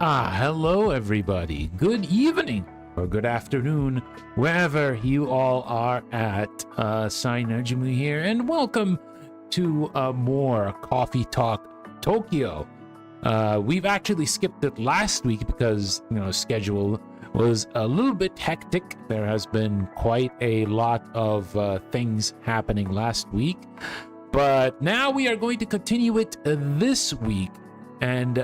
Hello everybody. Good evening or good afternoon, wherever you all are at. Najumu here, and welcome to more Coffee Talk Tokyo. We've actually skipped it last week because, schedule was a little bit hectic. There has been quite a lot of things happening last week, but now we are going to continue it this week. And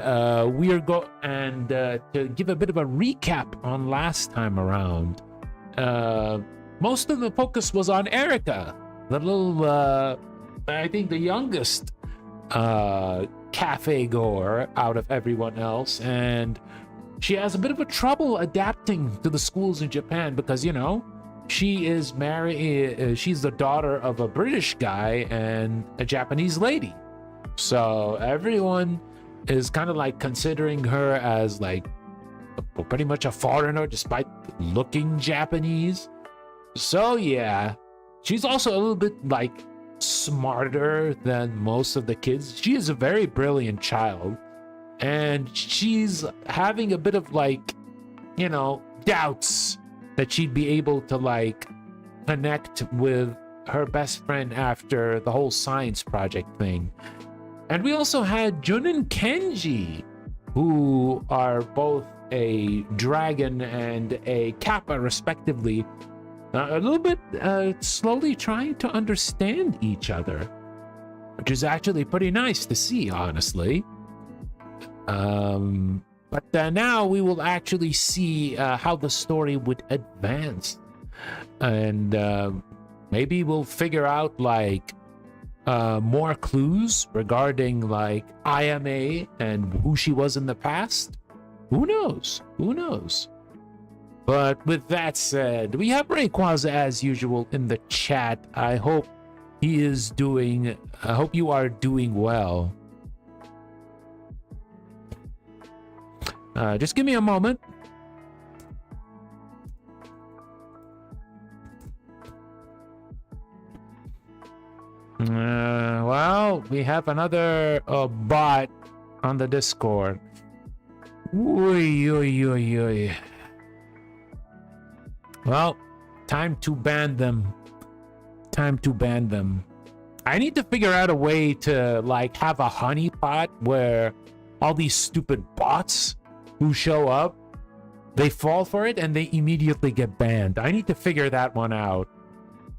we are to give a bit of a recap on last time around. Most of the focus was on Erica, the little, I think the youngest cafe goer out of everyone else, and she has a bit of a trouble adapting to the schools in Japan because she is married. She's the daughter of a British guy and a Japanese lady, so everyone is kind of like considering her as like pretty much a foreigner despite looking Japanese. So yeah, she's also a little bit like smarter than most of the kids. She is a very brilliant child, and she's having a bit of like, doubts that she'd be able to like connect with her best friend after the whole science project thing. And we also had Jun and Kenji, who are both a dragon and a kappa, respectively, a little bit slowly trying to understand each other, which is actually pretty nice to see, honestly. But now we will actually see how the story would advance. And maybe we'll figure out, like, more clues regarding like IMA and who she was in the past. Who knows? But with that said, we have Rayquaza as usual in the chat. I hope you are doing well. Just give me a moment. Well, we have another bot on the Discord. Oy. Well, time to ban them. I need to figure out a way to like have a honeypot where all these stupid bots who show up, they fall for it and they immediately get banned. I need to figure that one out.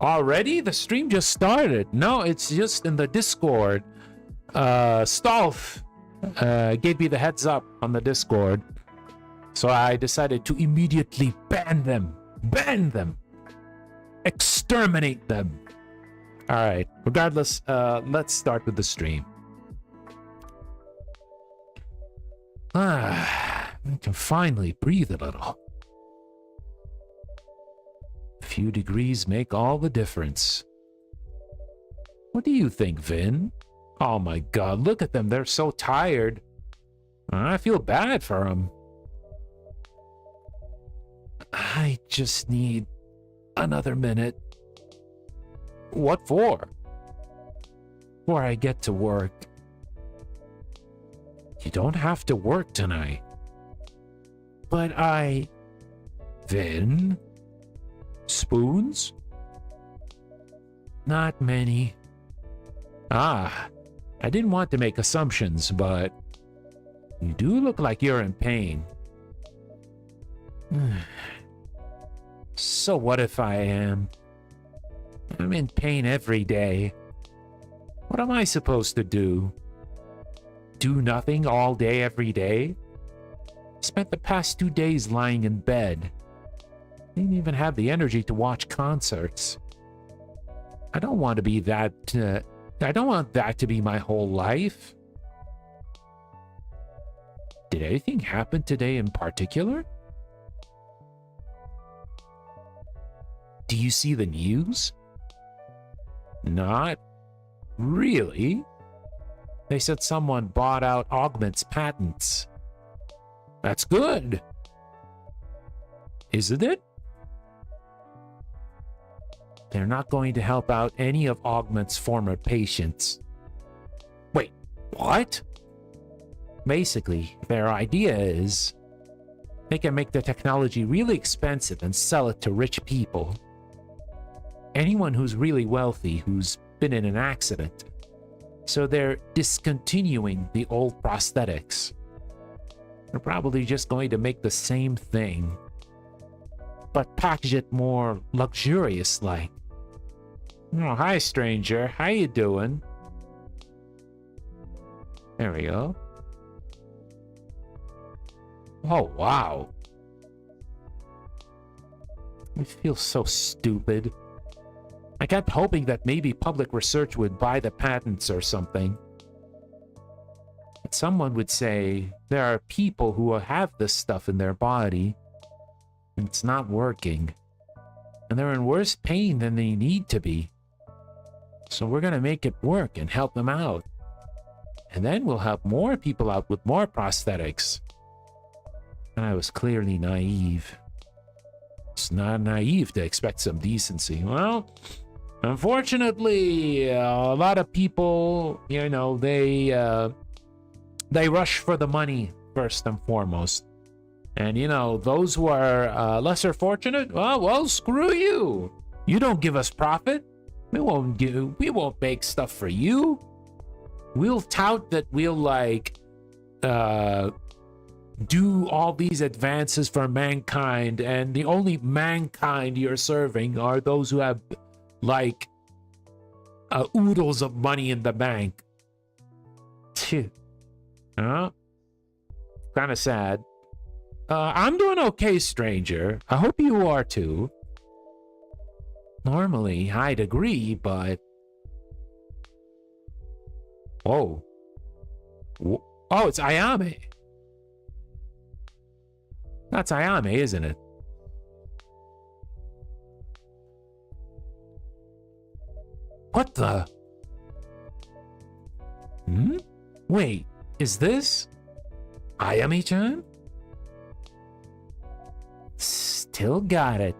Already? The stream just started. No, it's just in the Discord. Stolf gave me the heads up on the Discord. So I decided to immediately ban them. Exterminate them. Alright, regardless, let's start with the stream. I can finally breathe a little. A few degrees make all the difference. What do you think, Vin? Oh my god, look at them. They're so tired. I feel bad for them. I just need another minute. What for? Before I get to work. You don't have to work tonight. But Vin? Spoons? Not many. I didn't want to make assumptions, but you do look like you're in pain. So what if I am? I'm in pain every day. What am I supposed to do? Do nothing all day every day? Spent the past 2 days lying in bed. Didn't even have the energy to watch concerts. I don't want to be that. I don't want that to be my whole life. Did anything happen today in particular? Do you see the news? Not really. They said someone bought out Augment's patents. That's good. Isn't it? They're not going to help out any of Augment's former patients. Wait, what? Basically, their idea is they can make the technology really expensive and sell it to rich people. Anyone who's really wealthy who's been in an accident. So they're discontinuing the old prosthetics. They're probably just going to make the same thing, but package it more luxurious like. Oh, hi stranger, how you doing? There we go. Oh, wow. I feel so stupid. I kept hoping that maybe public research would buy the patents or something. But someone would say there are people who have this stuff in their body and it's not working. And they're in worse pain than they need to be. So we're going to make it work and help them out. And then we'll help more people out with more prosthetics. And I was clearly naive. It's not naive to expect some decency. Well, unfortunately, a lot of people, you know, they rush for the money first and foremost. And, you know, those who are lesser fortunate, well, screw you. You don't give us profit. We won't make stuff for you. We'll tout that we'll like do all these advances for mankind, and the only mankind you're serving are those who have like oodles of money in the bank. Kind of sad. I'm doing okay, stranger. I hope you are too. Normally, I'd agree, but... Whoa. Oh, it's Ayame. That's Ayame, isn't it? What the? Wait, is this Ayame-chan? Still got it.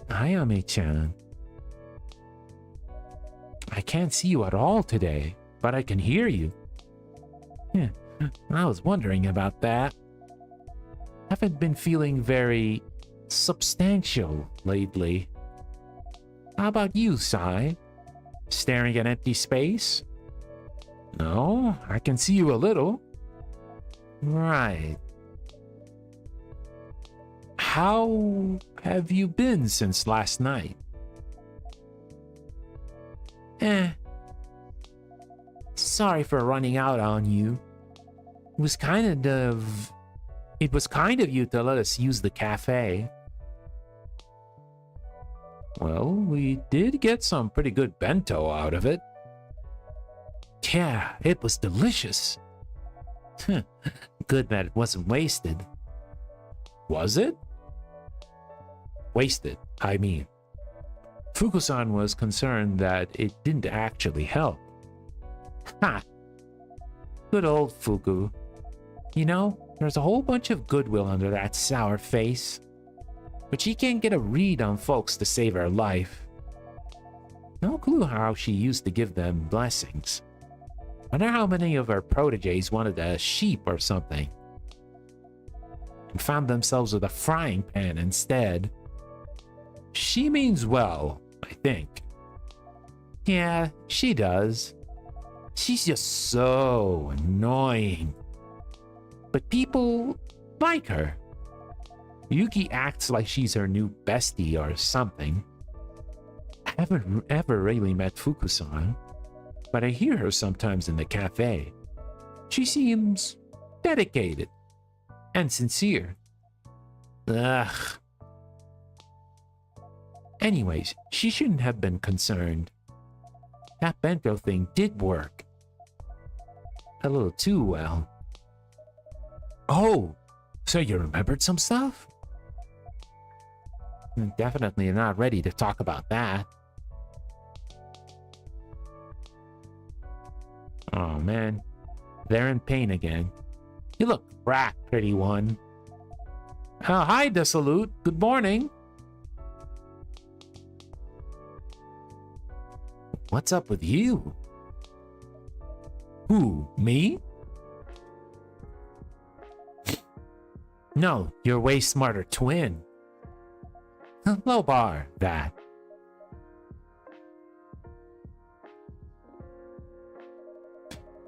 Ayame-chan. I can't see you at all today, but I can hear you. Yeah, I was wondering about that. Haven't been feeling very substantial lately. How about you, Sai? Staring at empty space? No, I can see you a little. Right. How have you been since last night? Sorry for running out on you. It was kind of you to let us use the cafe. Well, we did get some pretty good bento out of it. Yeah, it was delicious. Good that it wasn't wasted. Was it? Wasted, I mean. Fukusan was concerned that it didn't actually help. Ha! Good old Fuku. You know, there's a whole bunch of goodwill under that sour face. But she can't get a read on folks to save her life. No clue how she used to give them blessings. Wonder how many of her proteges wanted a sheep or something. And found themselves with a frying pan instead. She means well, I think. Yeah, she does. She's just so annoying. But people like her. Yuki acts like she's her new bestie or something. I haven't ever really met Fukusan, but I hear her sometimes in the cafe. She seems dedicated and sincere. Ugh. Anyways, she shouldn't have been concerned. That bento thing did work. A little too well. Oh, so you remembered some stuff? Definitely not ready to talk about that. Oh man, they're in pain again. You look cracked, pretty one. Hi, Dissolute. Good morning. What's up with you? Who, me? No, your way smarter twin. Low bar, that.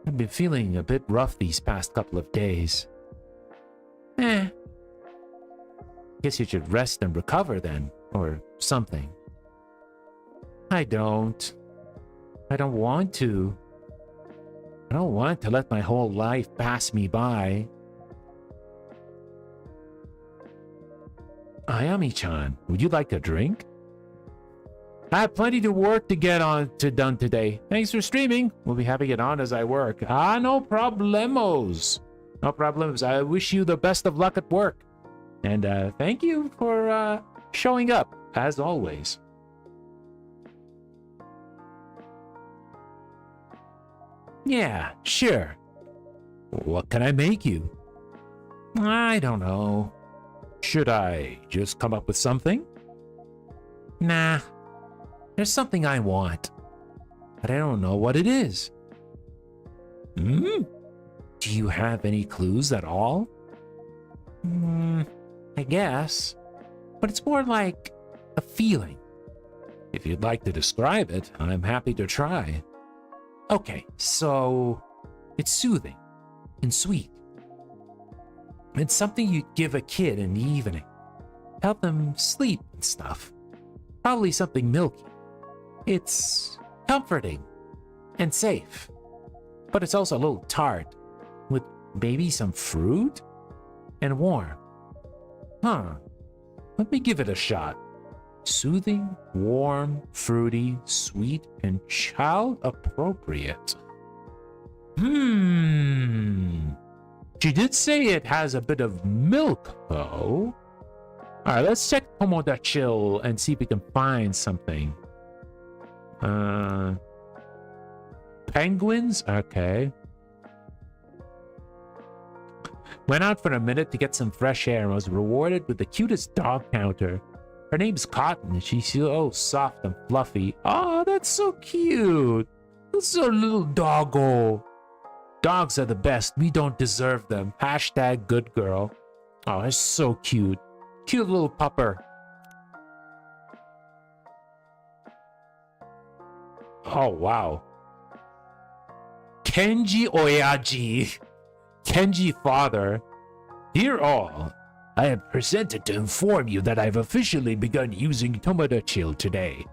I've been feeling a bit rough these past couple of days. Guess you should rest and recover then, or something. I don't want to. I don't want to let my whole life pass me by. Ayami-chan, would you like a drink? I have plenty of work to get done today. Thanks for streaming. We'll be having it on as I work. No problemos. No problems. I wish you the best of luck at work. And thank you for showing up, as always. Yeah, sure. What can I make you? I don't know. Should I just come up with something? Nah. There's something I want, but I don't know what it is. Do you have any clues at all? I guess. But it's more like a feeling. If you'd like to describe it, I'm happy to try. Okay, so it's soothing and sweet. It's something you'd give a kid in the evening. Help them sleep and stuff. Probably something milky. It's comforting and safe. But it's also a little tart, with maybe some fruit and warm. Let me give it a shot. Soothing, warm, fruity, sweet, and child appropriate. She did say it has a bit of milk, though. Alright, let's check Tomodachi and see if we can find something. Penguins? Okay. Went out for a minute to get some fresh air and was rewarded with the cutest dog counter. Her name's Cotton and she's so soft and fluffy. Oh, that's so cute. That's a little doggo. Dogs are the best. We don't deserve them. Hashtag good girl. Oh, it's so cute. Cute little pupper. Oh, wow. Kenji Oyaji. Kenji father. Dear all, I am presented to inform you that I've officially begun using Tomodachi today.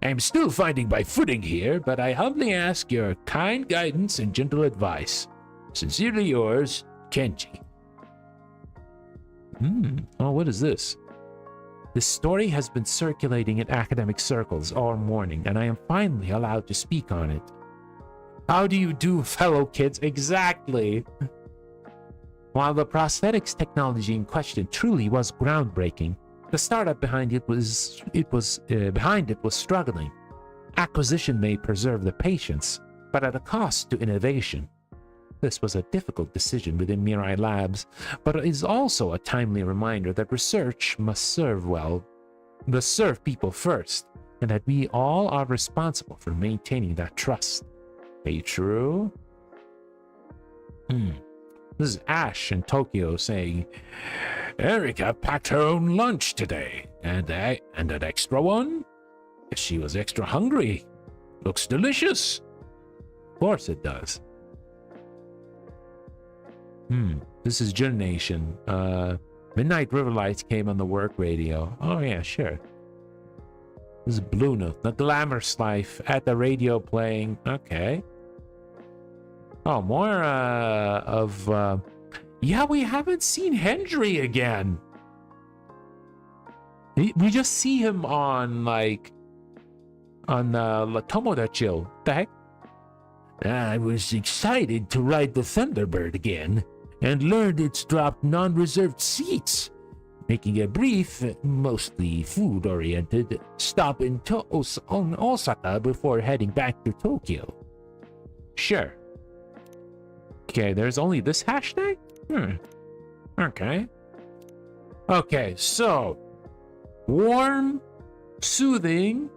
I am still finding my footing here, but I humbly ask your kind guidance and gentle advice. Sincerely yours, Kenji. Oh, what is this? This story has been circulating in academic circles all morning, and I am finally allowed to speak on it. How do you do, fellow kids? Exactly. While the prosthetics technology in question truly was groundbreaking, the startup behind it was struggling. Acquisition may preserve the patients, but at a cost to innovation. This was a difficult decision within Mirai Labs, but it is also a timely reminder that research must serve people first, and that we all are responsible for maintaining that trust. Are you true? This is Ash in Tokyo saying, Erika packed her own lunch today, and an extra one? Guess she was extra hungry. Looks delicious. Of course it does. This is Jun Nation. Midnight River Lights came on the work radio. Oh yeah, sure. This is Blue Note. The Glamorous Life at the radio playing. Okay. Oh, more yeah, we haven't seen Hendry again. We just see him on Tomodachi. The heck? I was excited to ride the Thunderbird again and learned it's dropped non-reserved seats, making a brief, mostly food-oriented, stop in Osaka before heading back to Tokyo. Sure. Okay, there's only this hashtag? Okay, so warm, soothing,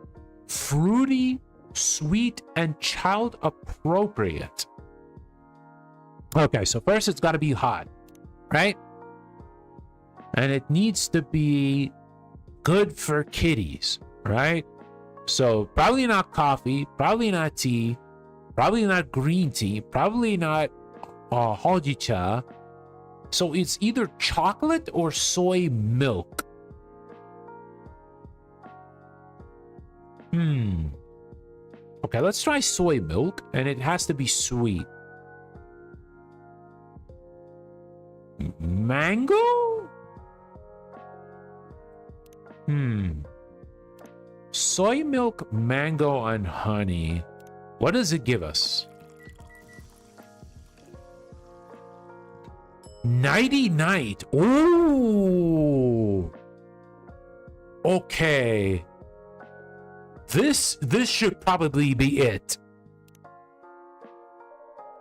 fruity, sweet, and child appropriate. Okay, so first it's got to be hot, right? And it needs to be good for kitties, right? So probably not coffee, probably not tea, probably not green tea, probably not hojicha. So it's either chocolate or soy milk. Okay, let's try soy milk, and it has to be sweet. Mango? Soy milk, mango, and honey. What does it give us? Nighty night. Ooh. Okay. This should probably be it.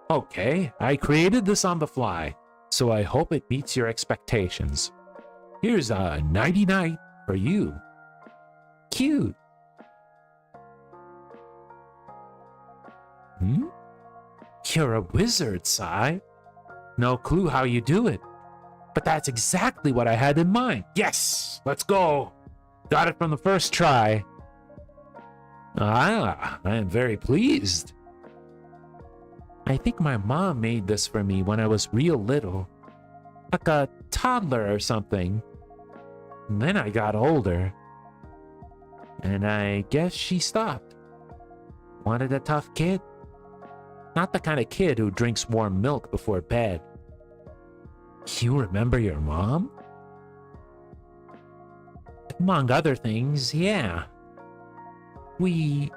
Okay, I created this on the fly, so I hope it meets your expectations. Here's a nighty night for you. Cute. You're a wizard, Sai. No clue how you do it, but that's exactly what I had in mind. Yes, let's go. Got it from the first try. I am very pleased. I think my mom made this for me when I was real little, like a toddler or something. And then I got older, and I guess she stopped. Wanted a tough kid? Not the kind of kid who drinks warm milk before bed. You remember your mom? Among other things, yeah. We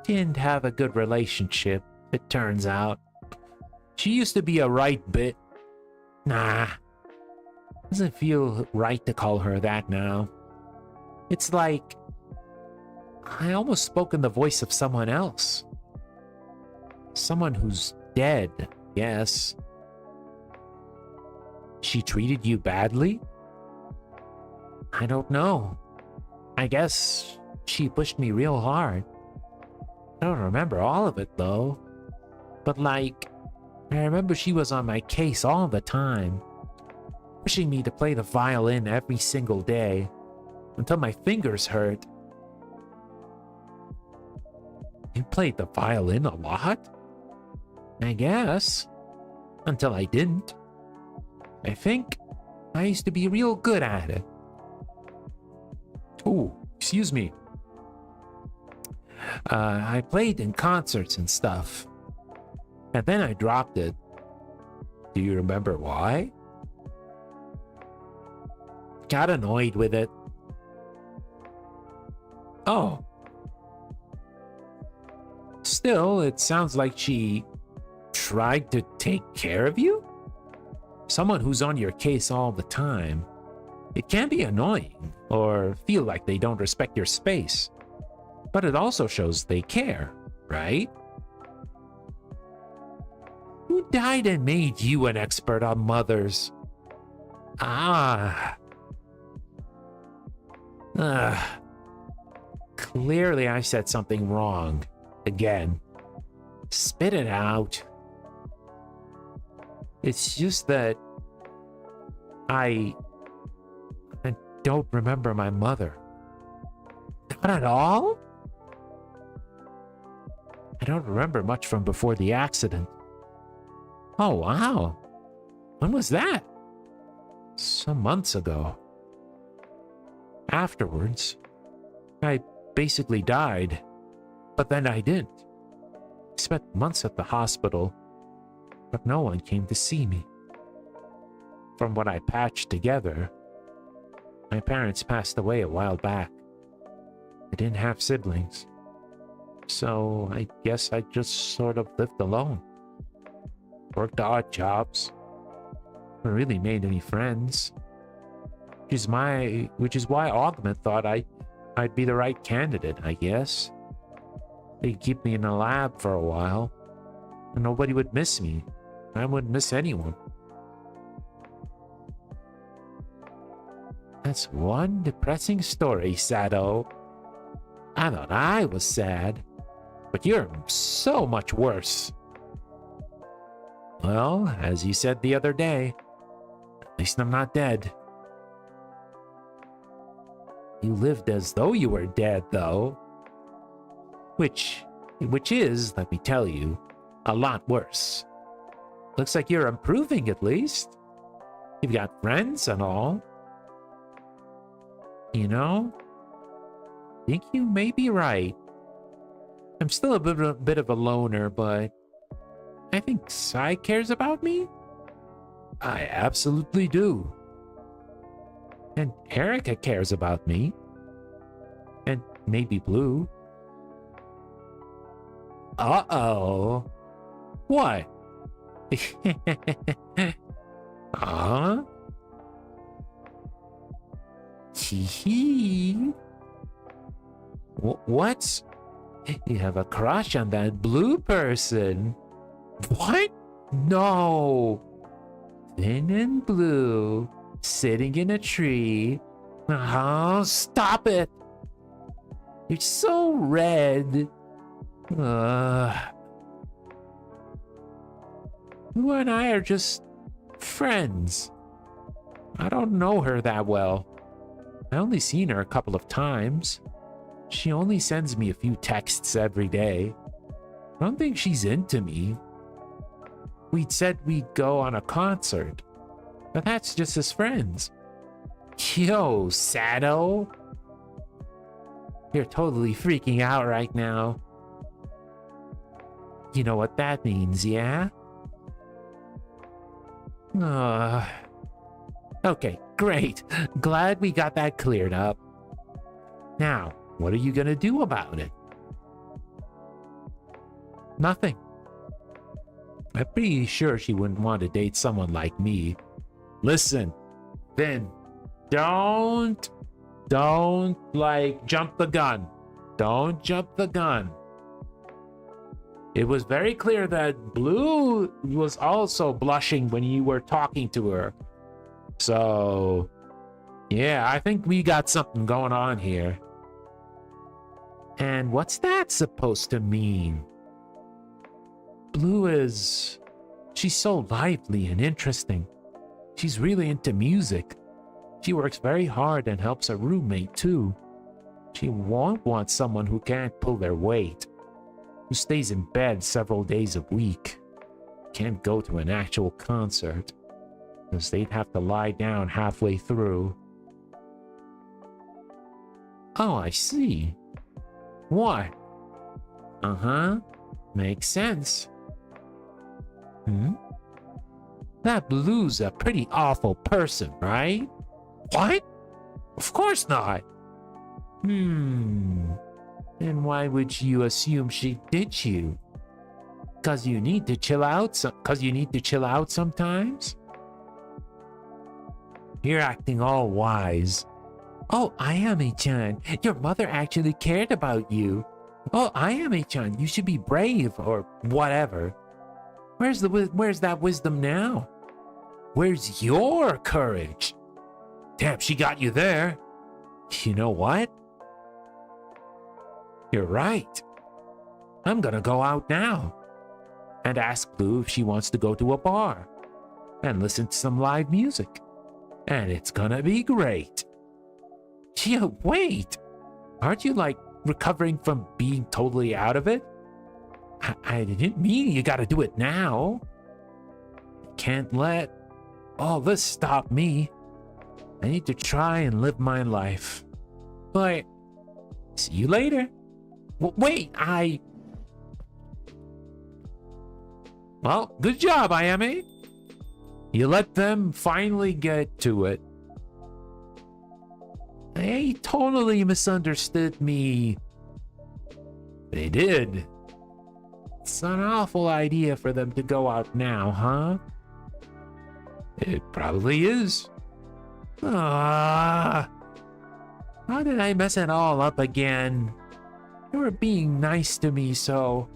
didn't have a good relationship, it turns out. She used to be a right bit. Nah. Doesn't feel right to call her that now. It's like I almost spoke in the voice of someone else. Someone who's dead, yes. She treated you badly? I don't know. I guess she pushed me real hard. I don't remember all of it, though. But like, I remember she was on my case all the time, pushing me to play the violin every single day, until my fingers hurt. You played the violin a lot? I guess. Until I didn't. I think I used to be real good at it. Ooh, excuse me. I played in concerts and stuff. And then I dropped it. Do you remember why? Got annoyed with it. Oh. Still, it sounds like she tried to take care of you? Someone who's on your case all the time. It can be annoying, or feel like they don't respect your space. But it also shows they care, right? Who died and made you an expert on mothers? Clearly I said something wrong. Again. Spit it out. It's just that I don't remember my mother. Not at all? I don't remember much from before the accident. Oh, wow. When was that? Some months ago. Afterwards, I basically died, but then I didn't. I spent months at the hospital, but no one came to see me. From what I patched together, my parents passed away a while back. I didn't have siblings, so I guess I just sort of lived alone. Worked odd jobs. Never really made any friends. Which is why Augment thought I'd be the right candidate, I guess. They'd keep me in a lab for a while, and nobody would miss me. I wouldn't miss anyone. That's one depressing story, Sado. I thought I was sad, but you're so much worse. Well, as you said the other day, at least I'm not dead. You lived as though you were dead, though. Which is, let me tell you, a lot worse. Looks like you're improving at least. You've got friends and all. You know, I think you may be right. I'm still a bit of a loner, but I think Sai cares about me. I absolutely do. And Erica cares about me. And maybe Blue. Uh-oh. What? Huh? Hee. What's... You have a crush on that blue person. What? No. Thin and blue, sitting in a tree. Oh, stop it. You're so red. You and I are just friends. I don't know her that well. I only seen her a couple of times. She only sends me a few texts every day. I don't think she's into me. We'd said we'd go on a concert, but that's just as friends. Yo, Sado. You're totally freaking out right now. You know what that means, yeah? Okay, great. Glad we got that cleared up. Now, what are you gonna do about it? Nothing. I'm pretty sure she wouldn't want to date someone like me. Listen, Vin, don't like jump the gun. Don't jump the gun. It was very clear that Blue was also blushing when you were talking to her. So, yeah, I think we got something going on here. And what's that supposed to mean? Blue is... She's so lively and interesting. She's really into music. She works very hard and helps her roommate too. She won't want someone who can't pull their weight, who stays in bed several days a week, can't go to an actual concert, because they'd have to lie down halfway through. Oh, I see. What? Uh-huh. Makes sense. That Blue's a pretty awful person, right? What? Of course not. And why would you assume she ditch you? Cause you need to chill out. Cause you need to chill out sometimes. You're acting all wise. Oh, Ayame-chan, your mother actually cared about you. Oh, Ayame-chan, you should be brave or whatever. Where's that wisdom now? Where's your courage? Damn, she got you there. You know what? You're right. I'm gonna go out now and ask Blue if she wants to go to a bar and listen to some live music. And it's gonna be great. Yeah, wait. Aren't you like recovering from being totally out of it? I didn't mean you gotta do it now. Can't let all this stop me. I need to try and live my life. But see you later. Wait, Well, good job, Ayame. You let them finally get to it. They totally misunderstood me. They did. It's an awful idea for them to go out now, huh? It probably is. How did I mess it all up again? They were being nice to me, so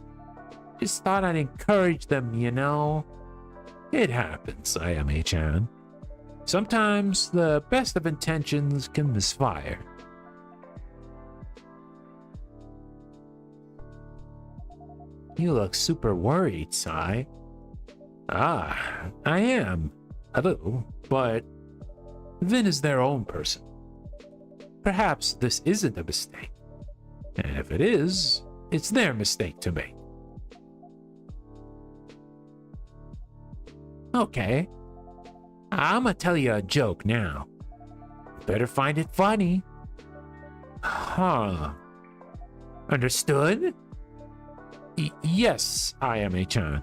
just thought I'd encourage them, you know? It happens, Ayame-chan. Sometimes the best of intentions can misfire. You look super worried, Sai. I am. A little, but Vin is their own person. perhaps this isn't a mistake. And if it is, it's their mistake to make. Okay, I'm gonna tell you a joke now. Better find it funny. Huh. Understood? Yes, I am a-chan.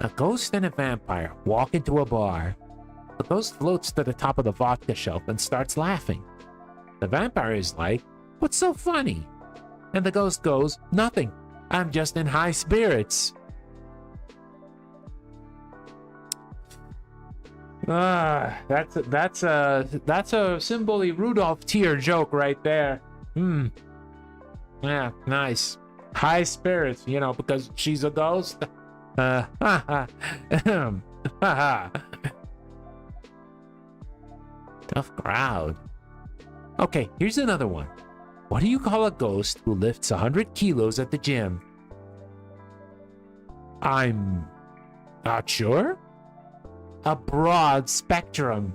A ghost and a vampire walk into a bar. The ghost floats to the top of the vodka shelf and starts laughing. The vampire is like, "What's so funny?" And the ghost goes, "Nothing. I'm just in high spirits." That's a Symboli Rudolph tier joke right there. Yeah, nice. High spirits, because she's a ghost. Tough crowd. Okay, here's another one. What do you call a ghost who lifts 100 kilos at the gym? I'm not sure. A broad spectrum.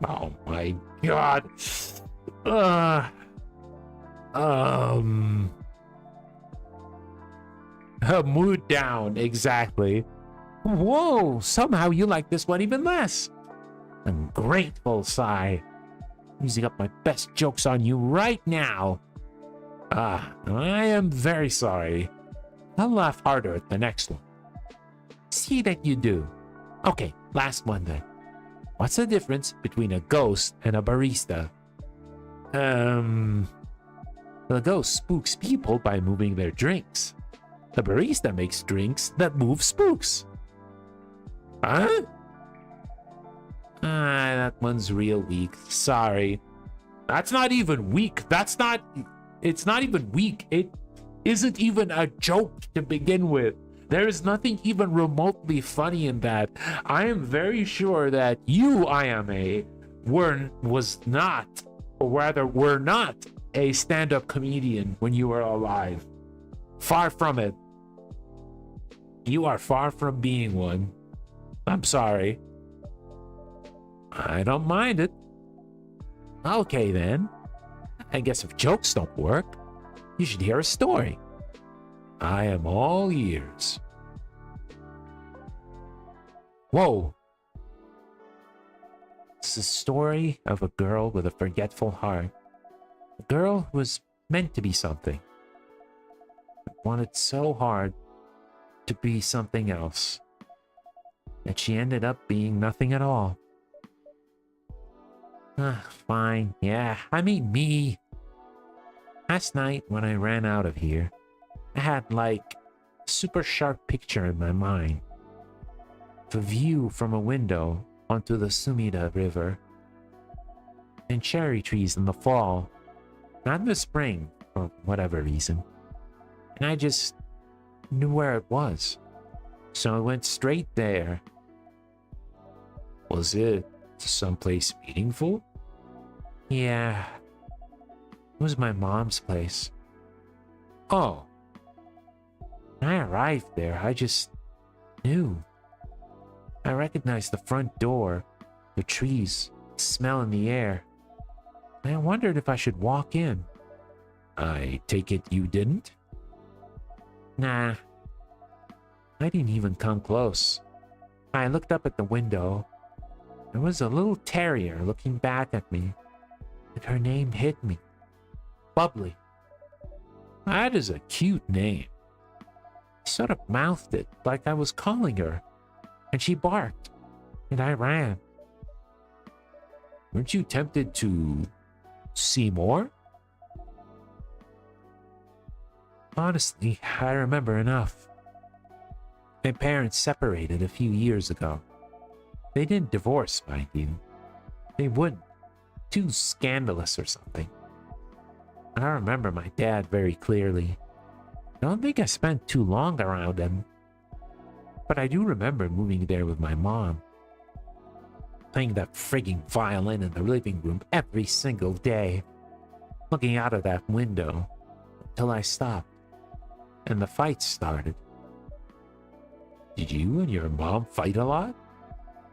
Oh my god. Mood down, exactly. Whoa, somehow you like this one even less. Ungrateful sigh. Using up my best jokes on you right now. I am very sorry. I'll laugh harder at the next one. See that you do. Okay, last one then. What's the difference between a ghost and a barista? The ghost spooks people by moving their drinks. The barista makes drinks that move spooks. Huh? That one's real weak. Sorry. That's not even weak. It's not even weak. It isn't even a joke to begin with. There is nothing even remotely funny in that. I am very sure that you, IMA, were not a stand-up comedian when you were alive. Far from it. You are far from being one. I'm sorry. I don't mind it. Okay then. I guess if jokes don't work, you should hear a story. I am all ears. Whoa. It's the story of a girl with a forgetful heart. A girl who was meant to be something, but wanted so hard to be something else that she ended up being nothing at all. Fine. Yeah, I mean me. Last night when I ran out of here, I had like a super sharp picture in my mind. The view from a window onto the Sumida River and cherry trees in the fall, not in the spring for whatever reason. And I just knew where it was. So I went straight there. Was it someplace meaningful? Yeah. It was my mom's place. Oh. When I arrived there, I just knew. I recognized the front door, the trees, the smell in the air. And I wondered if I should walk in. I take it you didn't? Nah. I didn't even come close. I looked up at the window. There was a little terrier looking back at me, and her name hit me. Bubbly. That is a cute name. I sort of mouthed it like I was calling her, and she barked, and I ran. Weren't you tempted to see more? Honestly, I remember enough. My parents separated a few years ago. They didn't divorce, mind you. They wouldn't. Too scandalous or something. I remember my dad very clearly. I don't think I spent too long around him. But I do remember moving there with my mom. Playing that frigging violin in the living room every single day. Looking out of that window until I stopped. And the fight started. Did you and your mom fight a lot?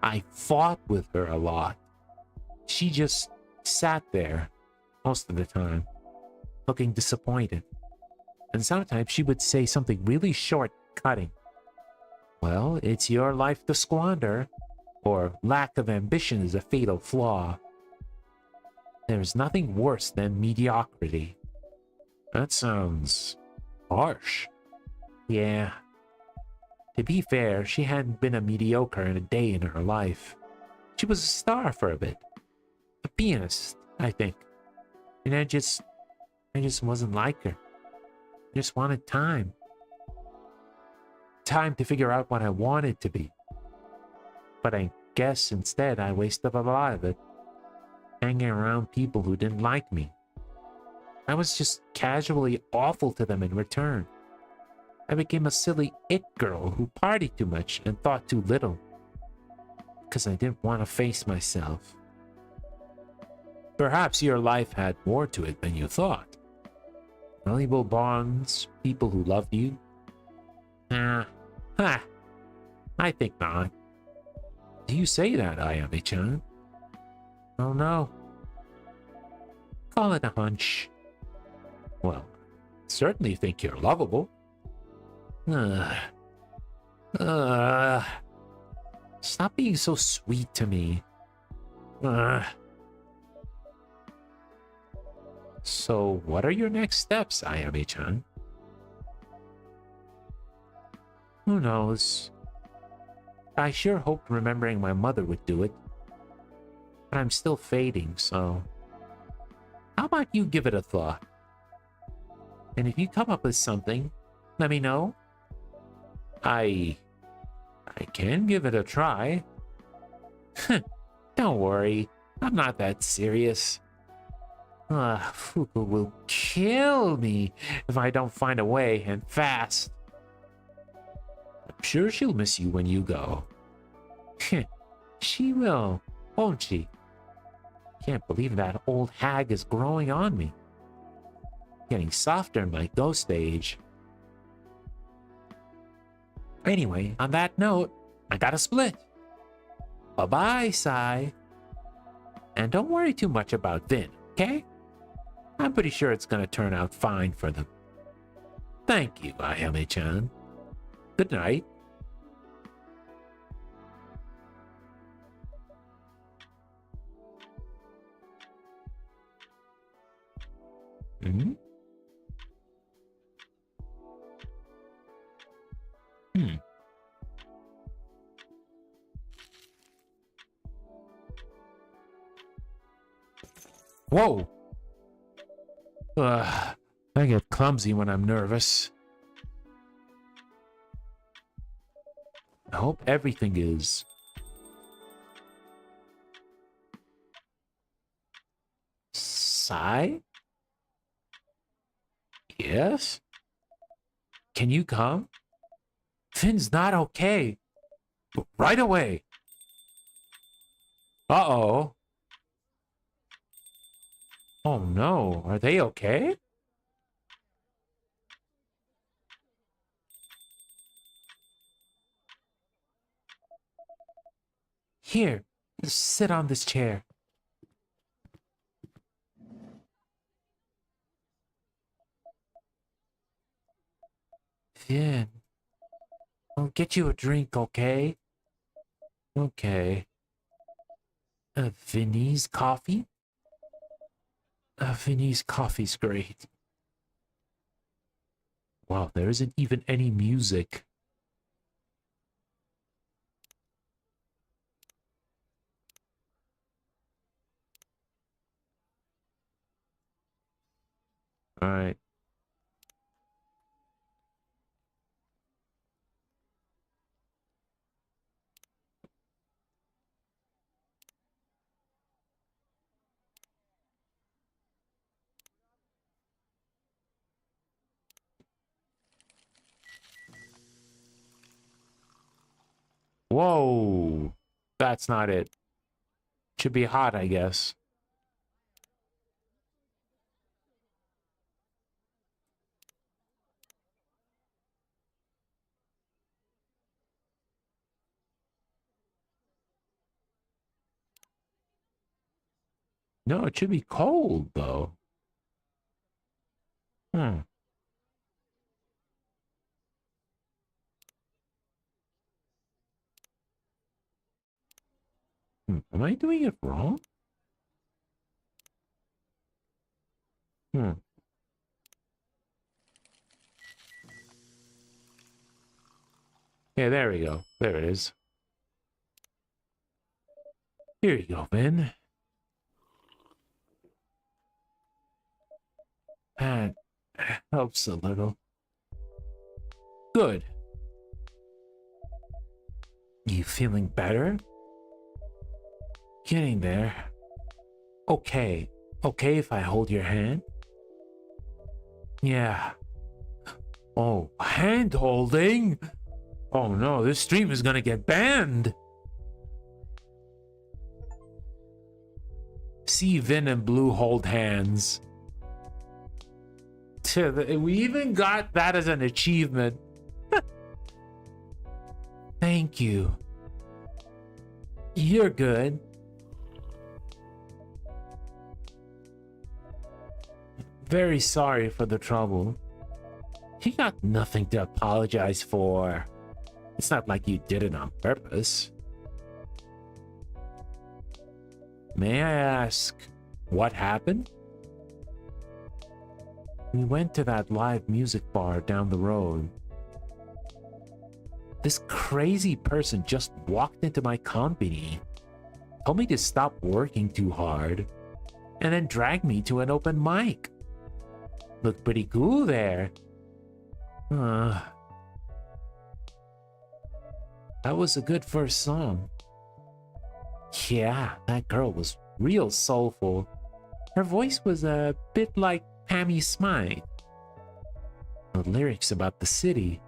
I fought with her a lot. She just sat there most of the time, looking disappointed. And sometimes she would say something really short-cutting. Well, it's your life to squander, or lack of ambition is a fatal flaw. There's nothing worse than mediocrity. That sounds harsh. Yeah. To be fair, she hadn't been a mediocre in a day in her life. She was a star for a bit. A pianist, I think. And I just wasn't like her. I just wanted time. Time to figure out what I wanted to be. But I guess instead I wasted a lot of it hanging around people who didn't like me. I was just casually awful to them in return. I became a silly it girl who partied too much and thought too little. Because I didn't want to face myself. Perhaps your life had more to it than you thought. Valuable bonds, people who loved you. I think not. Do you say that, Ayame-chan? Oh no. Call it a hunch. Well, certainly think you're lovable. Stop being so sweet to me. So, what are your next steps, Ayame-chan? Who knows? I sure hoped remembering my mother would do it. But I'm still fading, so... How about you give it a thought? And if you come up with something, let me know. I can give it a try. Don't worry, I'm not that serious. Fuku will kill me if I don't find a way, and fast. I'm sure she'll miss you when you go. She will, won't she? Can't believe that old hag is growing on me. Getting softer in my ghost age. Anyway, on that note, I gotta split. Bye-bye, Sai. And don't worry too much about Vin, okay? I'm pretty sure it's gonna turn out fine for them. Thank you, Ayame-chan. Good night. Hmm? Whoa! I get clumsy when I'm nervous. I hope everything is... Sai? Yes? Can you come? Finn's not okay. Right away. Uh-oh. Oh no, are they okay? Here, sit on this chair. Finn, I'll get you a drink, okay? Okay. Vinny's coffee? Vinny's coffee's great. Wow, there isn't even any music. Alright. Whoa! That's not it. Should be hot, I guess. No, it should be cold, though. Hmm. Am I doing it wrong? Hmm. Yeah, there we go. There it is. Here you go, Ben. That helps a little. Good. You feeling better? Getting there. Okay. Okay if I hold your hand? Yeah. Oh, hand holding? Oh no, this stream is gonna get banned. See Vin and Blue hold hands. We even got that as an achievement. Thank you. You're good. Very sorry for the trouble. You got nothing to apologize for. It's not like you did it on purpose. May I ask, what happened? We went to that live music bar down the road. This crazy person just walked into my company, told me to stop working too hard, and then dragged me to an open mic. Looked pretty cool there. That was a good first song. Yeah, that girl was real soulful. Her voice was a bit like Pammy Smythe. The lyrics about the city.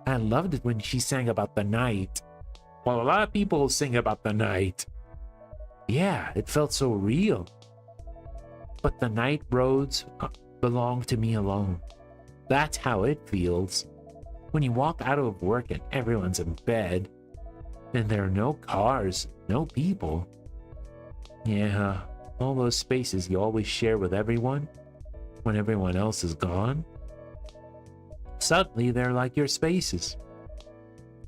I loved it when she sang about the night. Well, a lot of people sing about the night. Yeah, it felt so real. But the night roads belong to me alone. That's how it feels. When you walk out of work and everyone's in bed, and there are no cars, no people. Yeah, all those spaces you always share with everyone when everyone else is gone. Suddenly they're like your spaces.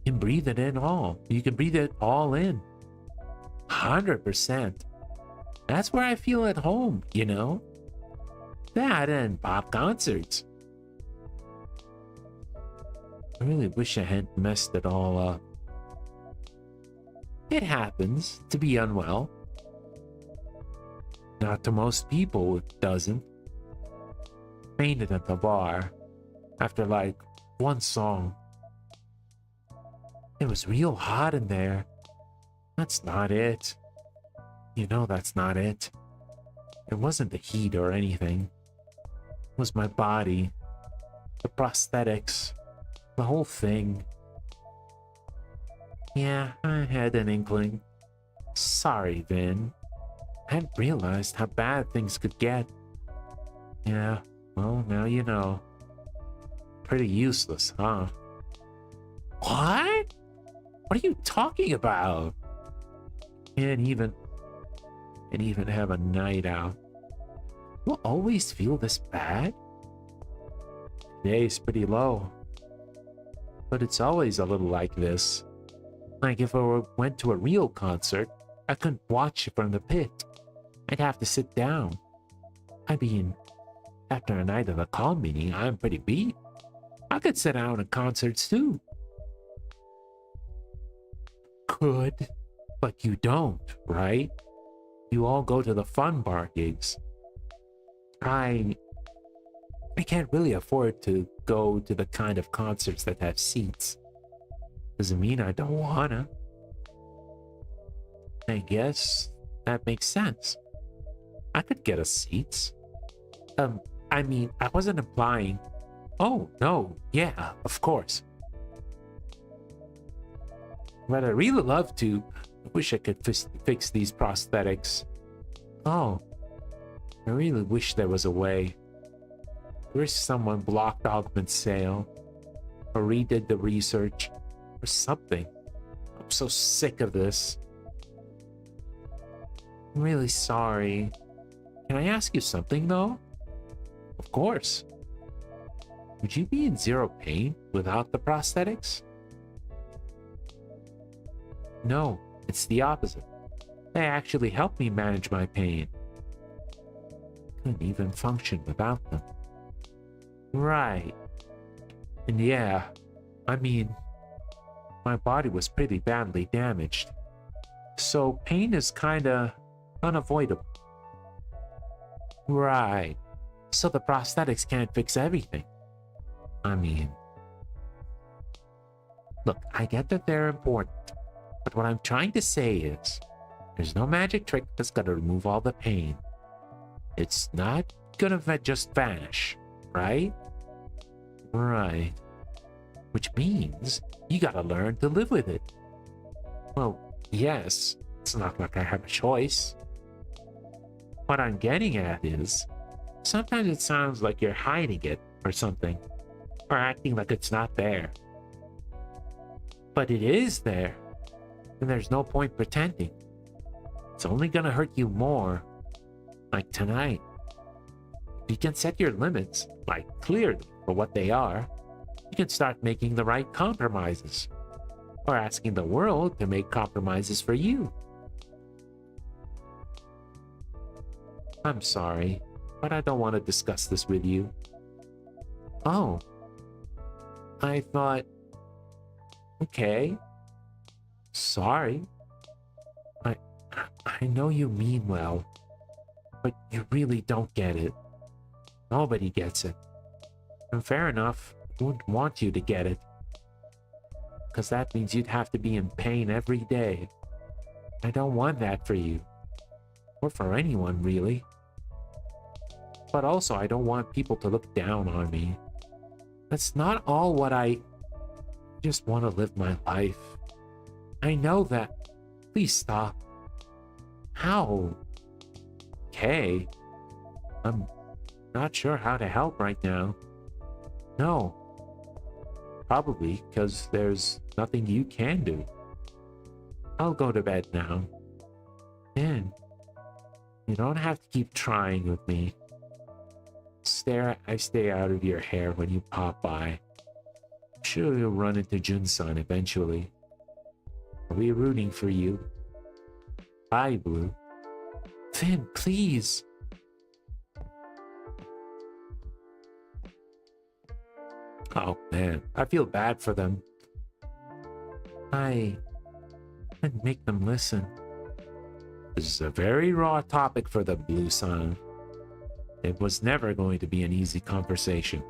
You can breathe it in all. You can breathe it all in. 100%. That's where I feel at home, you know? That and pop concerts. I really wish I hadn't messed it all up. It happens to be unwell. Not to most people, it doesn't. Fainted at the bar after like one song. It was real hot in there. That's not it. You know that's not it. It wasn't the heat or anything. It was my body. The prosthetics. The whole thing. Yeah, I had an inkling. Sorry, Vin. I hadn't realized how bad things could get. Yeah, well, now you know. Pretty useless, huh? What? What are you talking about? Can't even have a night out. You'll always feel this bad? Today's pretty low. But it's always a little like this. Like if I went to a real concert, I couldn't watch it from the pit. I'd have to sit down. I mean, after a night of a call meeting, I'm pretty beat. I could sit down at concerts too. Could, but you don't, right? You all go to the fun bar gigs. I can't really afford to go to the kind of concerts that have seats. Doesn't mean I don't wanna. I guess that makes sense. I could get us seats. I mean, I wasn't implying. Oh, no, yeah, of course. But I really love to. I wish I could fix these prosthetics. Oh, I really wish there was a way. I wish someone blocked Augment's sale, or redid the research, or something. I'm so sick of this. I'm really sorry. Can I ask you something, though? Of course. Would you be in zero pain without the prosthetics? No, it's the opposite. They actually help me manage my pain. Couldn't even function without them. Right. And yeah, I mean, my body was pretty badly damaged. So pain is kinda unavoidable. Right. So the prosthetics can't fix everything. I mean, look, I get that they're important, but what I'm trying to say is, there's no magic trick that's gonna remove all the pain. It's not gonna just vanish, right? Right. Which means you gotta learn to live with it. Well, yes, it's not like I have a choice. What I'm getting at is, sometimes it sounds like you're hiding it or something, or acting like it's not there. But it is there, and there's no point pretending. It's only gonna hurt you more, like tonight. If you can set your limits, like clearly for what they are, you can start making the right compromises, or asking the world to make compromises for you. I'm sorry, but I don't want to discuss this with you. Oh. I thought... Okay. Sorry. I know you mean well, but you really don't get it. Nobody gets it. And fair enough, I wouldn't want you to get it. Because that means you'd have to be in pain every day. I don't want that for you. Or for anyone, really. But also, I don't want people to look down on me. That's not all what I just want to live my life. I know that. Please stop. How? Okay. I'm not sure how to help right now. No. Probably because there's nothing you can do. I'll go to bed now. And you don't have to keep trying with me. I stay out of your hair when you pop by. I'm sure you'll run into Jun-san eventually. I'll be rooting for you. Bye, Blue. Finn, please. Oh man, I feel bad for them. I didn't make them listen. This is a very raw topic for the Blue-san. It was never going to be an easy conversation.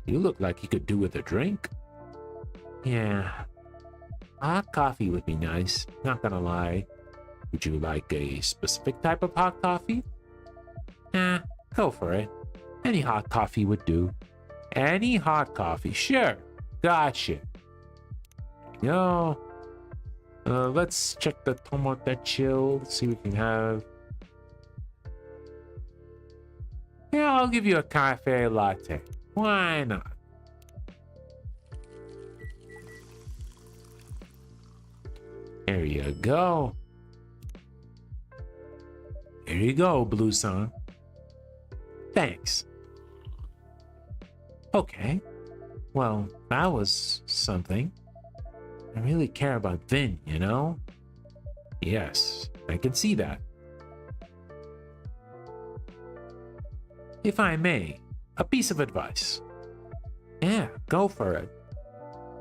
You look like you could do with a drink. Yeah. Hot coffee would be nice, not gonna lie. Would you like a specific type of hot coffee? Nah, go for it. Any hot coffee would do. Any hot coffee, sure. Gotcha. Yo. Let's check the Tomote chill, see what we can have. Yeah, I'll give you a cafe latte. Why not? There you go. Here you go, Blue-san. Thanks. Okay. Well, that was something. I really care about Vin, you know? Yes, I can see that. If I may, a piece of advice. Yeah, go for it.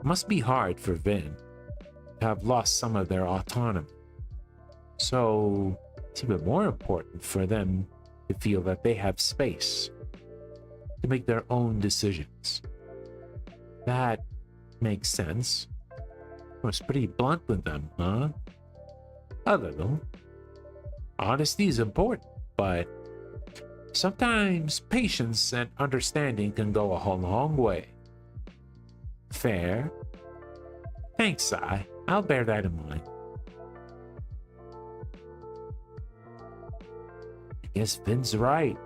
Must be hard for Vin to have lost some of their autonomy. So, it's even more important for them to feel that they have space to make their own decisions. That makes sense. I was pretty blunt with them, huh? A little. Honesty is important, but sometimes patience and understanding can go a whole long way. Fair. Thanks, Sai. I'll bear that in mind. I guess Vin's right.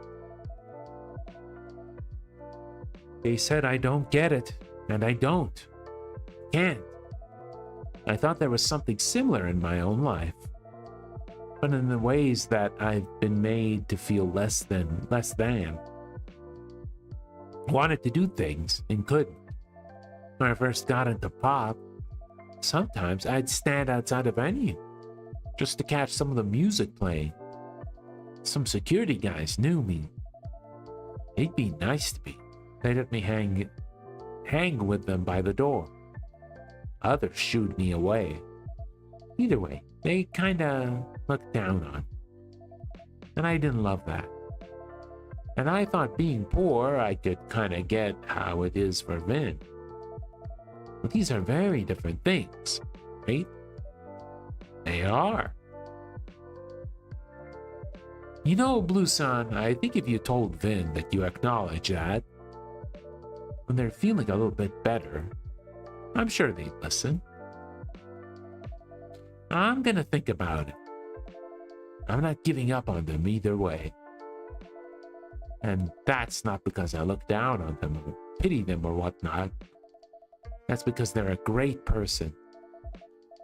They said I don't get it, and I don't. Can't. I thought there was something similar in my own life. but in the ways that I've been made to feel less than. Wanted to do things and couldn't. When I first got into pop, sometimes I'd stand outside a venue just to catch some of the music playing. Some security guys knew me. They'd be nice to me. They let me hang with them by the door. Others shooed me away. Either way, they kinda looked down on. And I didn't love that. And I thought being poor, I could kinda get how it is for Vin. But these are very different things, right? They are. You know, Blue-san, I think if you told Vin that you acknowledge that, when they're feeling a little bit better, I'm sure they'd listen. I'm gonna think about it. I'm not giving up on them either way. And that's not because I look down on them or pity them or whatnot. That's because they're a great person.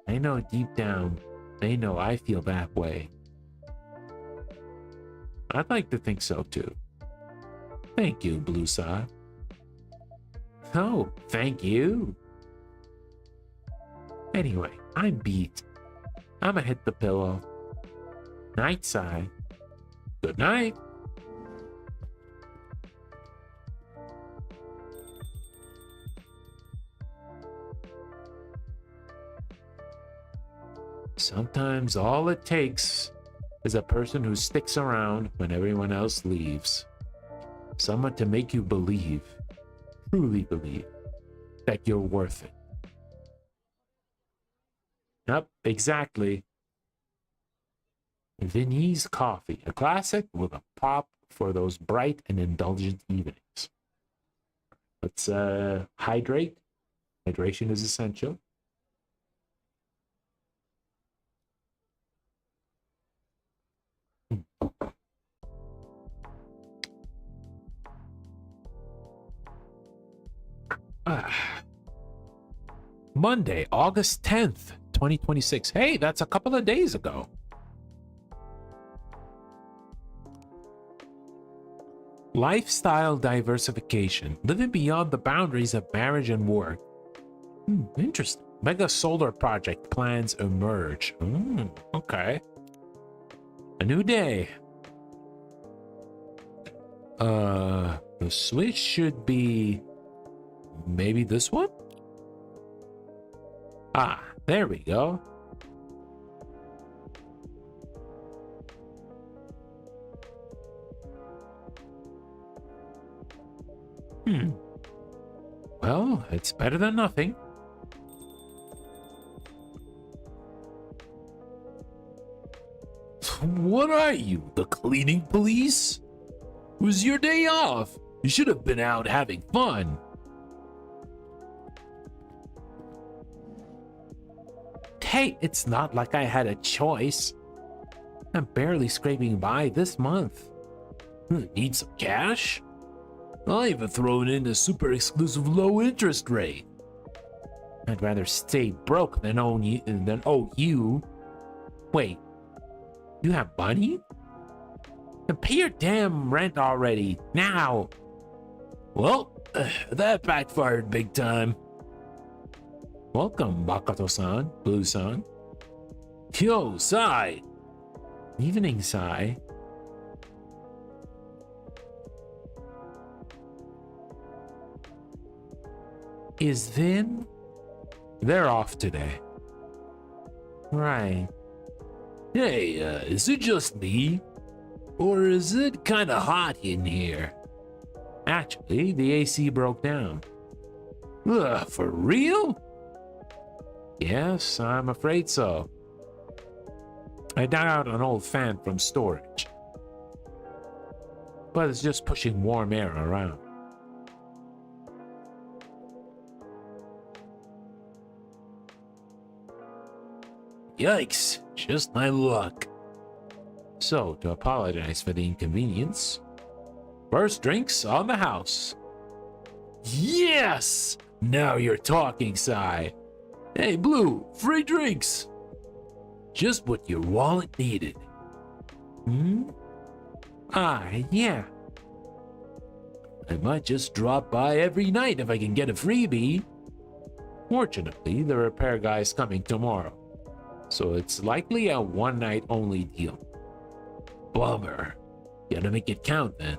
I know deep down, they know I feel that way. I'd like to think so too. Thank you, Blue-san. Oh, thank you. Anyway, I'm beat. I'ma hit the pillow. Night, Sai. Good night. Sometimes all it takes is a person who sticks around when everyone else leaves. Someone to make you believe, truly believe, that you're worth it. Yep, exactly. Vinny's Coffee, a classic with a pop for those bright and indulgent evenings. Let's hydrate. Hydration is essential. Monday, August 10th, 2026. Hey, that's a couple of days ago. Lifestyle diversification, living beyond the boundaries of marriage and work. Interesting. Mega solar project plans emerge. Okay. A new day. The switch should be maybe this one? Ah, there we go. Well, it's better than nothing. What are you, the cleaning police? It was your day off. You should have been out having fun. Hey, it's not like I had a choice. I'm barely scraping by this month. Need some cash? I'll even throw it in a super exclusive low interest rate. I'd rather stay broke than owe you. Wait, you have money? Then pay your damn rent already, now. Well, that backfired big time. Welcome, Bakato-san, Blue-san. Yo, Sai. Evening, Sai. Is Vin? They're off today. Right. Hey, is it just me? Or is it kinda hot in here? Actually, the AC broke down. For real? Yes, I'm afraid so. I dug out an old fan from storage. But it's just pushing warm air around. Yikes, just my luck. So, to apologize for the inconvenience, first drinks on the house. Yes! Now you're talking, Sai. Hey, Blue, free drinks. Just what your wallet needed. Hmm? Yeah. I might just drop by every night if I can get a freebie. Fortunately, the repair guy's coming tomorrow, so it's likely a one-night only deal. Bummer. Gotta make it count then.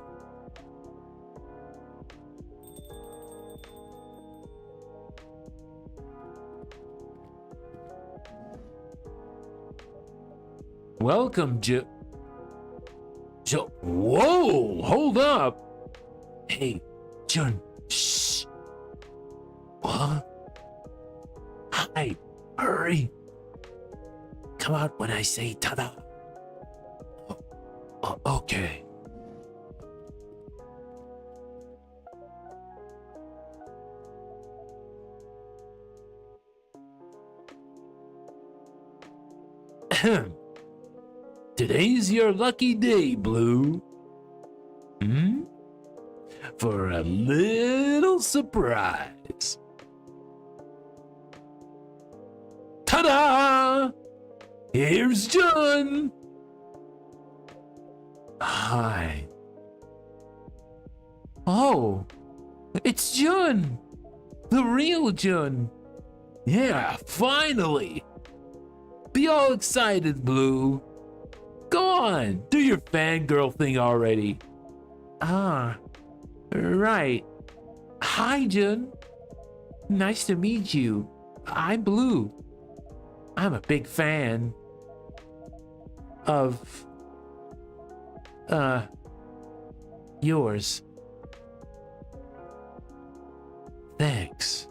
Welcome, Whoa! Hold up! Hey, Jun. Shh. What? Hi. Hurry. Come out when I say ta-da. Okay. Today's your lucky day, Blue. For a little surprise. Ta-da! Here's Jun. Hi. Oh, it's Jun. The real Jun. Yeah, finally. Be all excited, Blue. Go on, do your fangirl thing already. Right. Hi, Jun. Nice to meet you. I'm Blue. I'm a big fan of, yours. Thanks.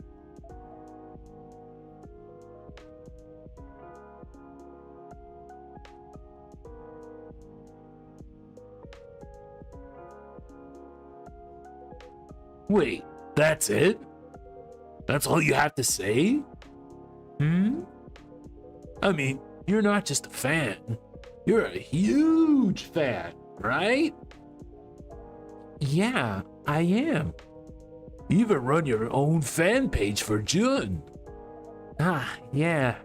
Wait, that's it? That's all you have to say? I mean, you're not just a fan. You're a huge fan, right? Yeah, I am. You even run your own fan page for Jun. Yeah.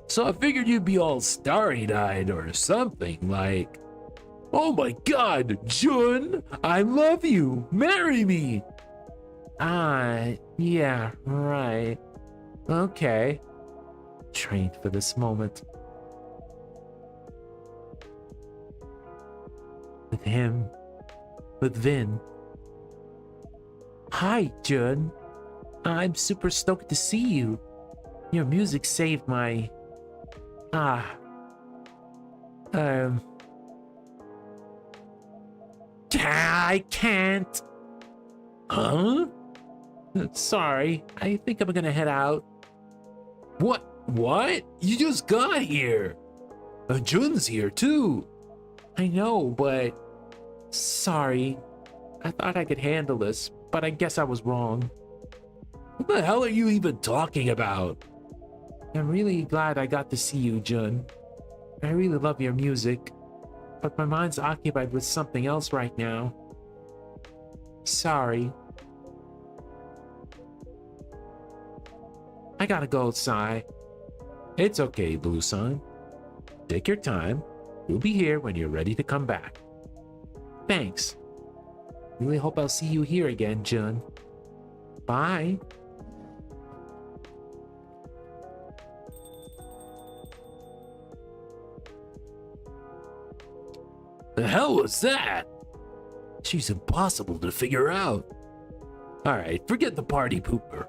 So I figured you'd be all starry-eyed or something like, oh my god, Jun, I love you, marry me. Yeah, right. Okay. Trained for this moment. With him. With Vin. Hi, Jun. I'm super stoked to see you. Your music saved my... I can't. Huh? Sorry, I think I'm gonna head out. What? You just got here. Jun's here too. I know, but... Sorry. I thought I could handle this, but I guess I was wrong. What the hell are you even talking about? I'm really glad I got to see you, Jun. I really love your music, but my mind's occupied with something else right now. Sorry. I gotta go outside. It's okay, Blue Sun. Take your time. We'll be here when you're ready to come back. Thanks. Really hope I'll see you here again, Jun. Bye. The hell was that? She's impossible to figure out. Alright, forget the party pooper.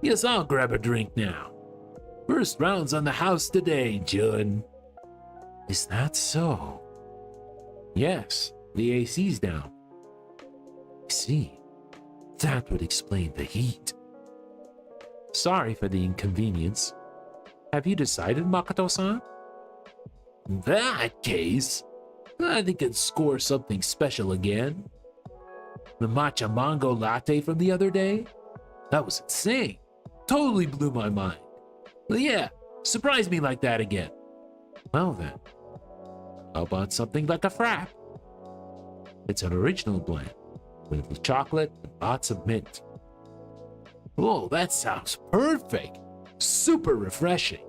Yes, I'll grab a drink now. First round's on the house today, Jun. Is that so? Yes, the AC's down. I see. That would explain the heat. Sorry for the inconvenience. Have you decided, Makoto-san? In that case, I think I'd score something special again. The matcha mango latte from the other day? That was insane. Totally blew my mind. Well, yeah, surprise me like that again. Well then, how about something like a frap? It's an original blend with chocolate and lots of mint. Oh, that sounds perfect. Super refreshing.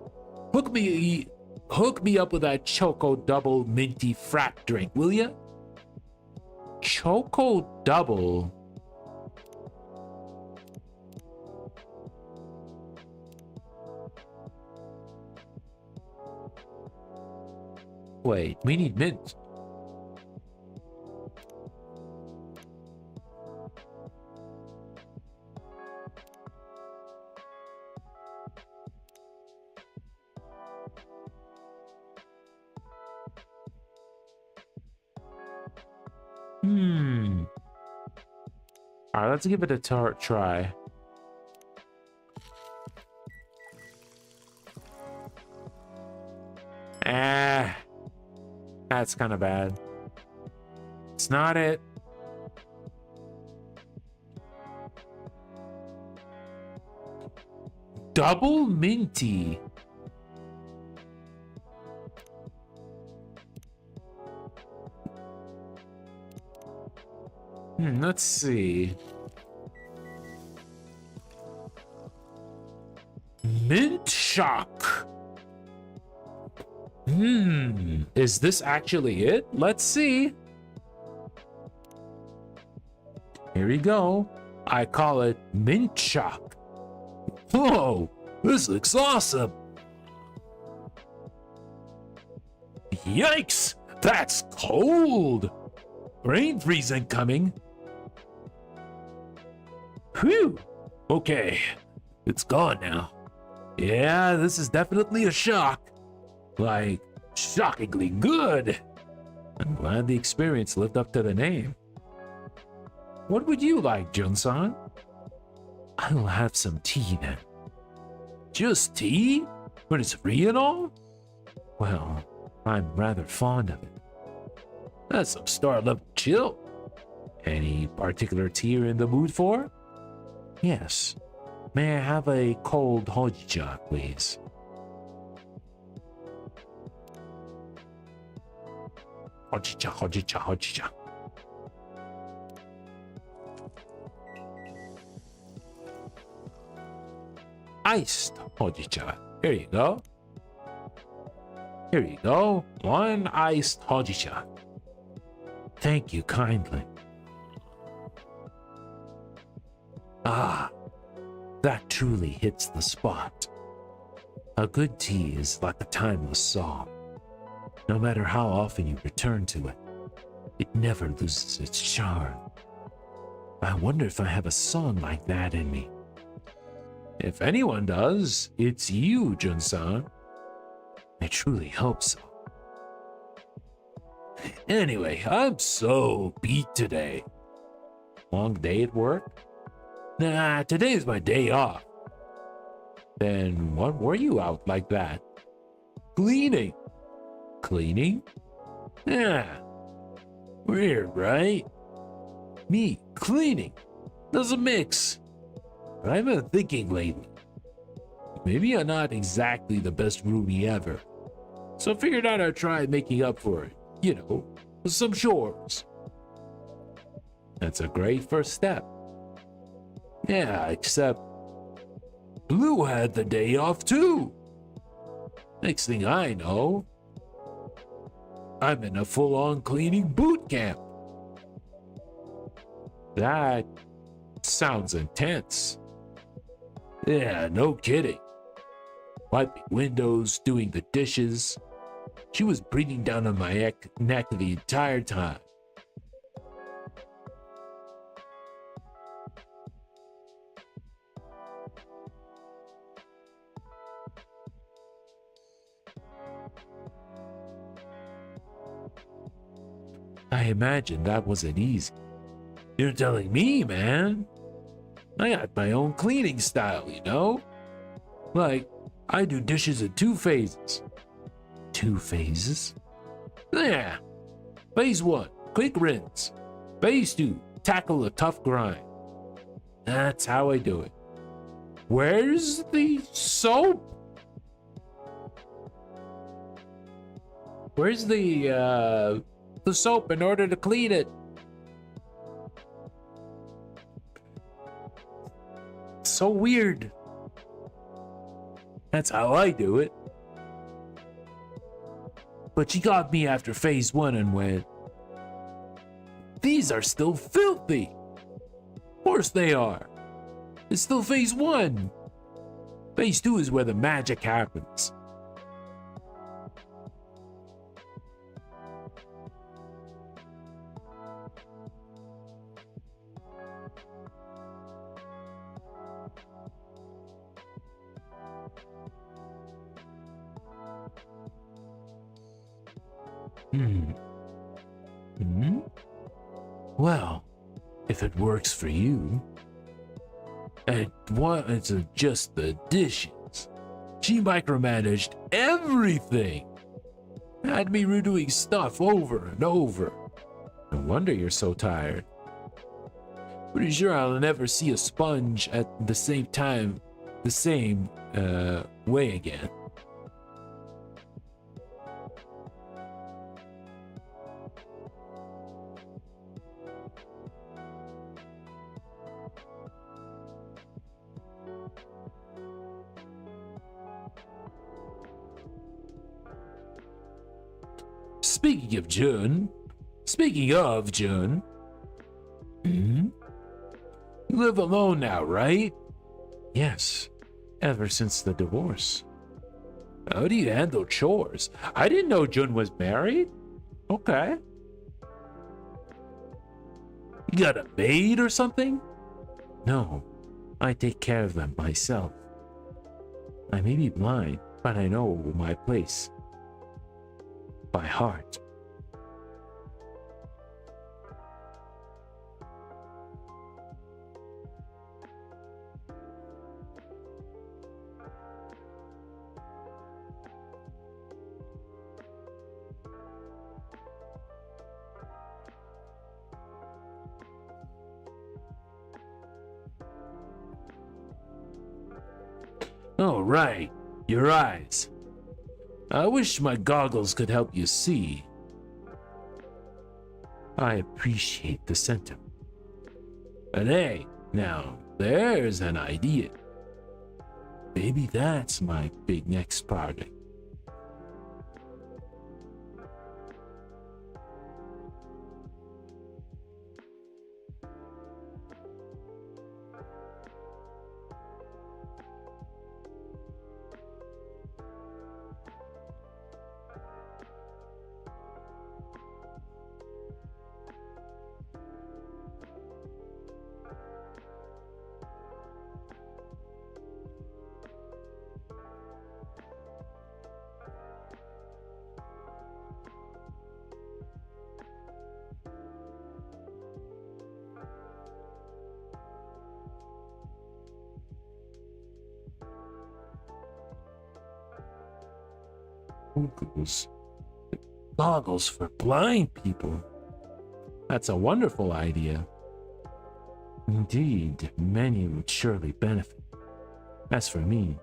Hook me Hook me up with that Choco Double Minty Frat drink, will ya? Choco Double. Wait, we need mint. All right, let's give it a try. That's kind of bad. It's not it. Double minty. Let's see. Mint shock. Is this actually it? Let's see. Here we go. I call it mint shock. Whoa, this looks awesome. Yikes, that's cold. Brain freeze incoming. Whew. Okay, it's gone now. Yeah, this is definitely a shock. Like, shockingly good. I'm glad the experience lived up to the name. What would you like, Jun-san? I'll have some tea then. Just tea? When it's free and all? Well, I'm rather fond of it. That's some star-level chill. Any particular tea you're in the mood for? Yes. May I have a cold hojicha, please? Hojicha. Iced hojicha. Here you go. Here you go. One iced hojicha. Thank you kindly. Ah, that truly hits the spot. A good tea is like a timeless song. No matter how often you return to it, it never loses its charm. I wonder if I have a song like that in me. If anyone does, it's you, Jun-san. I truly hope so. Anyway, I'm so beat today. Long day at work? Nah, today's my day off. Then what were you out like that? Cleaning. Cleaning? Yeah. Weird, right? Me cleaning. Doesn't mix. But I've been thinking lately. Maybe I'm not exactly the best roomie ever. So I figured out I'd try making up for it. You know, with some chores. That's a great first step. Yeah, except Blue had the day off too. Next thing I know, I'm in a full-on cleaning boot camp. That sounds intense. Yeah, no kidding. Wiping windows, doing the dishes. She was breathing down on my neck the entire time. I imagine that wasn't easy. You're telling me, man. I got my own cleaning style, you know? Like, I do dishes in 2 phases. 2 phases? Yeah. Phase 1, quick rinse. Phase 2, tackle a tough grind. That's how I do it. Where's the soap? Where's the soap in order to clean it? So weird. That's how I do it. but she got me after phase 1 and went, "These are still filthy." Of course they are. It's still phase 1. Phase 2 is where the magic happens. Well, if it works for you. It's just the dishes. She micromanaged everything. Had me redoing stuff over and over. No wonder you're so tired. Pretty sure I'll never see a sponge at the same time, the same way again. Speaking of Jun, you live alone now, right? Yes, ever since the divorce. How do you handle chores? I didn't know Jun was married. Okay. You got a maid or something? No, I take care of them myself. I may be blind, but I know my place. By heart. Oh, right. Your eyes. I wish my goggles could help you see. I appreciate the sentiment. But hey, now, there's an idea. Maybe that's my big next project. Goggles for blind people. That's a wonderful idea. Indeed, many would surely benefit. As for me,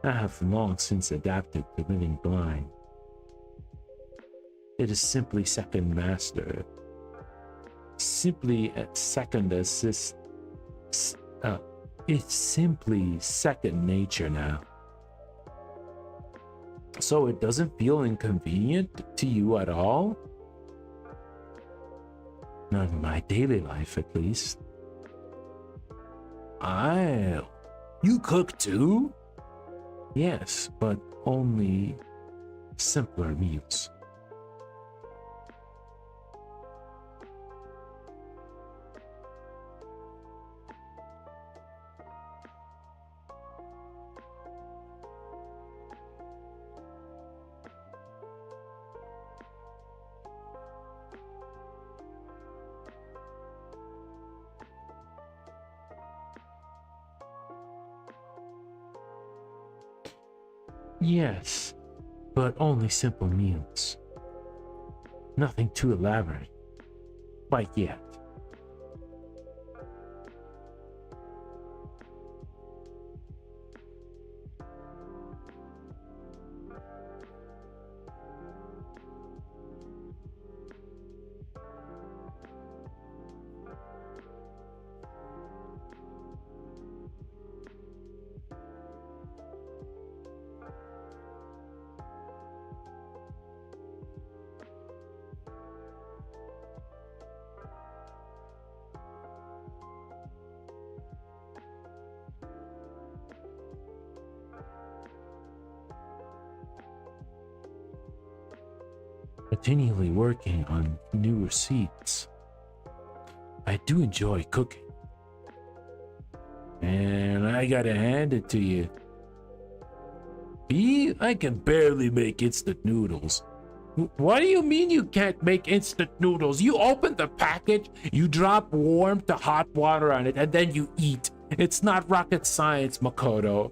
I have long since adapted to living blind. It is simply second master. Simply a second assist. It's simply second nature now. So it doesn't feel inconvenient to you at all? Not in my daily life, at least. You cook too? Yes, but only simpler meals. Yes, but only simple meals. Nothing too elaborate. Quite yet. continually working on new receipts. I do enjoy cooking. And I gotta hand it to you. B, I can barely make instant noodles. What do you mean you can't make instant noodles? You open the package, you drop warm to hot water on it, and then you eat. It's not rocket science, Makoto.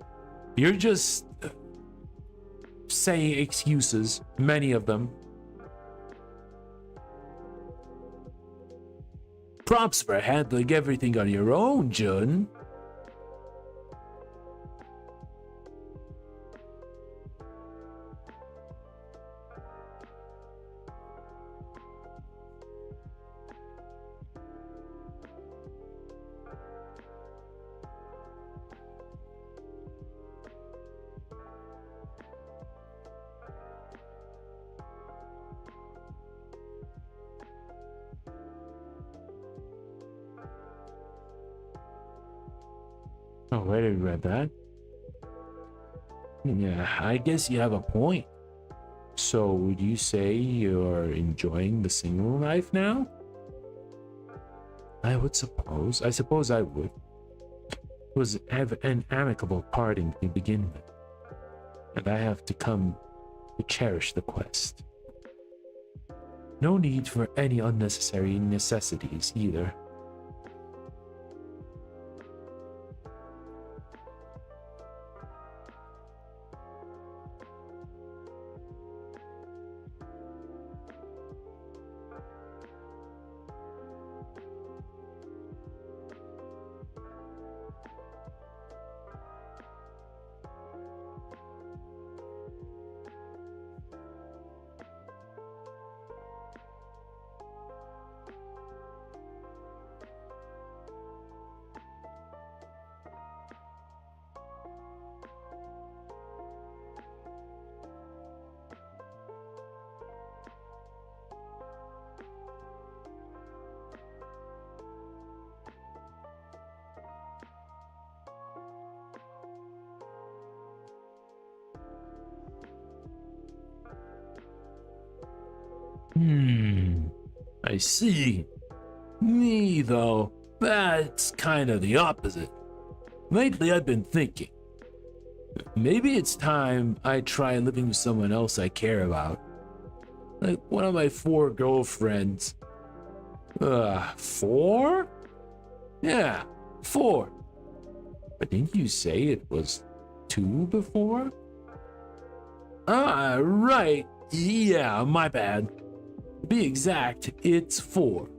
You're just saying excuses, many of them. Props for handling everything on your own, Jun. Oh, I didn't read that. Yeah, I guess you have a point. So, would you say you're enjoying the single life now? I suppose I would. It was an amicable parting to begin with. And I have to come to cherish the quest. No need for any unnecessary necessities either. I see. Me, though, that's kind of the opposite. Lately, I've been thinking. Maybe it's time I try living with someone else I care about. Like one of my 4 girlfriends. 4? Yeah, 4. But didn't you say it was 2 before? Ah, right. Yeah, my bad. To be exact, it's 4.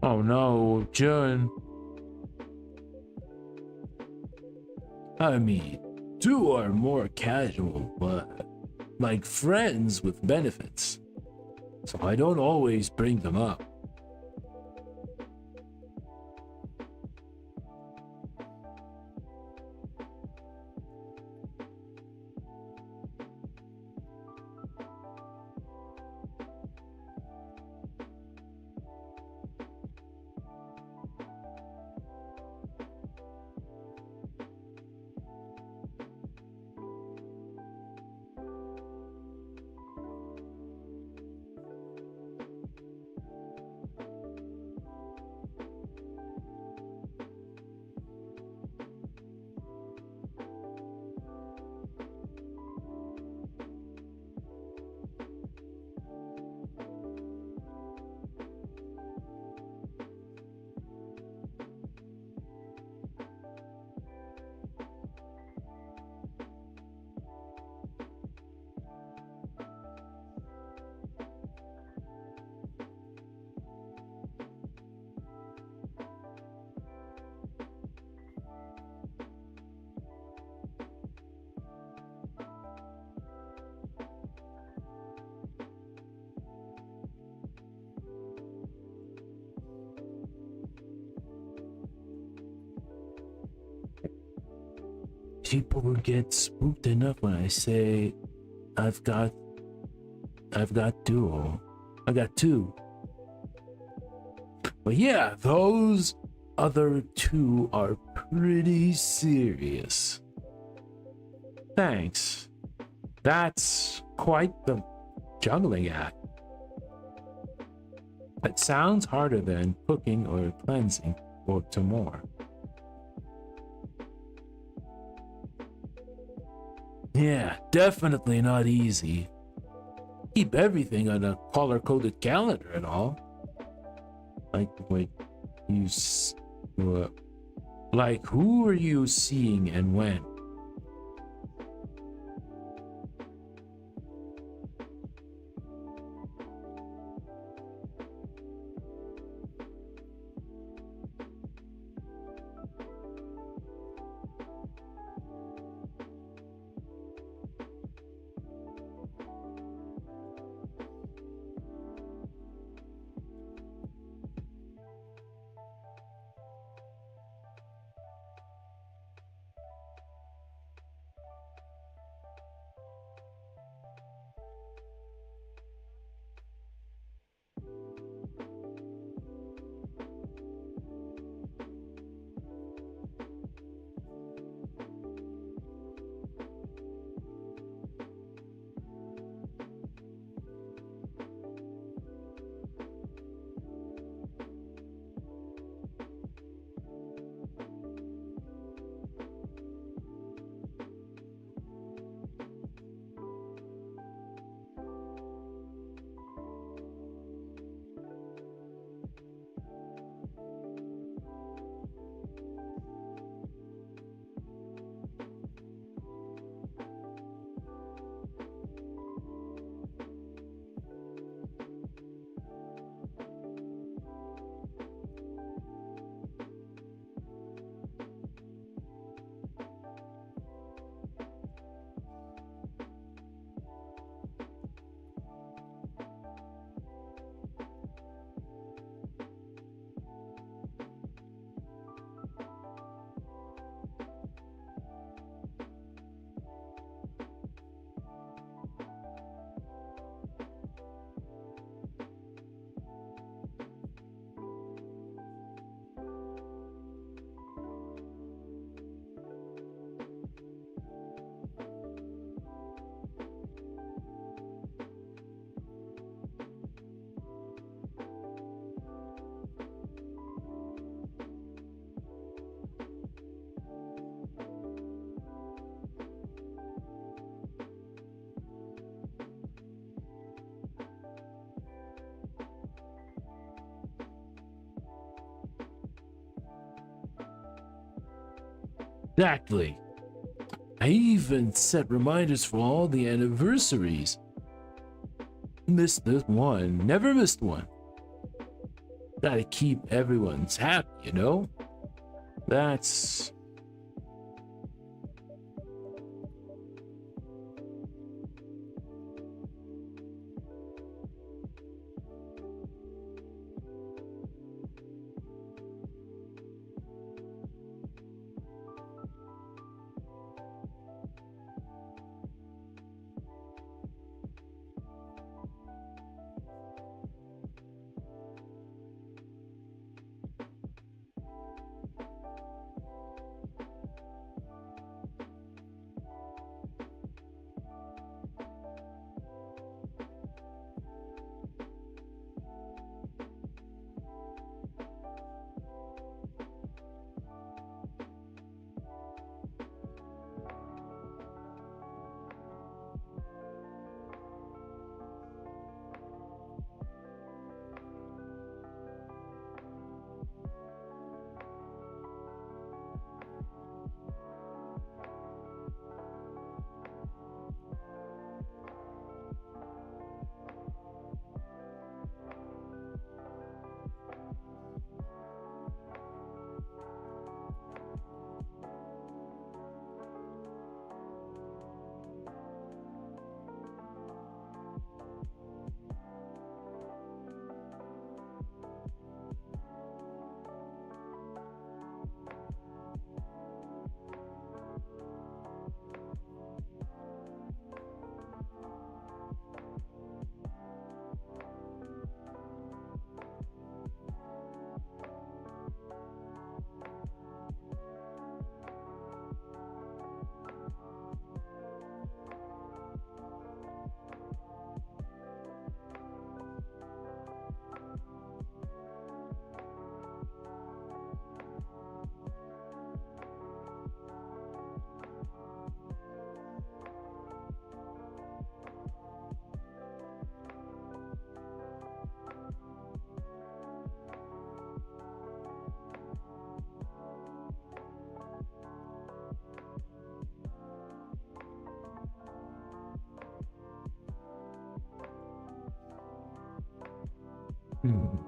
Oh no, Jun. I mean, 2 are more casual, but like friends with benefits. So I don't always bring them up. People will get spooked enough when I say I've got duo. I got two. But yeah, those other two are pretty serious. Thanks. That's quite the juggling act. It sounds harder than cooking or cleansing or to more. Yeah, definitely not easy. Keep everything on a color-coded calendar and all. Like, wait, like, who are you seeing and when? Exactly. I even set reminders for all the anniversaries. Missed this one, never missed one. Gotta keep everyone's happy, you know? That's... Hmm.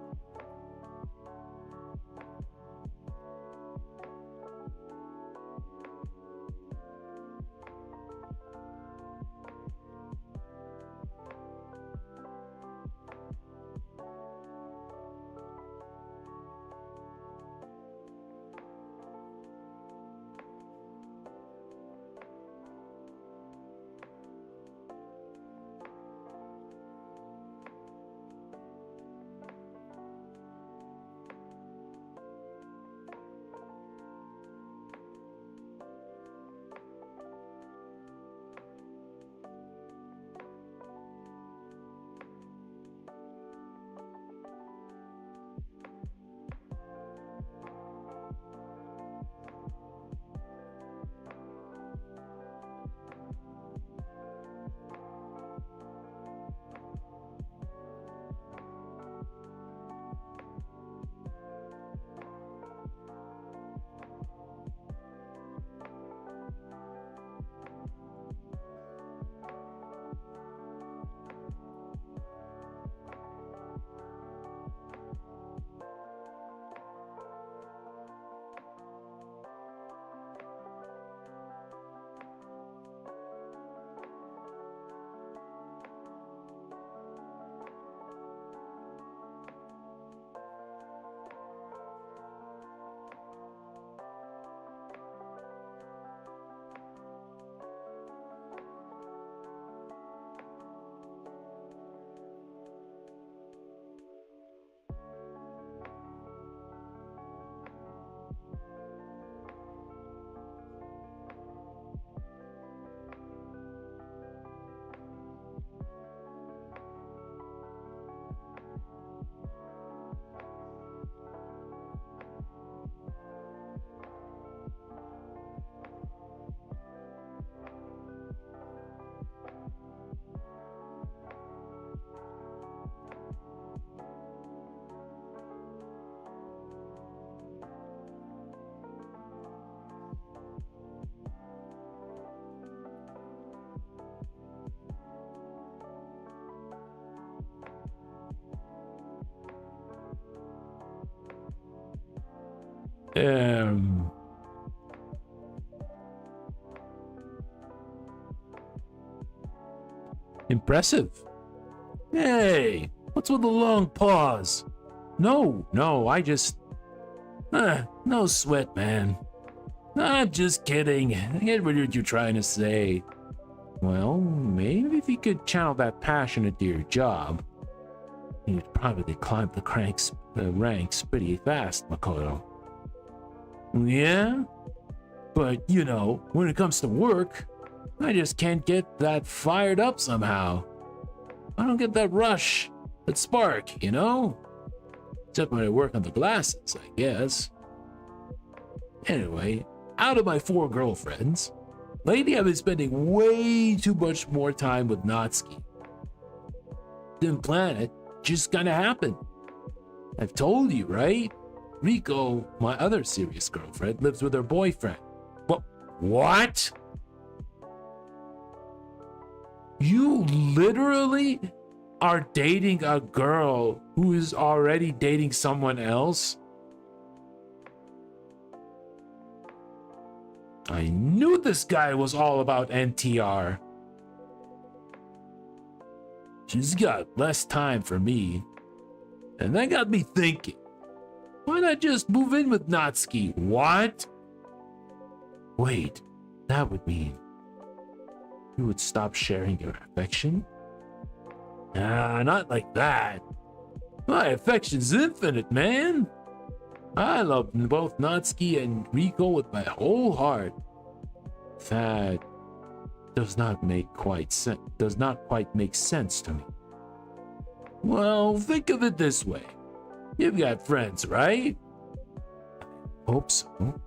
Um, Impressive. Hey, what's with the long pause? No, I just... no sweat, man. I'm just kidding. I get what you're trying to say. Well, maybe if you could channel that passion into your job, you'd probably climb the ranks pretty fast, Makoto. Yeah? But, you know, when it comes to work, I just can't get that fired up somehow. I don't get that rush, that spark, you know? Except when I work on the glasses, I guess. Anyway, out of my 4 girlfriends, lately I've been spending way too much more time with Natsuki. Didn't plan it, just kinda happened. I've told you, right? Riko, my other serious girlfriend, lives with her boyfriend. What? You literally are dating a girl who is already dating someone else? I knew this guy was all about NTR. She's got less time for me. And that got me thinking, why not just move in with Natsuki? What? Wait, that would mean you would stop sharing your affection? Nah, not like that. My affection's infinite, man. I love both Natsuki and Riko with my whole heart. That does not quite make sense to me. Well, think of it this way. You've got friends, right? I hope so.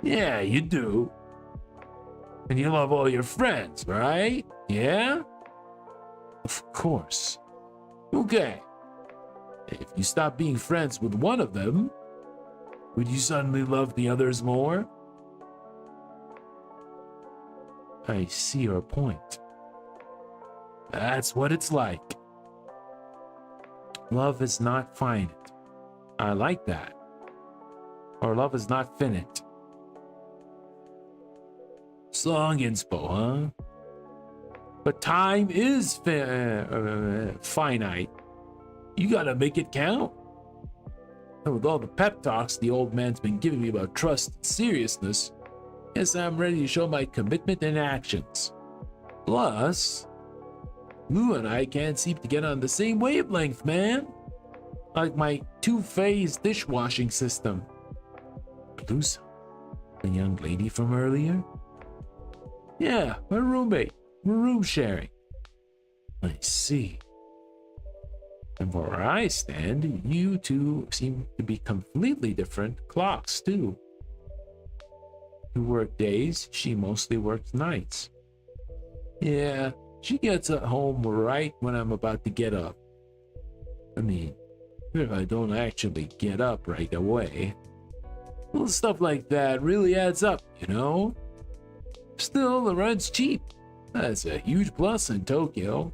Yeah, you do. And you love all your friends, right? Yeah? Of course. Okay. If you stop being friends with one of them, would you suddenly love the others more? I see your point. That's what it's like. Love is not finite. I like that. Or love is not finite. Song inspo, huh? But time is finite. You gotta make it count. And with all the pep talks the old man's been giving me about trust and seriousness, guess I'm ready to show my commitment in actions. Plus, Lou and I can't seem to get on the same wavelength, man. Like my two-phase dishwashing system. Blusa, the young lady from earlier? Yeah, my roommate. We're room sharing. I see. And where I stand, you two seem to be completely different clocks, too. You work days, she mostly works nights. Yeah, she gets at home right when I'm about to get up. I mean, if I don't actually get up right away. Little stuff like that really adds up, you know? Still, the rent's cheap. That's a huge plus in Tokyo.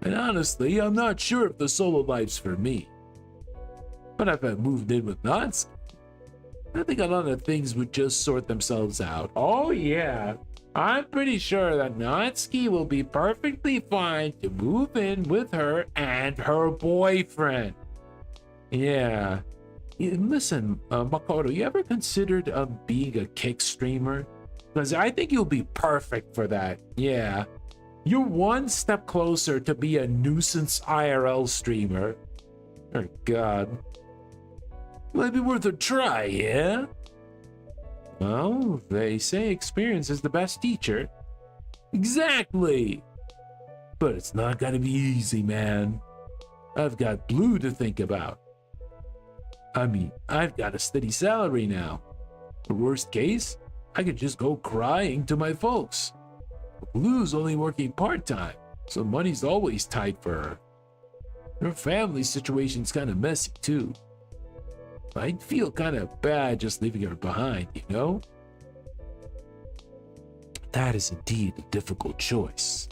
And honestly, I'm not sure if the solo life's for me. But if I moved in with Natsuki, I think a lot of things would just sort themselves out. Oh yeah, I'm pretty sure that Natsuki will be perfectly fine to move in with her and her boyfriend. Yeah. Listen, Makoto, you ever considered being a kick streamer? Because I think you'll be perfect for that. Yeah. You're one step closer to be a nuisance IRL streamer. Oh, God. Might be worth a try, yeah? Well, they say experience is the best teacher. Exactly! But it's not gonna be easy, man. I've got Blue to think about. I mean, I've got a steady salary now. The worst case, I could just go crying to my folks. Blue's only working part-time, so money's always tight for her. Her family situation's kind of messy, too. I'd feel kind of bad just leaving her behind, you know? That is indeed a difficult choice.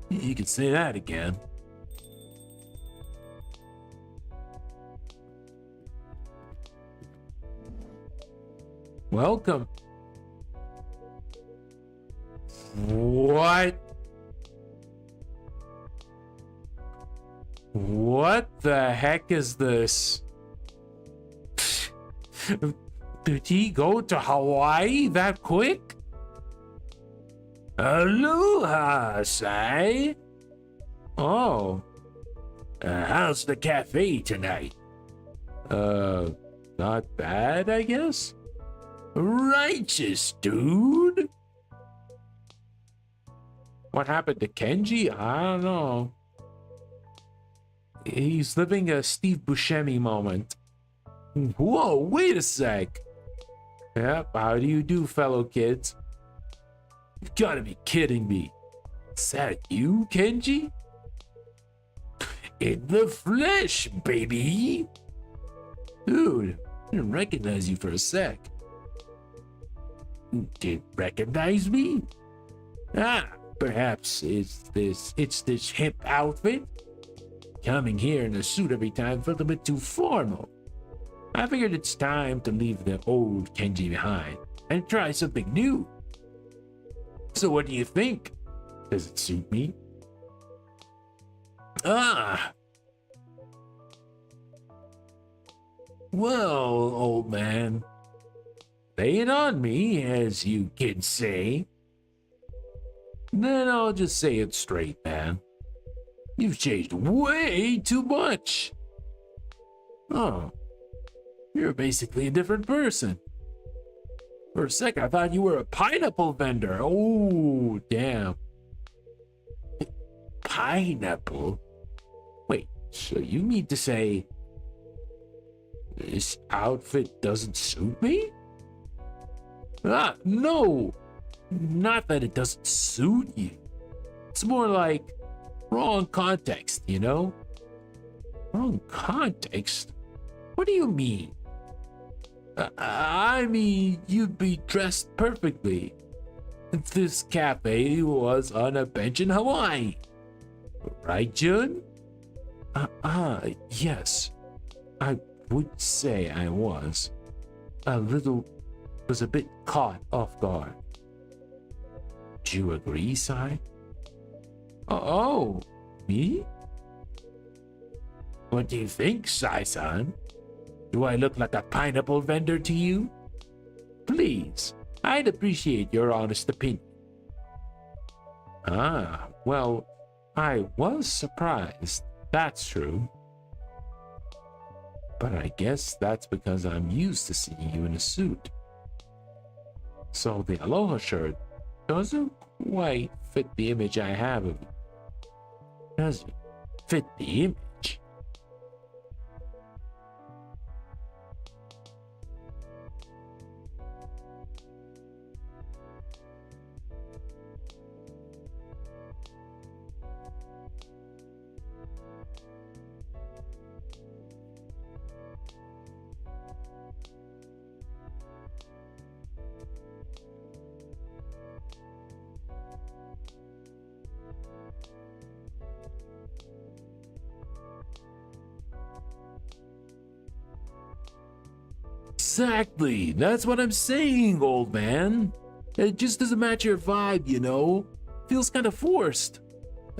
You could say that again. Welcome. What? What the heck is this? Did he go to Hawaii that quick? Aloha, Sai. Oh. How's the cafe tonight? Not bad, I guess? Righteous, dude. What happened to Kenji? I don't know. He's living a Steve Buscemi moment. Whoa, wait a sec. Yep, how do you do, fellow kids? You've got to be kidding me. Is that you, Kenji? In the flesh, baby. Dude, I didn't recognize you for a sec. Didn't recognize me? Ah, perhaps it's this hip outfit. Coming here in a suit every time felt a bit too formal. I figured it's time to leave the old Kenji behind and try something new. So what do you think? Does it suit me? Ah! Well, old man, lay it on me, as you kids say. Then I'll just say it straight, man. You've changed way too much. Oh, you're basically a different person. For a sec, I thought you were a pineapple vendor. Oh, damn. Pineapple? Wait, so you mean to say this outfit doesn't suit me? Ah, no. Not that it doesn't suit you. It's more like wrong context, you know? Wrong context? What do you mean? I mean, you'd be dressed perfectly. This cafe was on a bench in Hawaii. Right, Jun? Yes. I would say I was a bit caught off guard. Do you agree, Sai? Oh, me? What do you think, Sai-san? Do I look like a pineapple vendor to you? Please, I'd appreciate your honest opinion. Well, I was surprised. That's true. But I guess that's because I'm used to seeing you in a suit. So the aloha shirt doesn't quite fit the image I have of you. Does it fit the image? Exactly. That's what I'm saying, old man. It just doesn't match your vibe, you know? Feels kind of forced.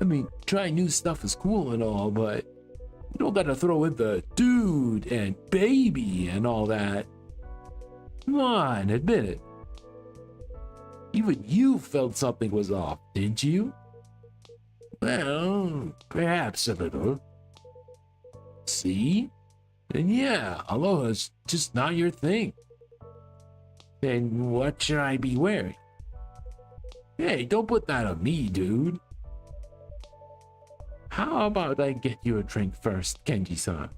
I mean, trying new stuff is cool and all, but you don't gotta throw in the dude and baby and all that. Come on, admit it. Even you felt something was off, didn't you? Well, perhaps a little. See? And yeah, aloha's just not your thing. Then what should I be wearing? Hey, don't put that on me, dude. How about I get you a drink first, Kenji-san?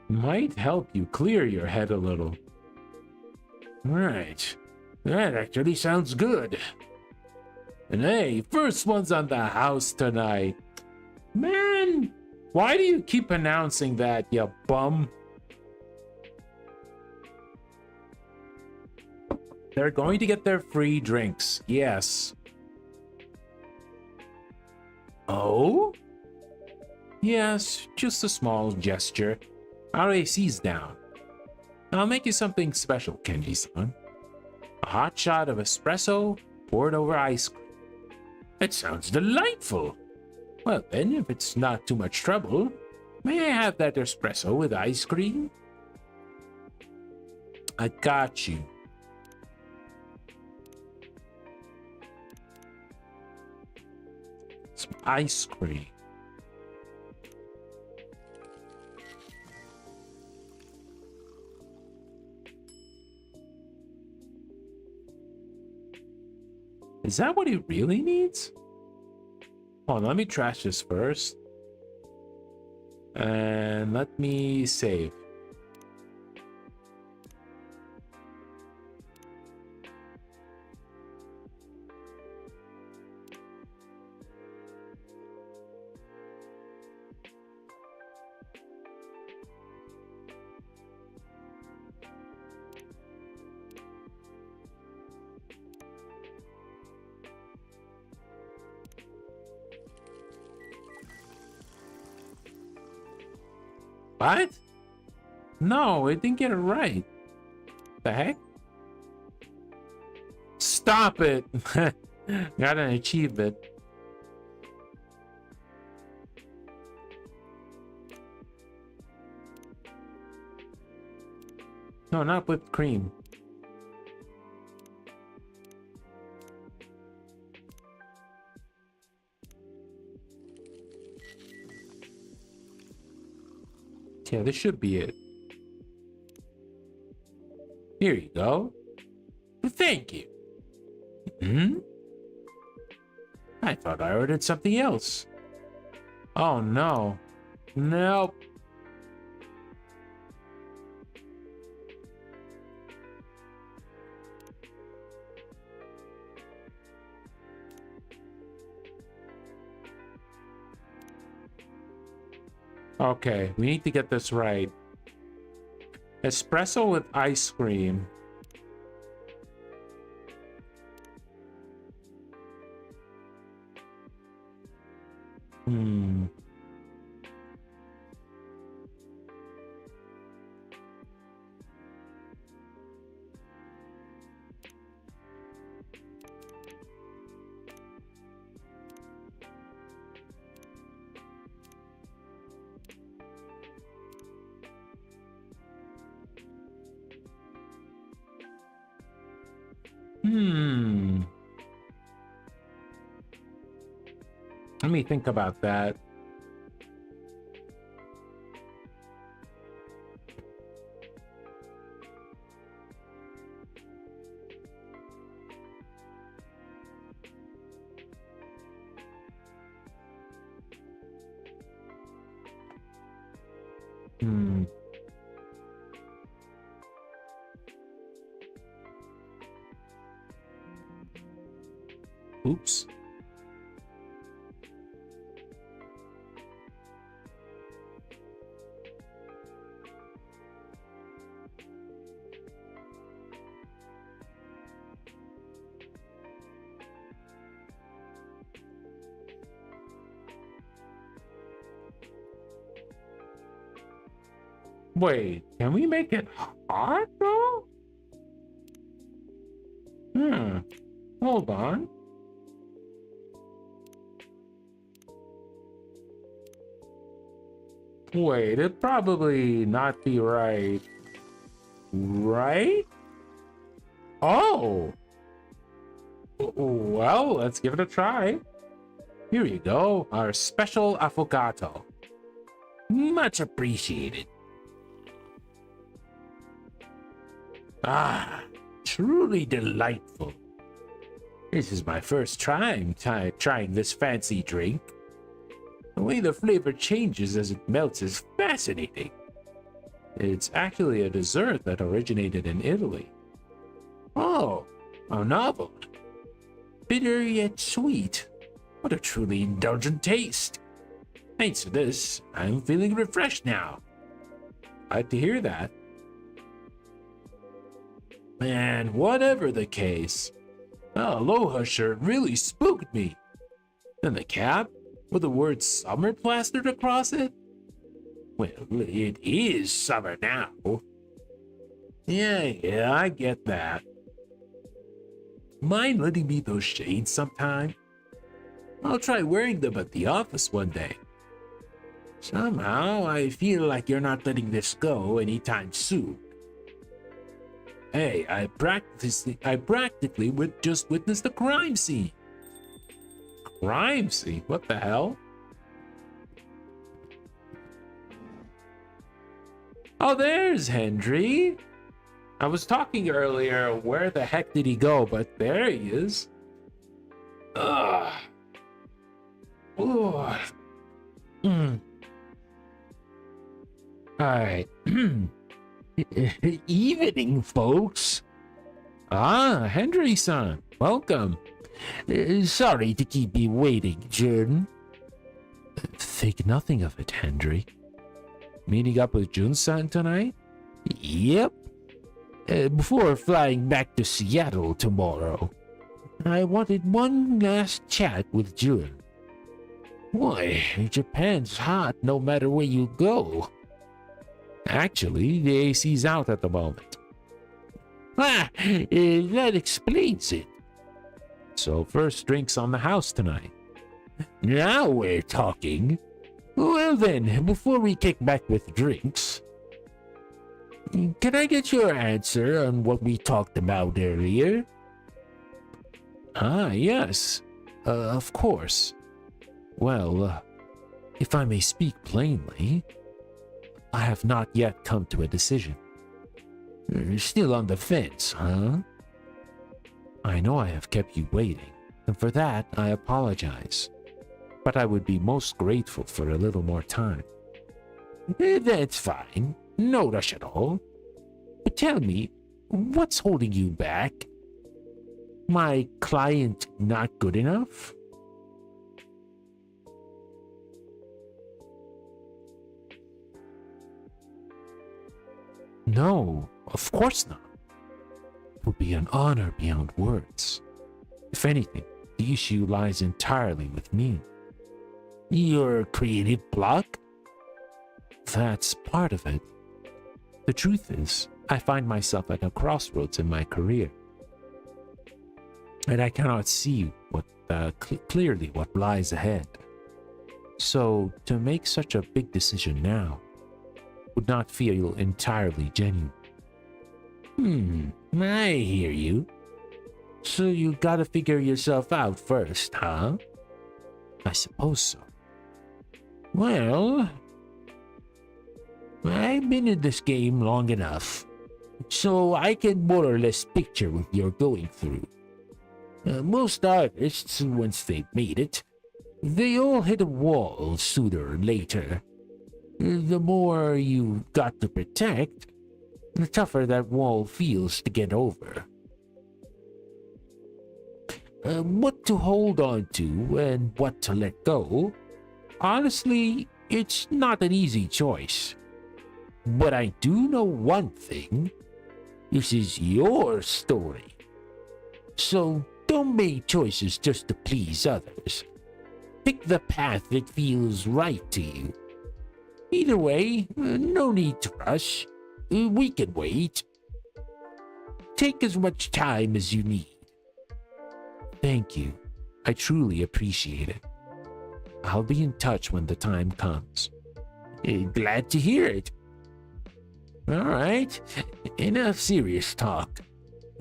Might help you clear your head a little. Right. That actually sounds good. And hey, first one's on the house tonight. Man, why do you keep announcing that, you bum? They're going to get their free drinks, yes. Oh? Yes, just a small gesture. Our AC's down. I'll make you something special, Kenji-san. A hot shot of espresso poured over ice cream. It sounds delightful. Well then, if it's not too much trouble, may I have that espresso with ice cream? I got you. Some ice cream. Is that what he really needs? Hold on, let me trash this first. And let me save. What? No, it didn't get it right. The heck? Stop it. Got an achievement. No, not whipped cream. Yeah, this should be it. Here you go. Thank you. Hmm? I thought I ordered something else. Oh no. Nope. Okay, we need to get this right. Espresso with ice cream. Hmm. Hmm. Let me think about that. Hmm. Oops. Wait, can we make it hot though? Hold on. Wait, it'd probably not be right. Right? Oh! Well, let's give it a try. Here you go, our special affogato. Much appreciated. Ah, truly delightful. This is my first time trying this fancy drink. The way the flavor changes as it melts is fascinating. It's actually a dessert that originated in Italy. Oh, how novel. Bitter yet sweet. What a truly indulgent taste. Thanks to this, I'm feeling refreshed now. Glad to hear that. And whatever the case, the aloha shirt really spooked me. And the cap, with the word summer plastered across it? Well, it is summer now. Yeah, I get that. Mind lending me those shades sometime? I'll try wearing them at the office one day. Somehow, I feel like you're not letting this go anytime soon. Hey, I practically just witnessed a crime scene. Crime scene? What the hell? Oh, there's Henry. I was talking earlier, where the heck did he go? But there he is. Ugh. Ooh. Alright. Evening, folks. Ah, Henry-san. Welcome. Sorry to keep you waiting, Jun. Think nothing of it, Henry. Meeting up with Jun-san tonight? Yep. Before flying back to Seattle tomorrow, I wanted one last chat with Jun. Boy, Japan's hot no matter where you go. Actually, the AC's out at the moment. That explains it. So first drinks on the house tonight. Now we're talking. Well then, before we kick back with drinks, can I get your answer on what we talked about earlier? Ah, yes. Of course. Well, if I may speak plainly, I have not yet come to a decision. You're still on the fence, huh? I know I have kept you waiting, and for that I apologize. But I would be most grateful for a little more time. That's fine. No rush at all. But tell me, what's holding you back? My client not good enough? No, of course not. It would be an honor beyond words. If anything, the issue lies entirely with me. Your creative block? That's part of it. The truth is, I find myself at a crossroads in my career. And I cannot see clearly what lies ahead. So, to make such a big decision now would not feel entirely genuine. I hear you. So you gotta figure yourself out first, huh? I suppose so. Well, I've been in this game long enough, so I can more or less picture what you're going through. Most artists, once they've made it, they all hit a wall sooner or later. The more you've got to protect, the tougher that wall feels to get over. What to hold on to and what to let go, honestly, it's not an easy choice. But I do know one thing. This is your story. So don't make choices just to please others. Pick the path that feels right to you. Either way, no need to rush. We can wait. Take as much time as you need. Thank you. I truly appreciate it. I'll be in touch when the time comes. Glad to hear it. All right, enough serious talk.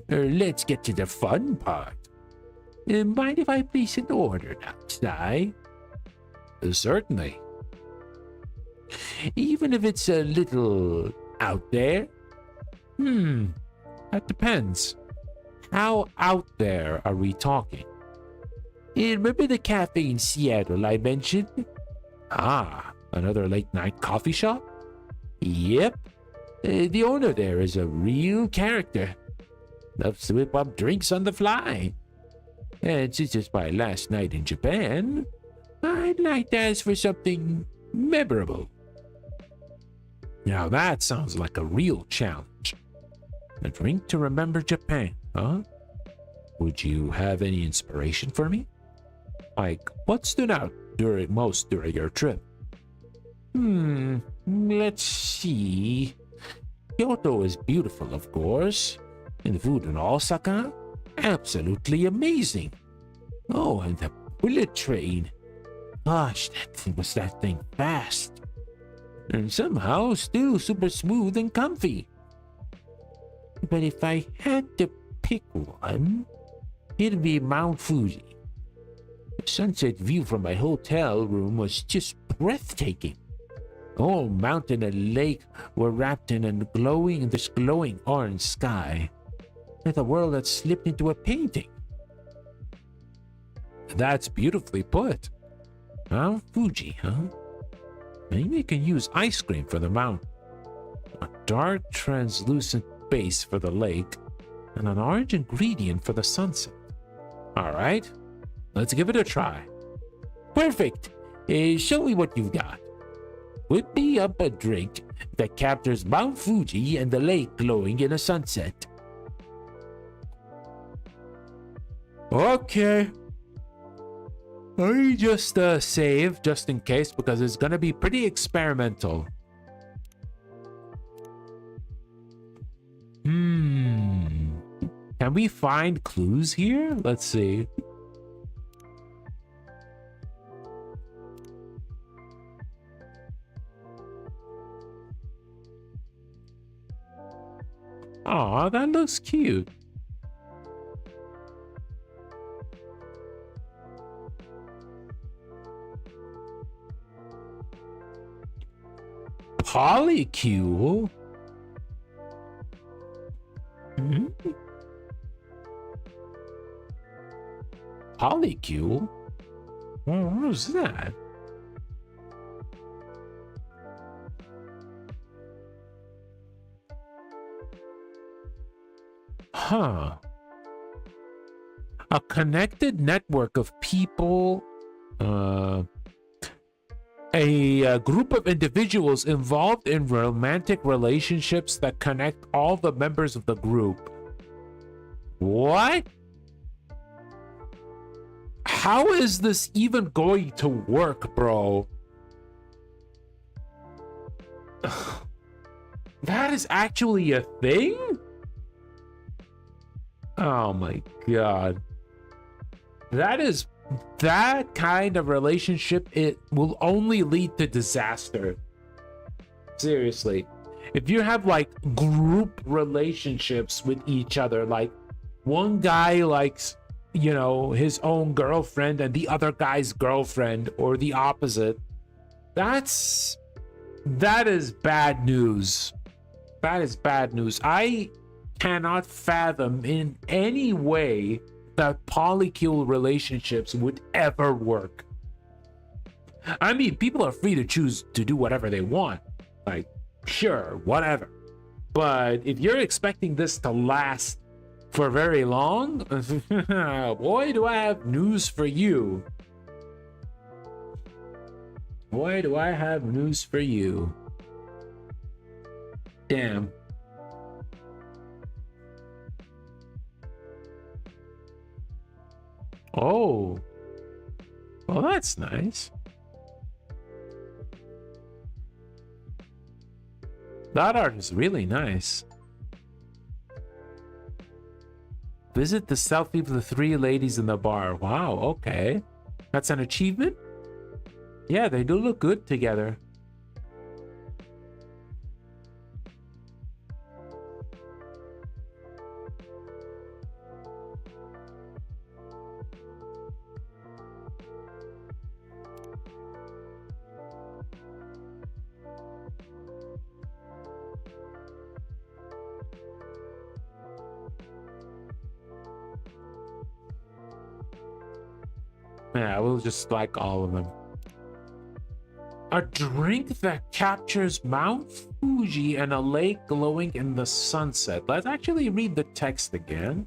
Let's get to the fun part. Mind if I place an order now, Si? Certainly. Even if it's a little out there? That depends. How out there are we talking? Remember the cafe in Seattle I mentioned? Ah, another late night coffee shop? Yep. The owner there is a real character. Loves to whip up drinks on the fly. And since it's my last night in Japan, I'd like to ask for something memorable. Now that sounds like a real challenge. A drink to remember Japan, huh? Would you have any inspiration for me? Like, what stood out most during your trip? Let's see. Kyoto is beautiful, of course. And the food in Osaka? Absolutely amazing. Oh, and the bullet train. Gosh, that thing fast. And somehow still super smooth and comfy. But if I had to pick one, it'd be Mount Fuji. The sunset view from my hotel room was just breathtaking. The whole mountain and lake were wrapped in this glowing orange sky, like a world that slipped into a painting. That's beautifully put. Mount Fuji, huh? Maybe you can use ice cream for the mountain, a dark translucent base for the lake, and an orange ingredient for the sunset. All right, let's give it a try. Perfect. Show me what you've got. Whip me up a drink that captures Mount Fuji and the lake glowing in a sunset. Okay. Let me just save just in case because it's gonna be pretty experimental. Hmm. Can we find clues here? Let's see. Oh, that looks cute. Polycule? Hmm? Polycule? What was that? Huh. A connected network of people, a group of individuals involved in romantic relationships that connect all the members of the group. What? How is this even going to work, bro? That is actually a thing? Oh my god. That kind of relationship, it will only lead to disaster. Seriously. If you have like group relationships with each other, like one guy likes, you know, his own girlfriend and the other guy's girlfriend, or the opposite, that is bad news. That is bad news. I cannot fathom in any way that polycule relationships would ever work. I mean, people are free to choose to do whatever they want. Like, sure, whatever. But if you're expecting this to last for very long, boy, do I have news for you. Boy, do I have news for you. Damn. Oh. Well, that's nice. That art is really nice. Visit the selfie of the three ladies in the bar. Wow, okay. That's an achievement? Yeah, they do look good together. Yeah, we'll just like all of them. A drink that captures Mount Fuji and a lake glowing in the sunset. Let's actually read the text again.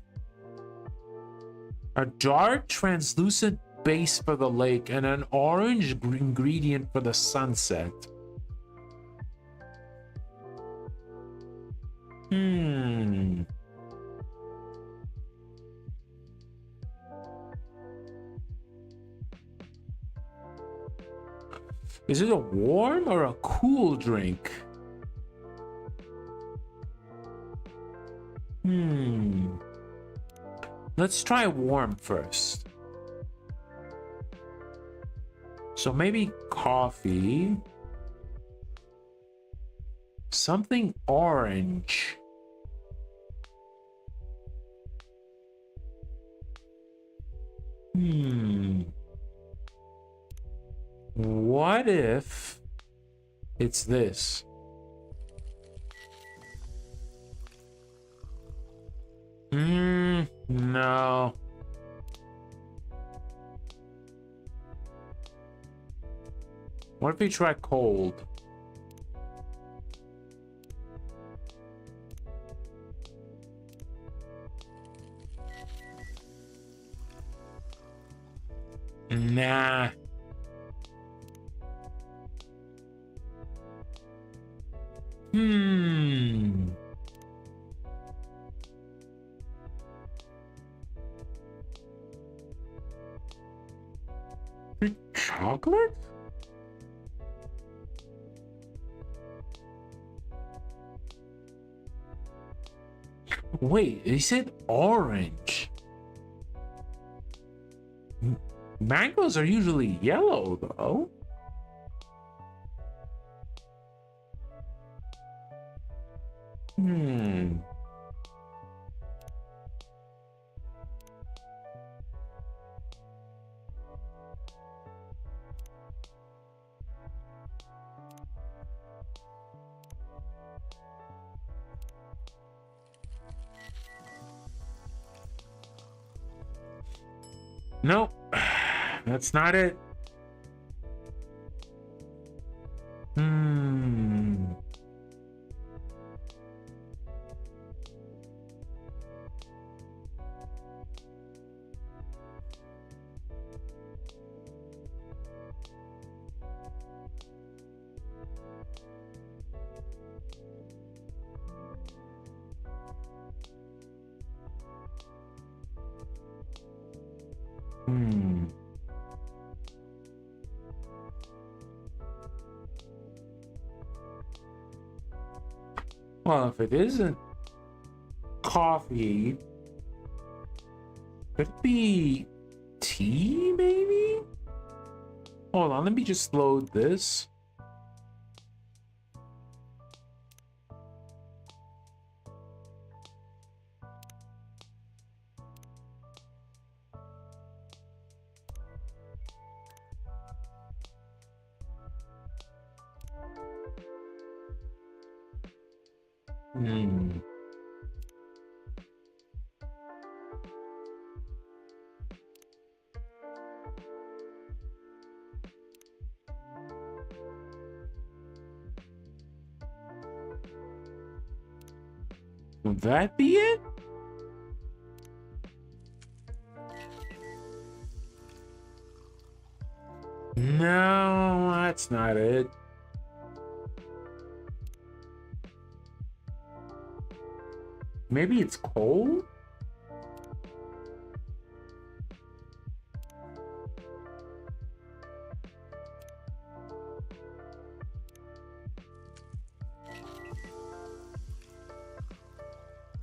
A dark translucent base for the lake and an orange ingredient for the sunset. Is it a warm or a cool drink? Let's try warm first. So maybe coffee. Something orange. What if it's this? No. What if we try cold? Nah. Chocolate? Wait, they said orange. Mangoes are usually yellow, though. Hmm. Nope, that's not it. Hmm. Hmm. Well, if it isn't coffee, could it be tea, maybe? Hold on, let me just load this. Hmm. Would that be it? No, that's not it. Maybe it's cold?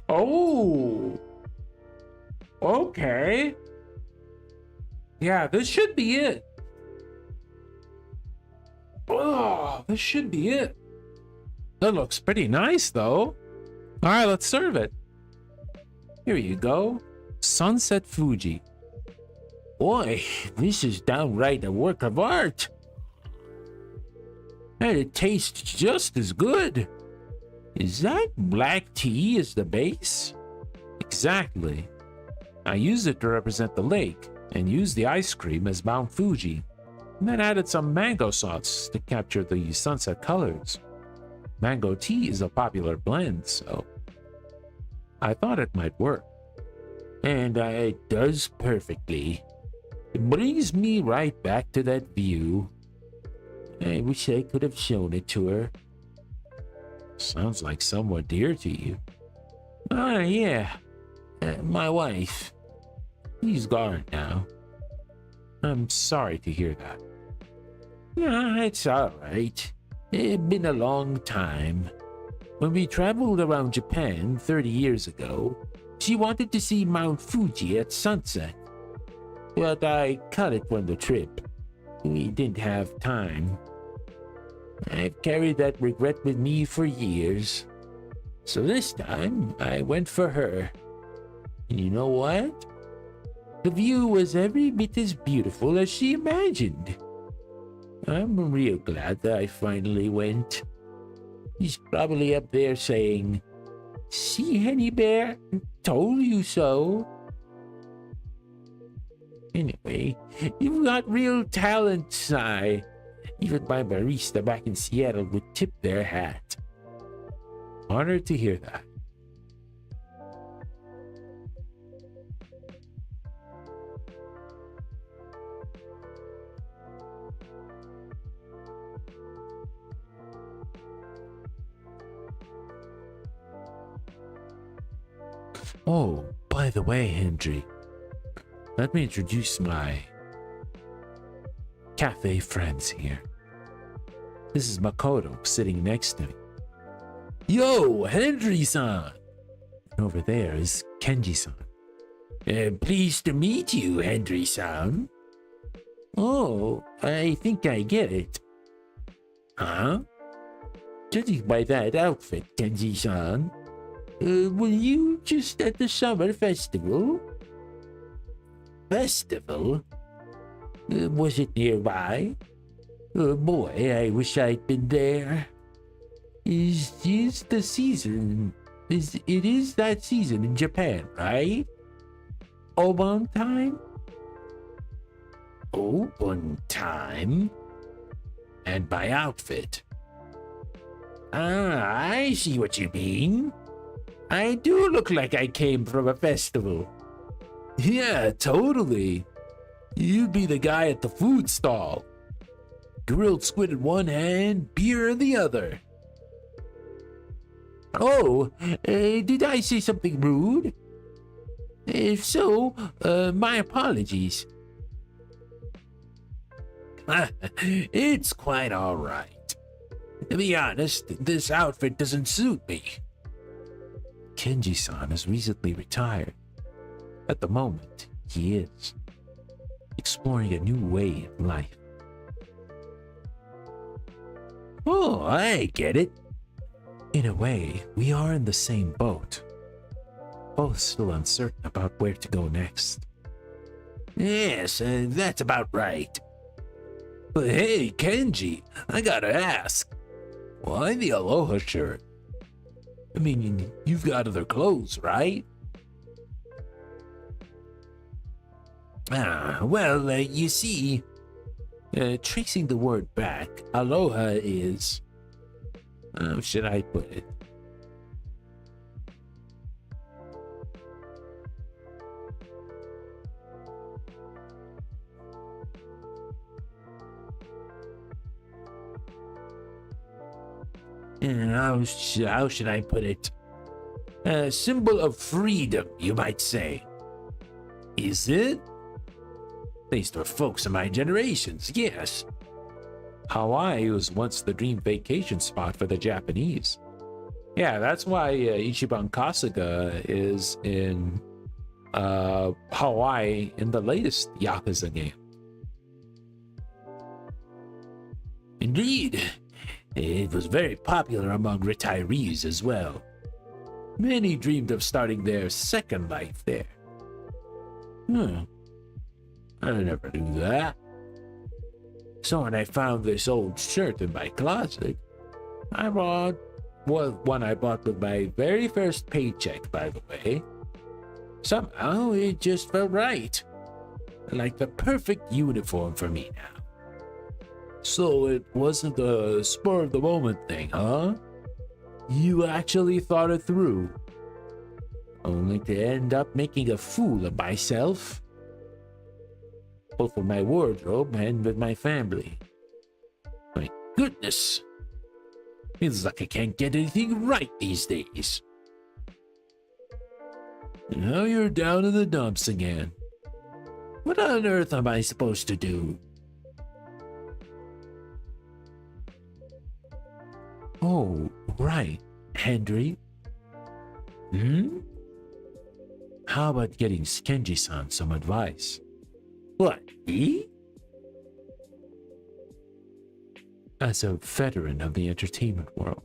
Oh, okay. Yeah, this should be it. Oh, this should be it. That looks pretty nice, though. All right, let's serve it. Here you go. Sunset Fuji. Boy, this is downright a work of art. And it tastes just as good. Is that black tea as the base? Exactly. I used it to represent the lake and used the ice cream as Mount Fuji. And then added some mango sauce to capture the sunset colors. Mango tea is a popular blend, so I thought it might work. And it does perfectly. It brings me right back to that view. I wish I could have shown it to her. Sounds like someone dear to you. Ah, yeah. My wife. She's gone now. I'm sorry to hear that. It's all right. It's been a long time. When we traveled around Japan 30 years ago, she wanted to see Mount Fuji at sunset. But I cut it from the trip. We didn't have time. I've carried that regret with me for years. So this time, I went for her. And you know what? The view was every bit as beautiful as she imagined. I'm real glad that I finally went. He's probably up there saying, "See, Henny Bear, told you so." Anyway, you've got real talent, Si. Even my barista back in Seattle would tip their hat. Honored to hear that. Oh, by the way, Hendry, let me introduce my cafe friends here. This is Makoto sitting next to me. Yo, Hendry-san! Over there is Kenji-san. Pleased to meet you, Henry-san. Oh, I think I get it. Huh? Judging by that outfit, Kenji-san, were you just at the summer festival? Festival? Was it nearby? Boy, I wish I'd been there. Is the season? It is that season in Japan, right? Obon time? Obon time? And by outfit. Ah, I see what you mean. I do look like I came from a festival. Yeah, totally. You'd be the guy at the food stall. Grilled squid in one hand, beer in the other. Oh, did I say something rude? If so, my apologies. It's quite all right. To be honest, this outfit doesn't suit me. Kenji-san has recently retired. At the moment, he is exploring a new way in life. Oh, I get it. In a way, we are in the same boat. Both still uncertain about where to go next. Yes, that's about right. But hey, Kenji, I gotta ask, why the Aloha shirt? I mean, you've got other clothes, right? Well, you see, tracing the word back, Aloha is... how should I put it? How should I put it? A symbol of freedom, you might say. Is it? At least for folks of my generations, yes. Hawaii was once the dream vacation spot for the Japanese. Yeah, that's why Ichiban Kasuga is in Hawaii in the latest Yakuza game. Indeed. It was very popular among retirees as well. Many dreamed of starting their second life there. I never knew that. So when I found this old shirt in my closet, I bought one I bought with my very first paycheck, by the way. Somehow it just felt right. Like the perfect uniform for me now. So it wasn't a spur of the moment thing, huh? You actually thought it through. Only to end up making a fool of myself. Both with my wardrobe and with my family. My goodness. Feels like I can't get anything right these days. Now you're down in the dumps again. What on earth am I supposed to do? Oh, right, Henry. How about getting Kenji-san some advice? What, he? As a veteran of the entertainment world.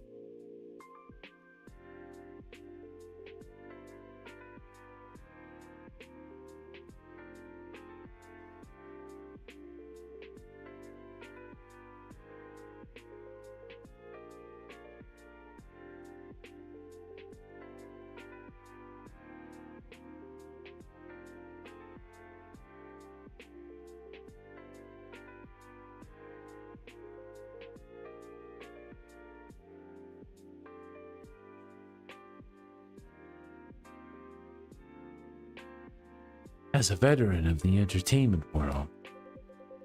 As a veteran of the entertainment world,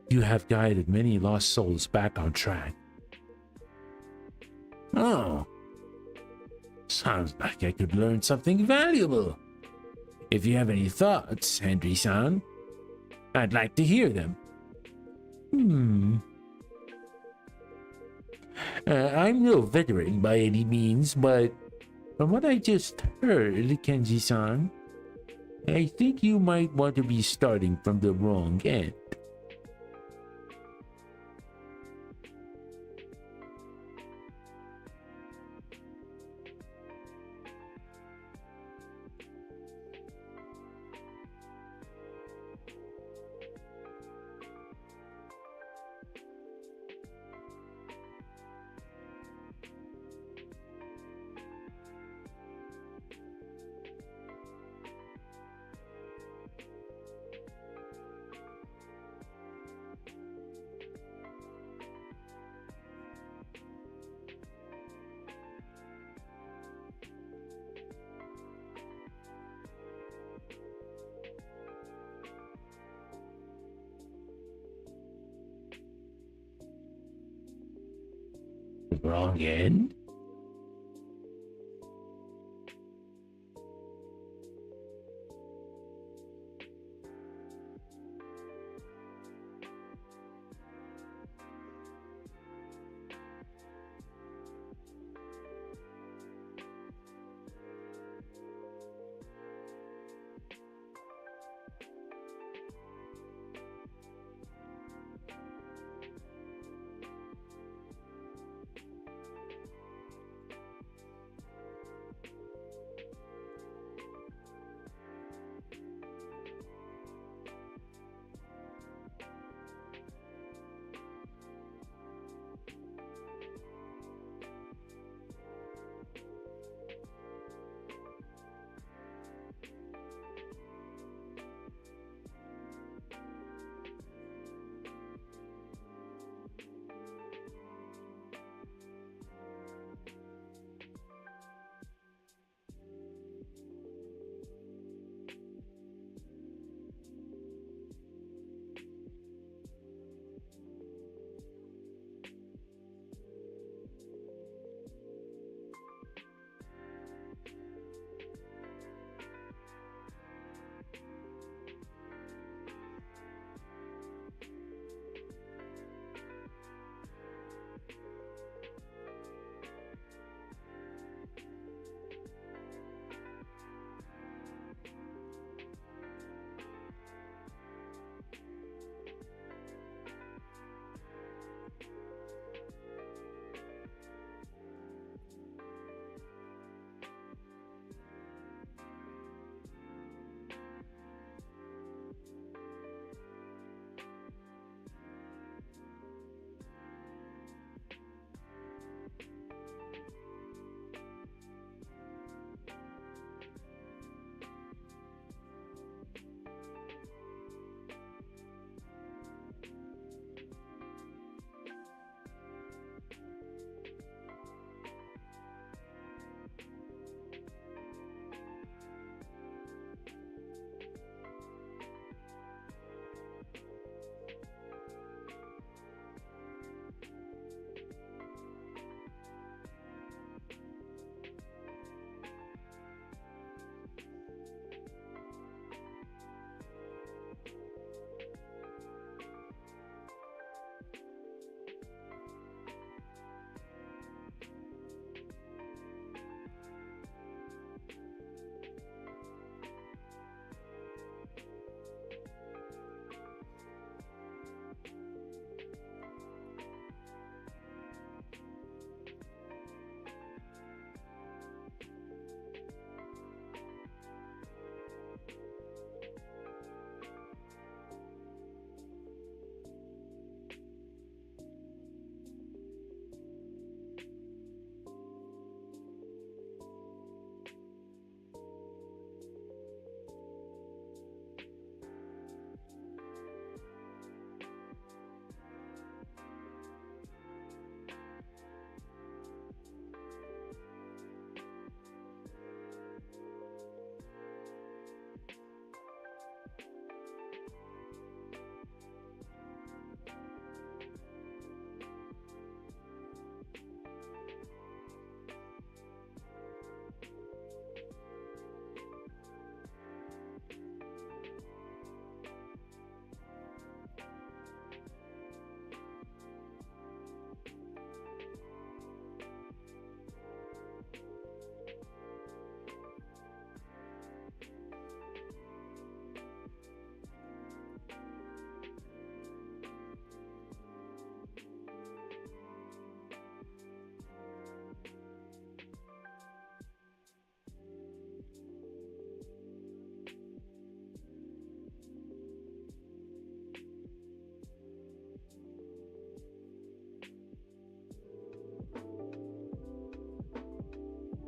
you have guided many lost souls back on track. Oh. Sounds like I could learn something valuable. If you have any thoughts, Henry-san, I'd like to hear them. I'm no veteran by any means, but From what I just heard, Kenji-san, I think you might want to be starting from the wrong end. The wrong end?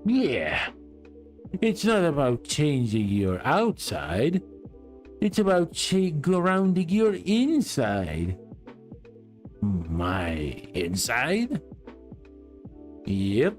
Yeah, it's not about changing your outside. It's about grounding your inside. My inside? Yep.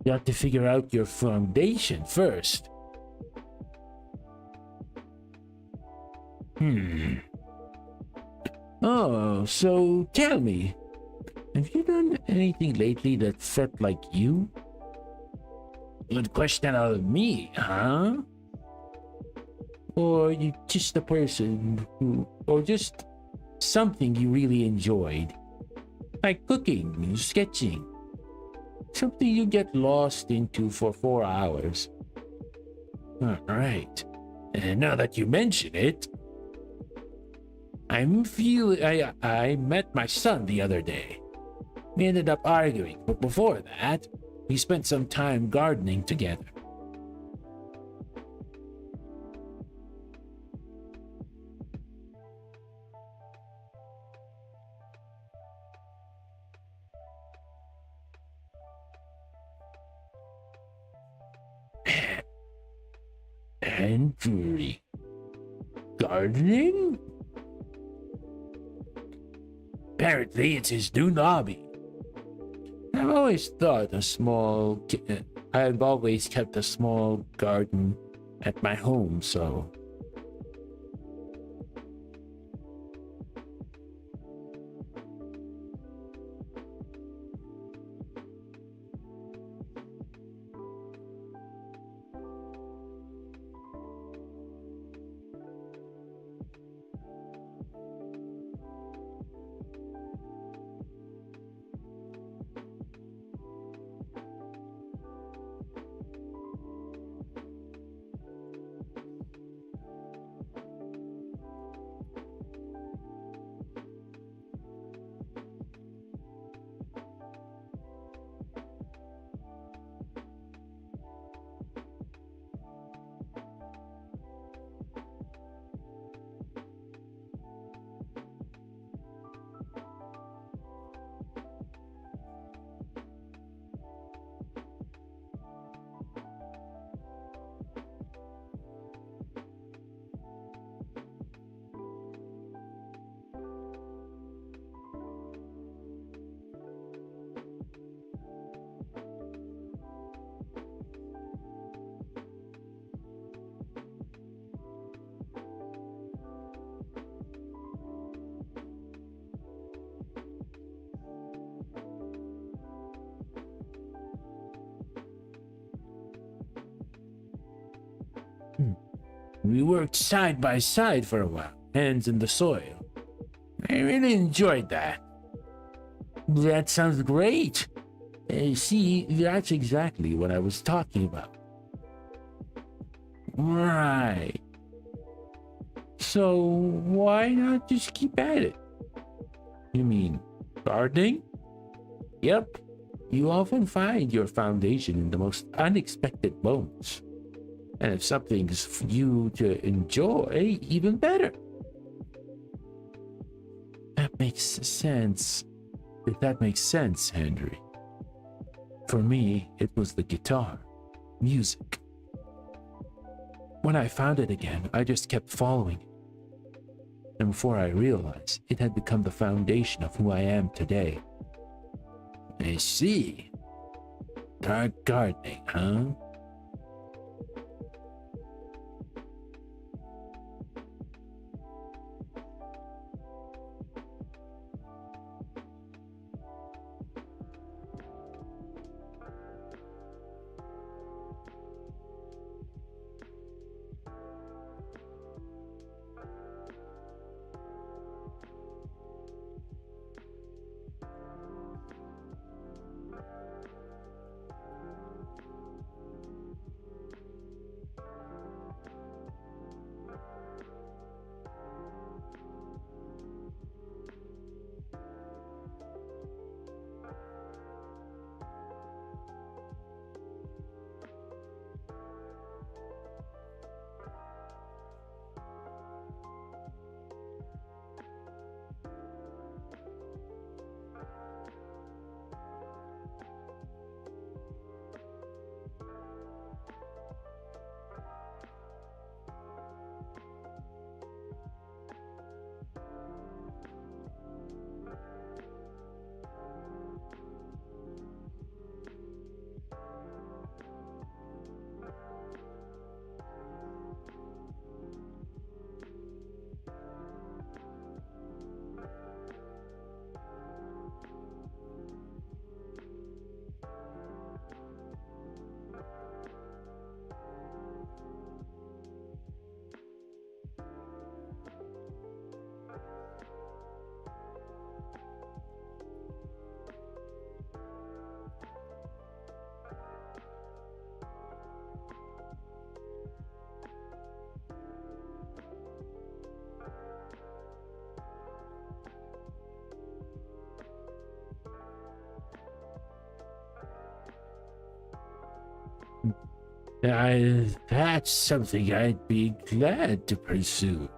You have to figure out your foundation first. Oh, so tell me, have you done anything lately that felt like you? Good question of me, huh? Or you just a person who, or just something you really enjoyed? Like cooking, sketching, something you get lost into for 4 hours. All right. And now that you mention it, I met my son the other day. We ended up arguing, but before that, we spent some time gardening together. Andrew, gardening? Apparently, it's his new hobby. I've always thought I've always kept a small garden at my home, so. We worked side by side for a while, hands in the soil. I really enjoyed that. That sounds great. See, that's exactly what I was talking about. Right. So, why not just keep at it? You mean gardening? Yep. You often find your foundation in the most unexpected moments. And if something's for you to enjoy, even better. That makes sense. That makes sense, Henry. For me, it was the guitar, music. When I found it again, I just kept following it. And before I realized, it had become the foundation of who I am today. I see. Dark gardening, huh? That's something I'd be glad to pursue.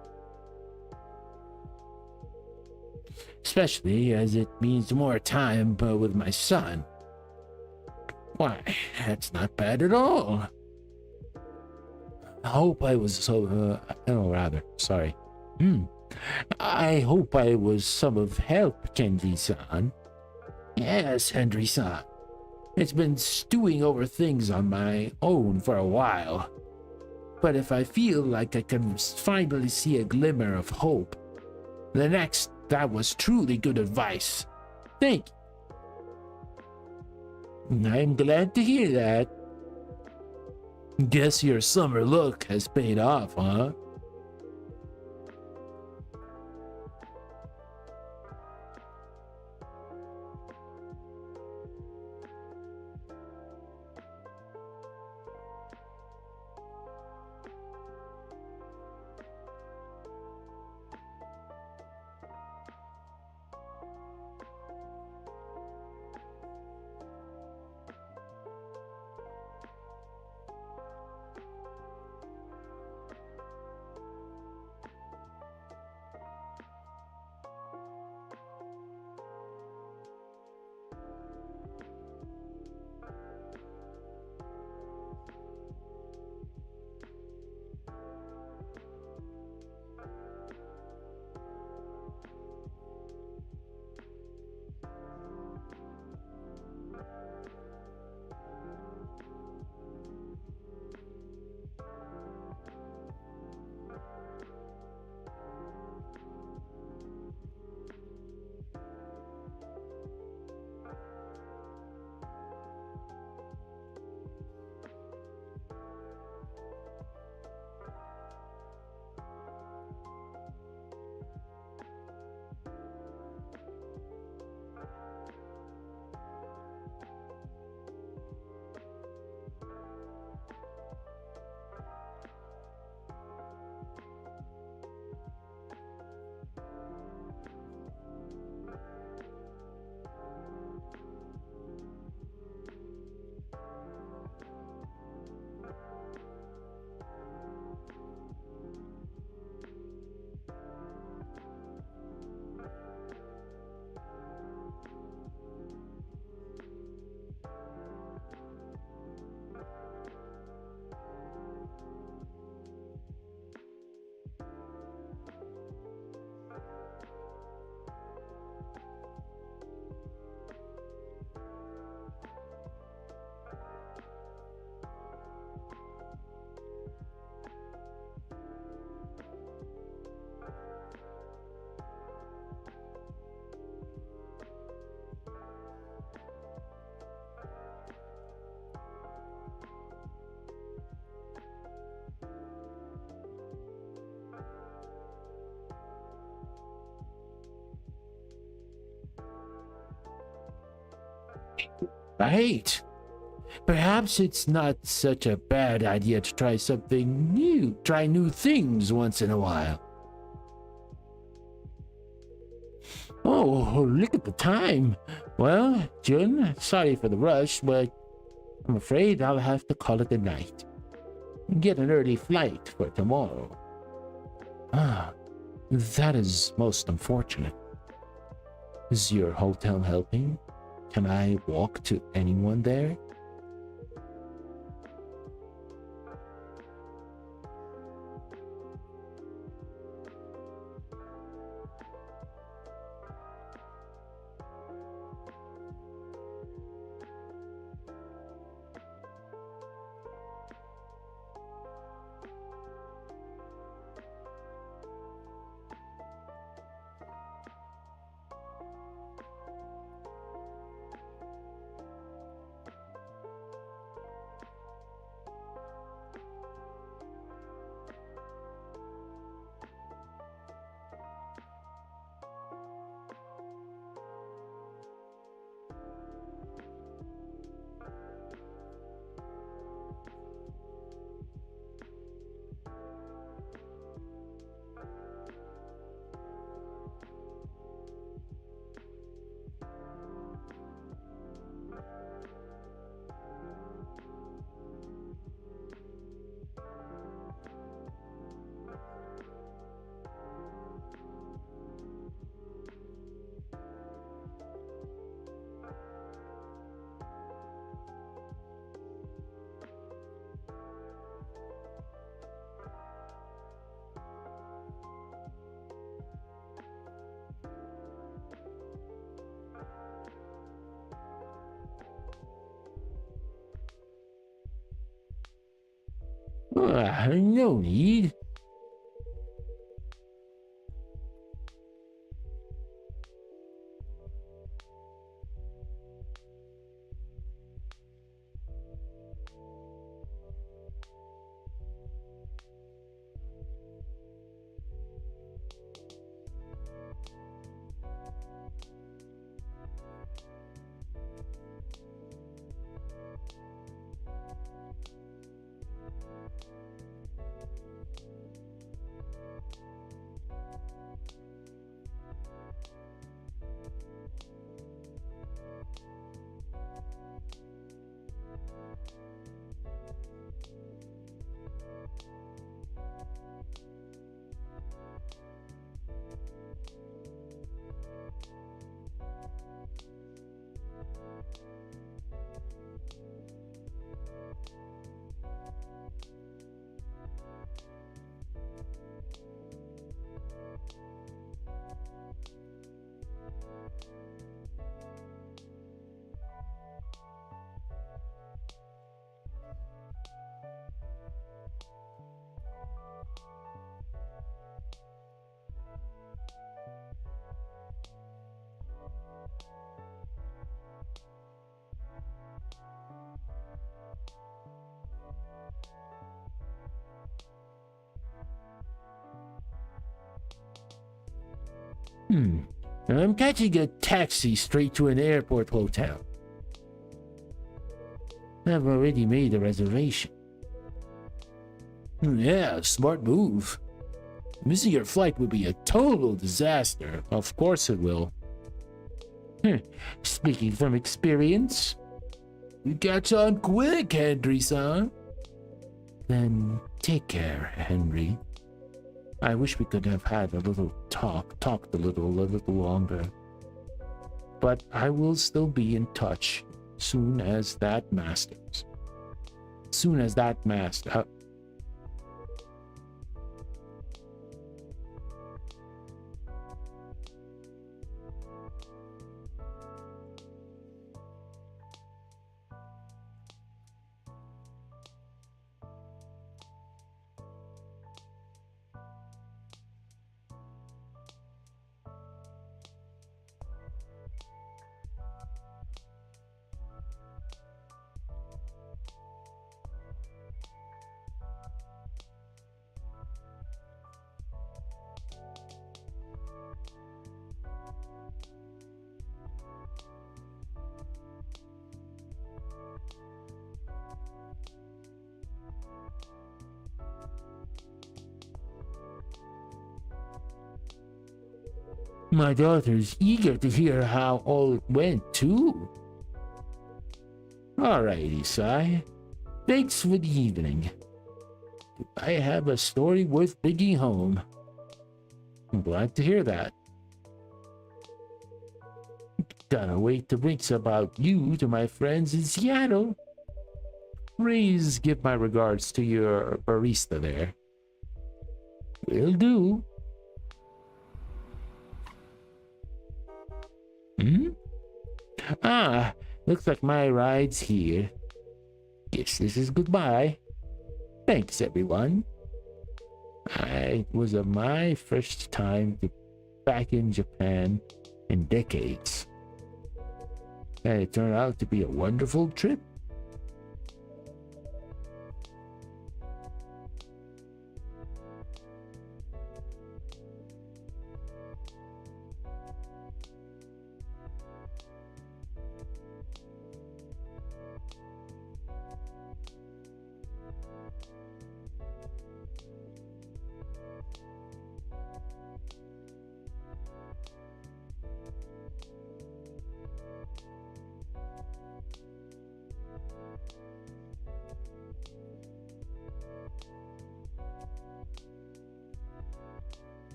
Especially as it means more time with my son. Why, that's not bad at all. I hope I was sorry. I hope I was some of help, Kendi-san. Yes, Henry-san. It's been stewing over things on my own for a while. But if I feel like I can finally see a glimmer of hope, that was truly good advice. Thank you. I'm glad to hear that. Guess your summer look has paid off, huh? Right. Perhaps it's not such a bad idea to try something new, try new things once in a while. Oh, look at the time. Well, Jun, sorry for the rush, but I'm afraid I'll have to call it a night. Get an early flight for tomorrow. Ah, that is most unfortunate. Is your hotel helping? Can I walk to anyone there? No need. I'm catching a taxi straight to an airport hotel. I've already made a reservation. Yeah, smart move. Missing your flight would be a total disaster. Of course it will. Speaking from experience, You catch on quick, Henry-san. then take care, Henry. I wish we could have had a little talked a little longer. But I will still be in touch soon as that masters. Soon as that master. My daughter's eager to hear how all it went, too. Alrighty, Sai. Thanks for the evening. I have a story worth bringing home. I'm glad to hear that. Gotta wait to bring about you to my friends in Seattle. Please give my regards to your barista there. Will do. Ah, looks like my ride's here. Guess this is goodbye. Thanks, everyone. It was my first time back in Japan in decades. And it turned out to be a wonderful trip.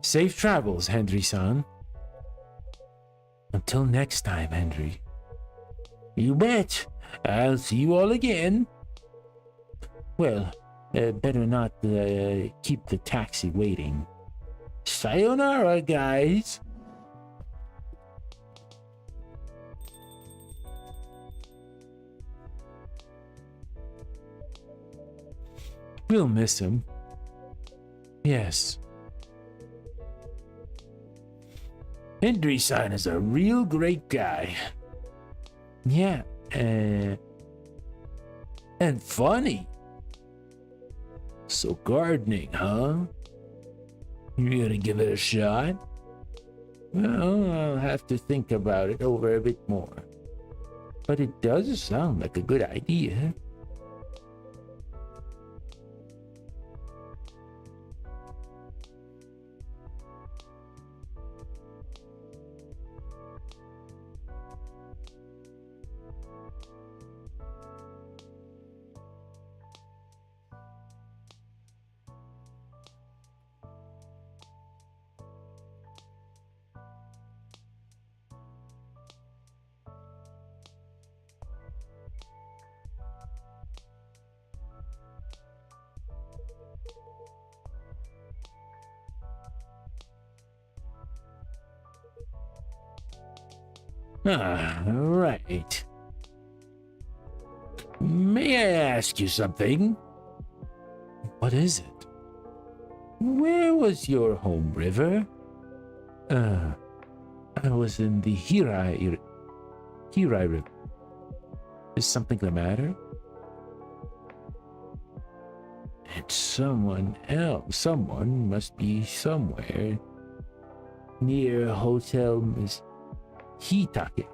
Safe travels, Henry-san. Until next time, Henry. You bet. I'll see you all again. Well, better not keep the taxi waiting. Sayonara, guys. We'll miss him. Yes. Henry-san is a real great guy. Yeah, and funny. So gardening, huh? You gonna give it a shot? Well, I'll have to think about it over a bit more. But it does sound like a good idea. Right. May I ask you something? What is it? Where was your home river? I was in the Hirai River. Is something the matter? It's someone else. Someone must be somewhere near Hotel Miss Hitake.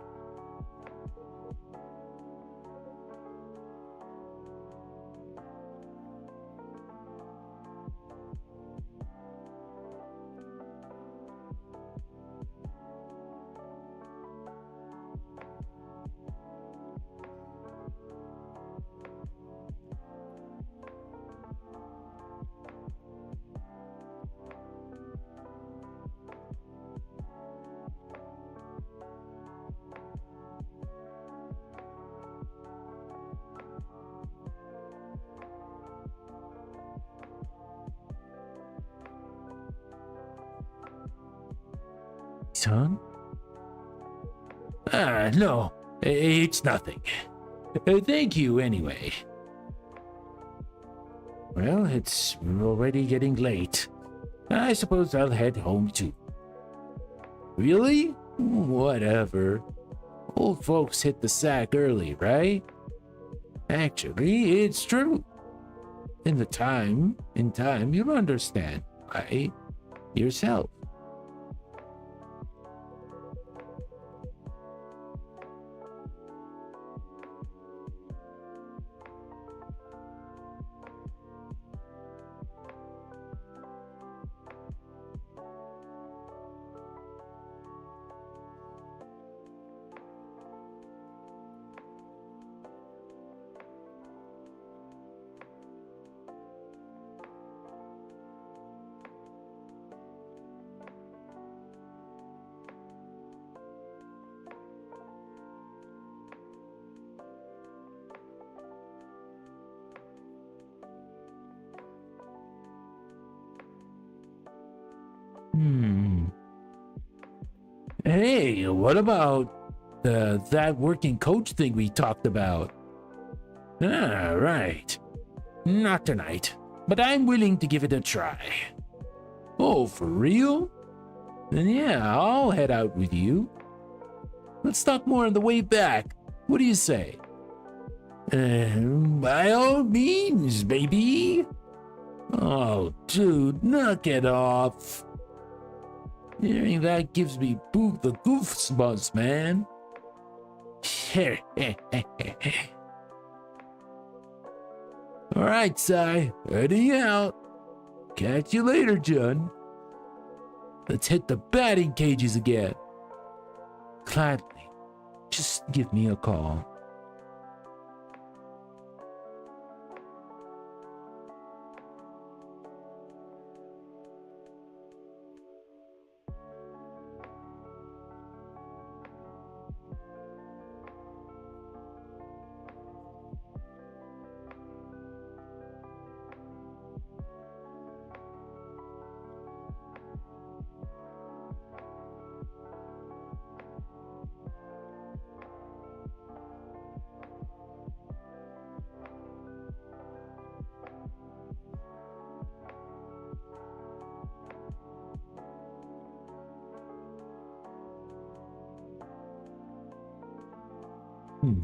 Son? No, it's nothing. Thank you anyway. Well, it's already getting late. I suppose I'll head home too. Really? Whatever. Old folks hit the sack early, right? Actually, it's true. In time, you'll understand, right? Yourself. Hey, what about that working coach thing we talked about? Ah, right. Not tonight, but I'm willing to give it a try. Oh, for real? Then yeah, I'll head out with you. Let's talk more on the way back. What do you say? By all means, baby. Oh, dude, knock it off. Hearing that gives me the goosebumps, man. All right, Sai, heading out. Catch you later, Jun. Let's hit the batting cages again. Gladly. Just give me a call.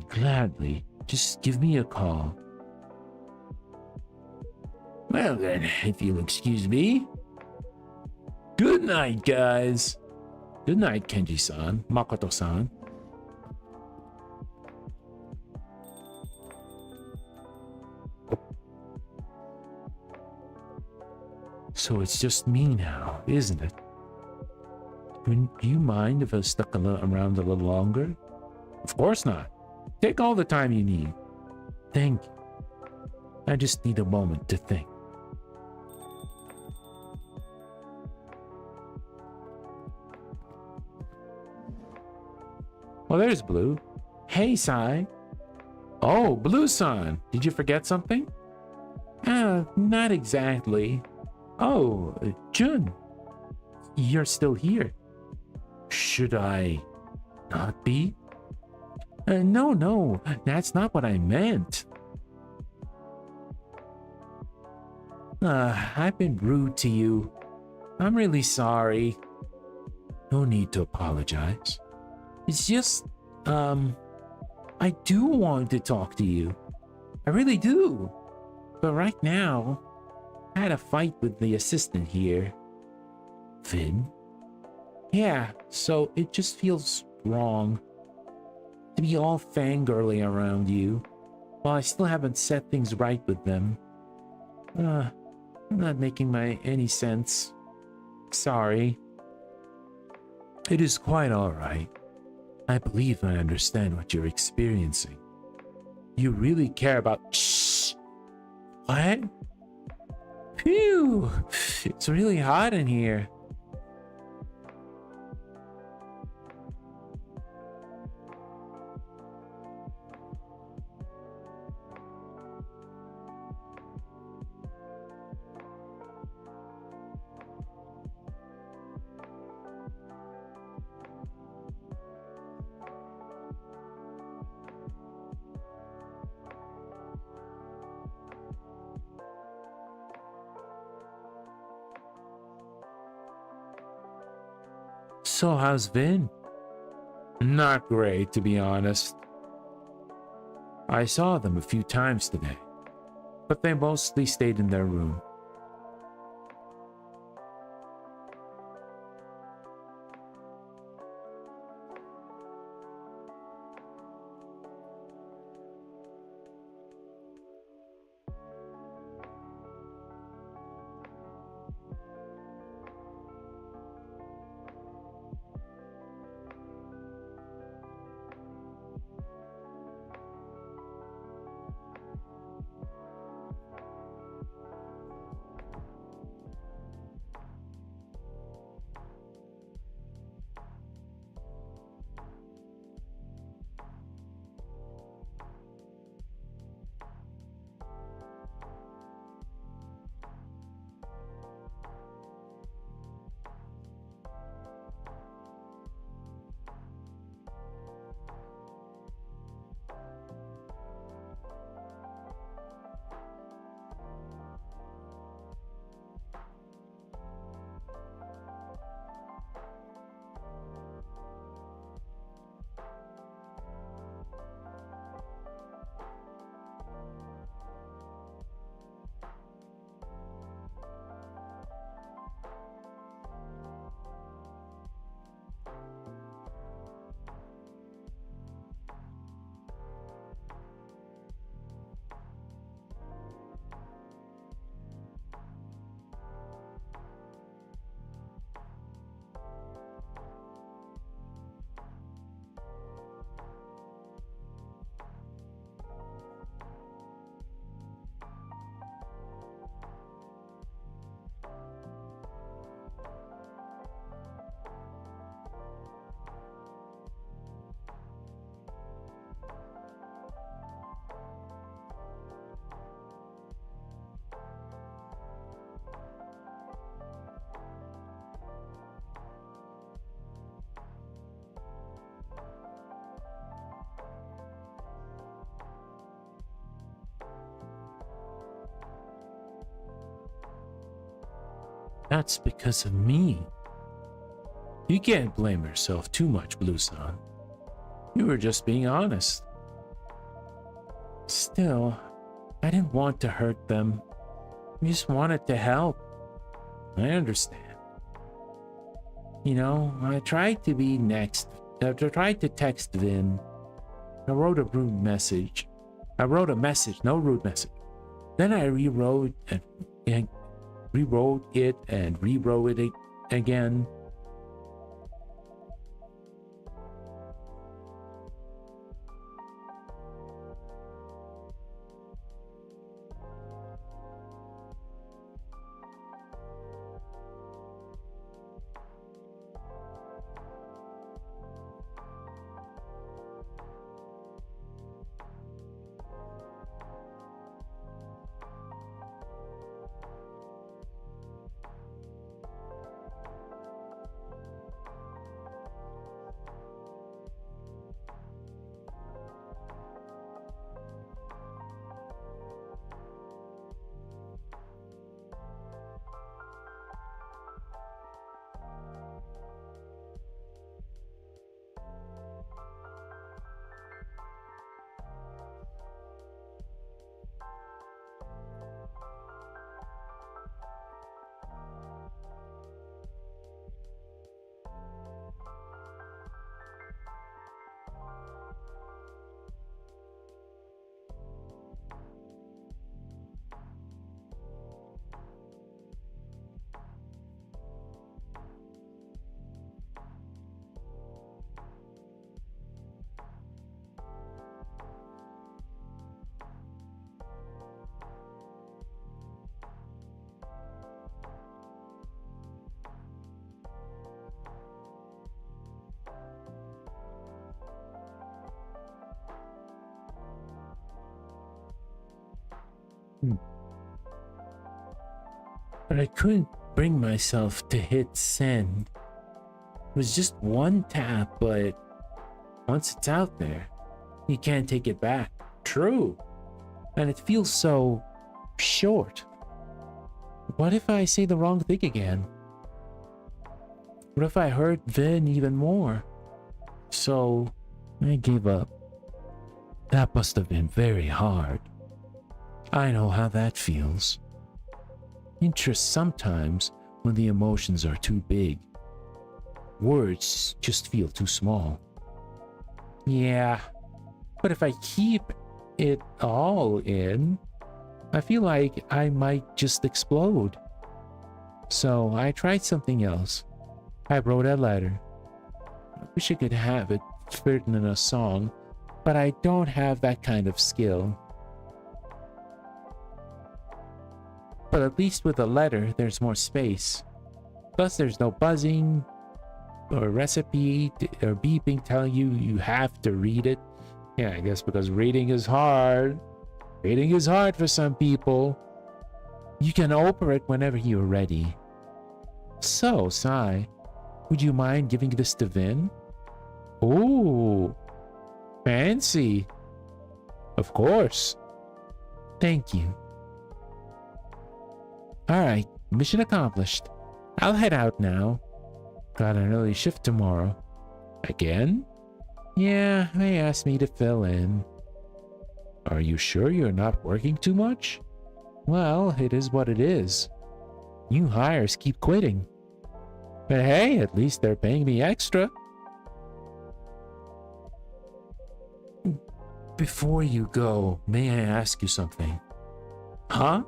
Gladly. Just give me a call. Well then, if you'll excuse me. Good night, guys. Good night, Kenji-san, Makoto-san. So it's just me now, isn't it? Do you mind if I stuck around a little longer? Of course not. Take all the time you need. Thank you. I just need a moment to think. Well, there's Blue. Hey, Sai. Oh, Blue-san. Did you forget something? Not exactly. Oh, Jun. You're still here. Should I not be? No, that's not what I meant. I've been rude to you. I'm really sorry. No need to apologize. It's just, I do want to talk to you. I really do. But right now, I had a fight with the assistant here. Vin? Yeah, so it just feels wrong to be all fangirly around you while I still haven't set things right with them. I'm not making any sense. Sorry. It is quite alright. I believe I understand what you're experiencing. You really care about— Shh! What? Phew! It's really hot in here. So how's Vin? Not great, to be honest. I saw them a few times today, but they mostly stayed in their room. That's because of me. You can't blame yourself too much, Blue-san. You were just being honest. Still, I didn't want to hurt them. I just wanted to help. I understand. You know, I tried to be next. I tried to text Vin. I wrote a rude message. I wrote a message, no rude message. Then I rewrote and rewrote it and rewrote it again. But I couldn't bring myself to hit send. It was just one tap, but once it's out there, you can't take it back. True. And it feels so short. What if I say the wrong thing again? What if I hurt Vin even more? So I gave up. That must have been very hard. I know how that feels. Interest sometimes when the emotions are too big. Words just feel too small. Yeah, but if I keep it all in, I feel like I might just explode. So I tried something else. I wrote a letter. I wish I could have it written in a song, but I don't have that kind of skill. But at least with a letter, there's more space. Plus, there's no buzzing or recipe or beeping telling you have to read it. Yeah, I guess because reading is hard. Reading is hard for some people. You can open it whenever you're ready. So, Sai, would you mind giving this to Vin? Ooh, fancy. Of course. Thank you. Alright, mission accomplished. I'll head out now. Got an early shift tomorrow. Again? Yeah, they asked me to fill in. Are you sure you're not working too much? Well, it is what it is. New hires keep quitting. But hey, at least they're paying me extra. Before you go, may I ask you something? Huh?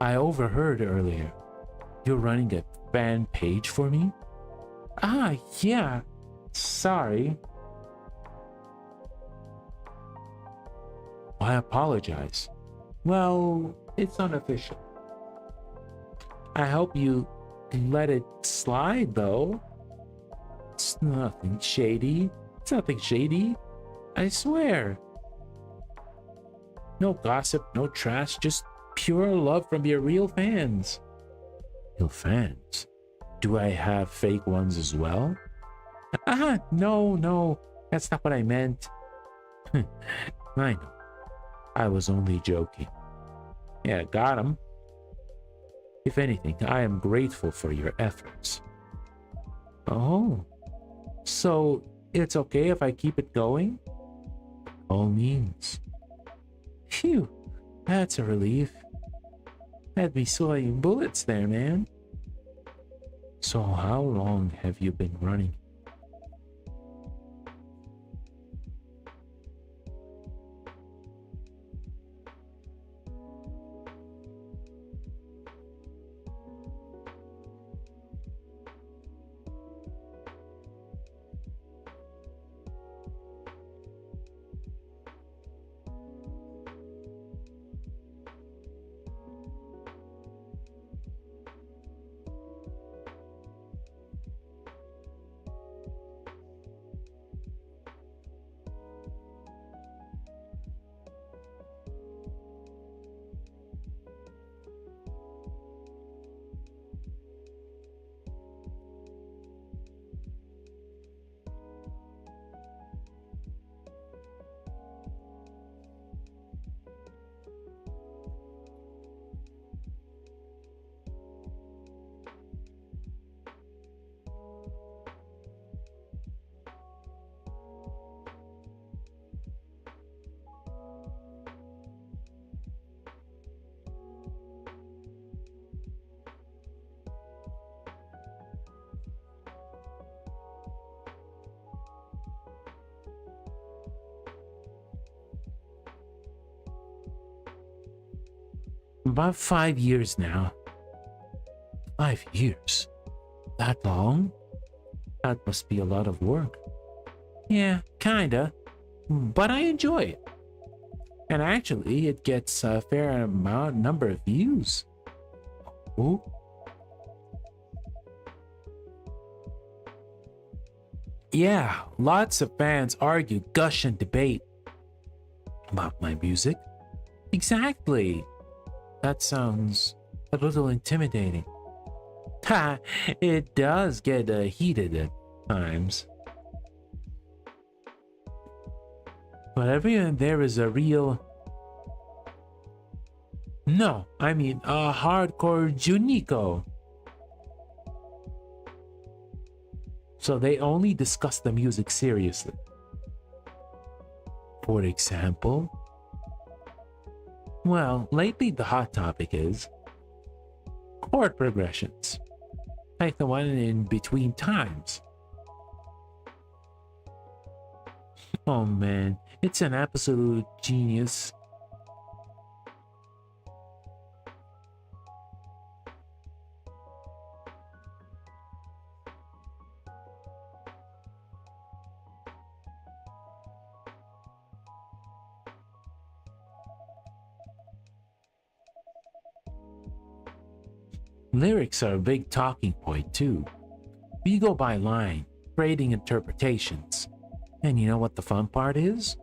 I overheard earlier. You're running a fan page for me? Ah, yeah. Sorry. I apologize. Well, it's unofficial. I hope you let it slide, though. It's nothing shady. It's nothing shady. I swear. No gossip, no trash, just pure love from your real fans. Real fans? Do I have fake ones as well? Ah, no. That's not what I meant. I know. I was only joking. Yeah, got him. If anything, I am grateful for your efforts. Oh, so it's okay if I keep it going? All means. Phew, that's a relief. Had me sweating bullets there, man. So how long have you been running? About 5 years now. 5 years? That long? That must be a lot of work. Yeah, kinda. But I enjoy it. And actually, it gets a fair number of views. Ooh. Yeah, lots of fans argue, gush, and debate about my music. Exactly. That sounds a little intimidating. Ha! It does get heated at times. But everyone there is a real... No, I mean a hardcore Juniko. So they only discuss the music seriously. For example... Well, lately the hot topic is chord progressions, like the one in between times. Oh man, it's an absolute genius. Lyrics are a big talking point too. We go by line, trading interpretations. And you know what the fun part is?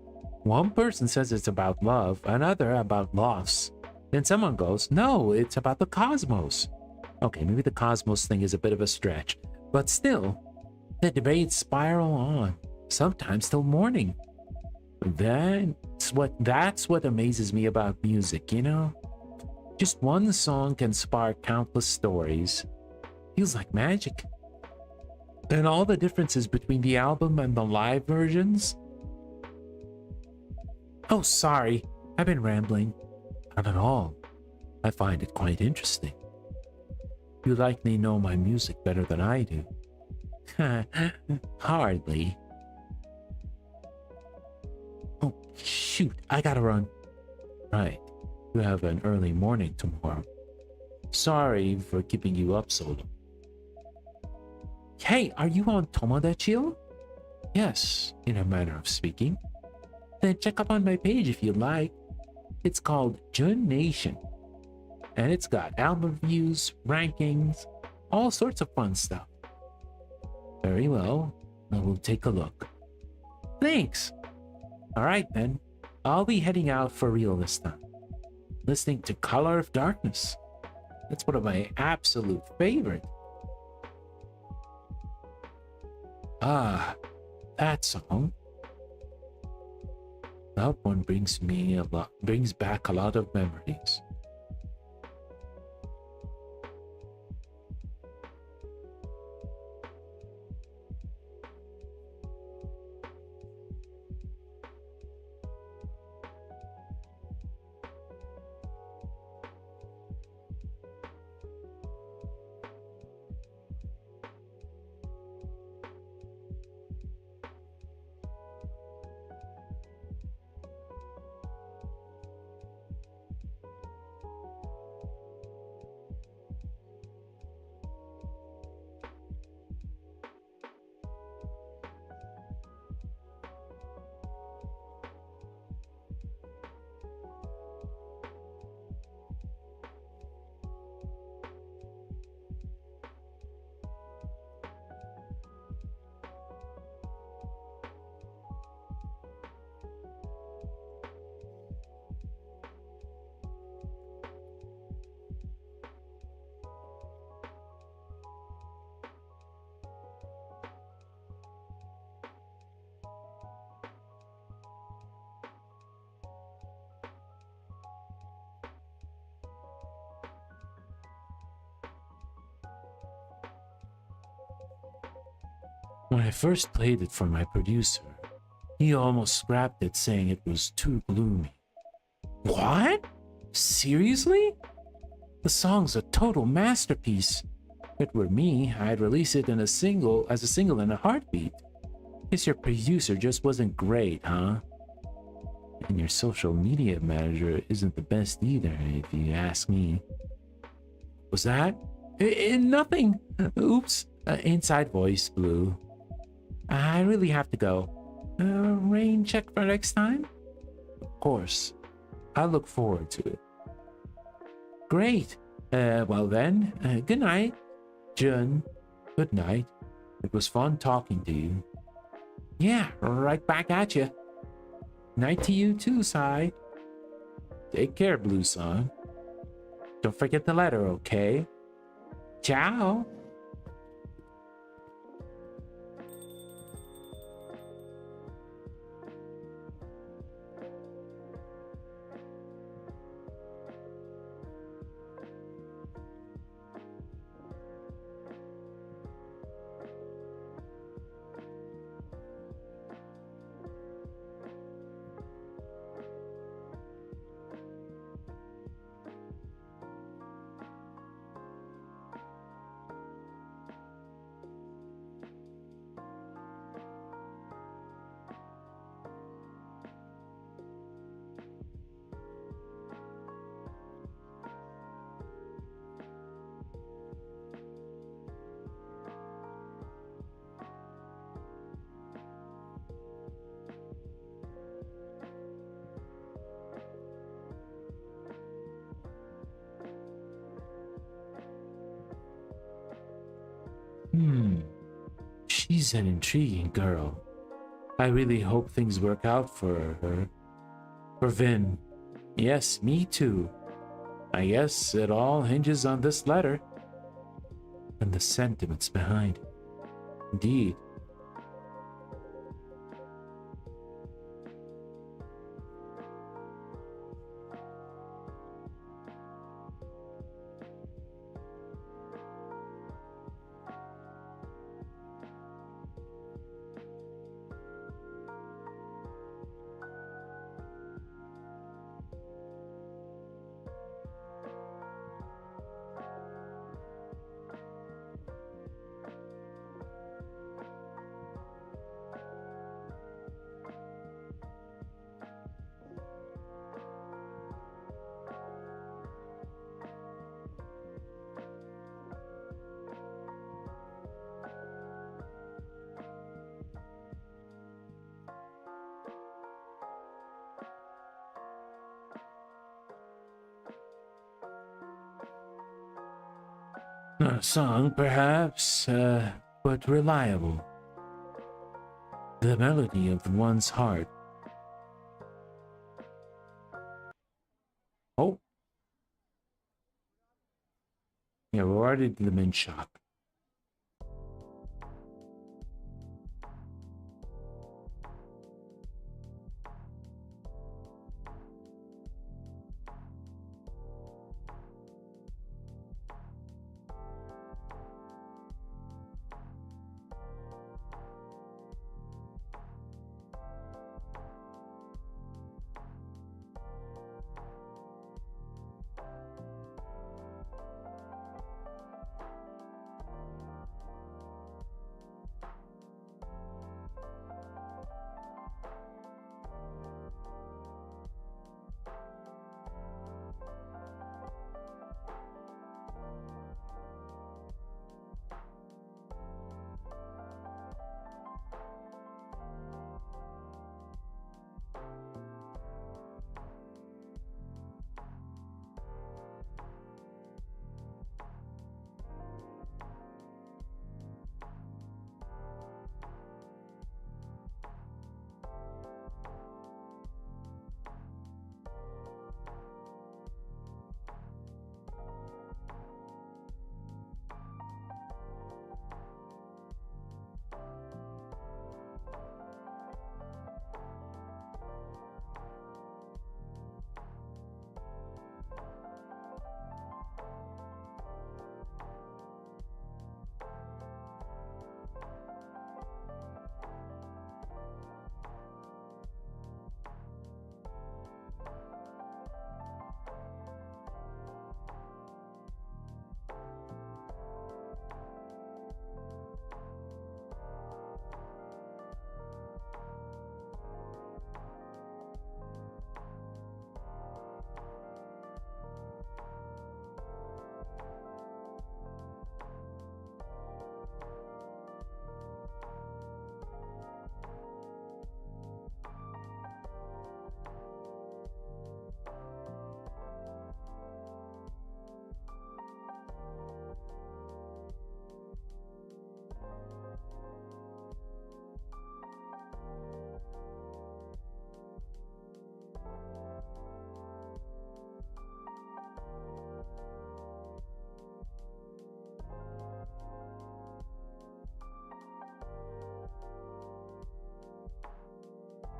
One person says it's about love, another about loss. Then someone goes, no, it's about the cosmos. Okay, maybe the cosmos thing is a bit of a stretch, but still, the debates spiral on, sometimes till morning. That's what amazes me about music, you know? Just one song can spark countless stories. Feels like magic. And all the differences between the album and the live versions? Oh, sorry, I've been rambling. Not at all. I find it quite interesting. You likely know my music better than I do. Hardly. Oh, shoot, I gotta run. Right. You have an early morning tomorrow. Sorry for keeping you up so long. Hey, are you on Tomodachi? Yes, in a manner of speaking. Then check up on my page if you'd like. It's called Jun Nation. And it's got album reviews, rankings, all sorts of fun stuff. Very well, I will take a look. Thanks. Alright then, I'll be heading out for real this time. Listening to Color of Darkness. That's one of my absolute favorite. Ah, that song. That one brings back a lot of memories. When I first played it for my producer, he almost scrapped it saying it was too gloomy. What? Seriously? The song's a total masterpiece. If it were me, I'd release it as a single in a heartbeat. Guess your producer just wasn't great, huh? And your social media manager isn't the best either, if you ask me. Was that? Nothing. Oops. Inside voice, Blue. I really have to go. Rain check for next time? Of course. I look forward to it. Great. Well then, good night, Jun. Good night. It was fun talking to you. Yeah, right back at you. Night to you too, Sai. Take care, Blue Sun. Don't forget the letter, okay? Ciao. She's an intriguing girl. I really hope things work out for her. For Vin. Yes, me too. I guess it all hinges on this letter. And the sentiments behind it. Indeed. Not a song, perhaps, but reliable. The melody of one's heart. Oh. Yeah, we're already in the mint shop.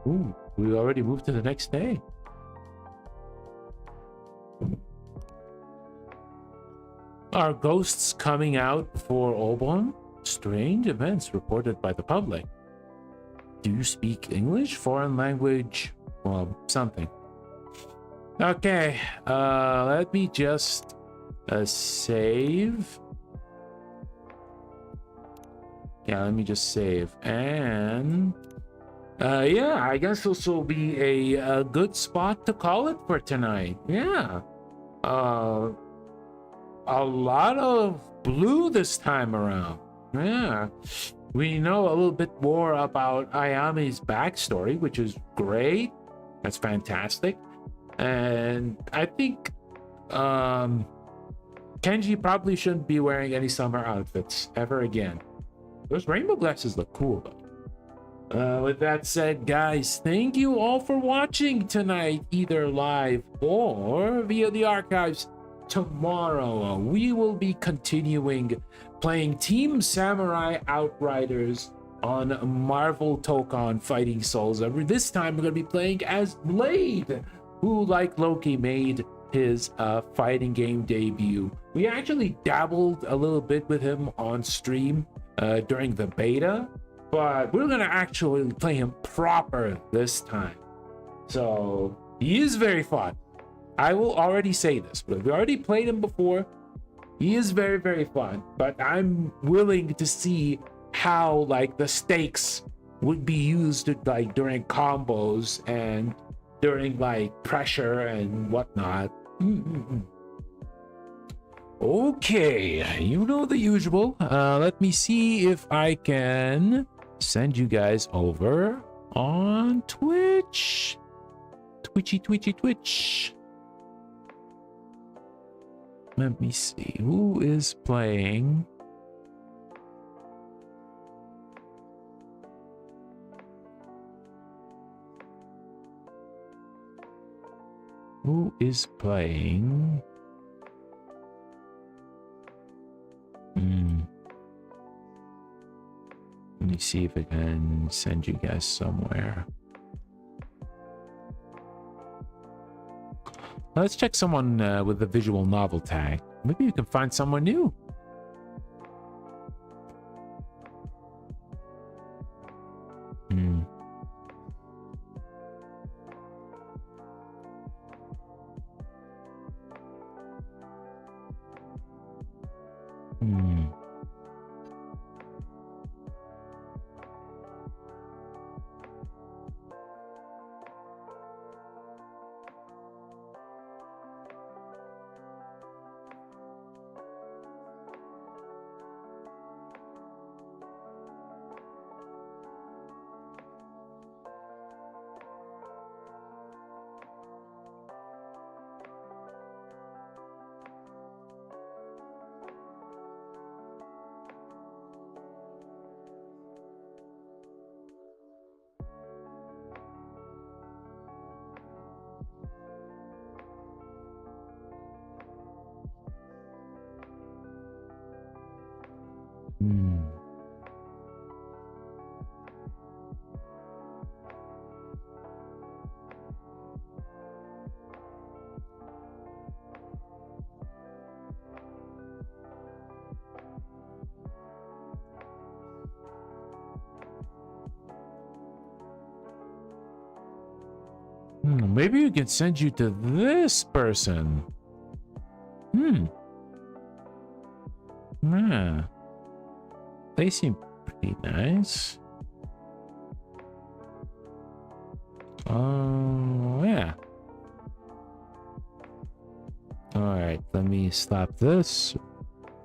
Ooh, we already moved to the next day. Are ghosts coming out for Obon? Strange events reported by the public. Do you speak English? Foreign language? Well, something. Okay, let me just save. Yeah, let me just save. And yeah, I guess this will be a good spot to call it for tonight. Yeah. A lot of blue this time around. Yeah. We know a little bit more about Ayami's backstory, which is great. That's fantastic. And I think Kenji probably shouldn't be wearing any summer outfits ever again. Those rainbow glasses look cool though. With that said, guys, thank you all for watching tonight, either live or via the archives. Tomorrow, we will be continuing playing Team Samurai Outriders on Marvel Tokon Fighting Souls. This time, we're going to be playing as Blade, who, like Loki, made his fighting game debut. We actually dabbled a little bit with him on stream during the beta, but we're going to actually play him proper this time. So, he is very fun. I will already say this, but we already played him before. He is very, very fun, but I'm willing to see how like the stakes would be used like during combos and during like pressure and whatnot. Okay, you know the usual. Let me see if I can send you guys over on Twitch. Twitch. Let me see who is playing. Who is playing? Let me see if I can send you guys somewhere. Let's check someone with a visual novel tag. Maybe you can find someone new. Maybe we can send you to this person. Yeah. They seem pretty nice. Oh, yeah. Alright, let me stop this.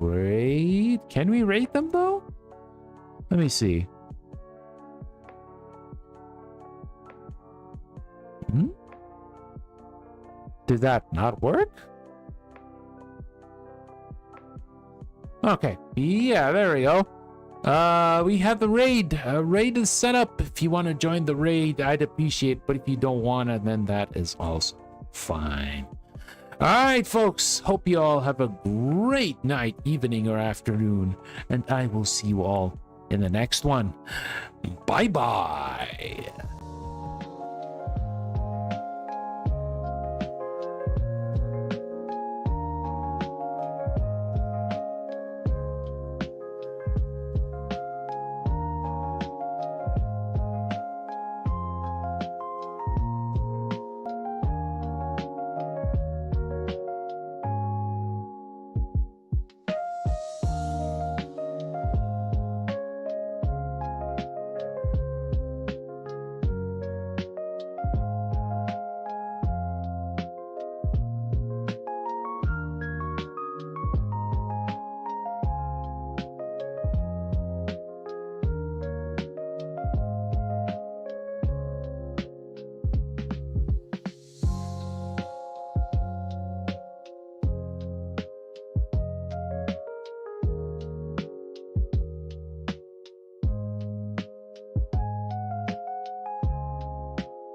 Raid. Can we rate them though? Let me see. Did that not work? Okay. Yeah, there we go. We have the raid. Raid is set up. If you want to join the raid, I'd appreciate it. But if you don't want to, then that is also fine. All right, folks. Hope you all have a great night, evening, or afternoon. And I will see you all in the next one. Bye-bye.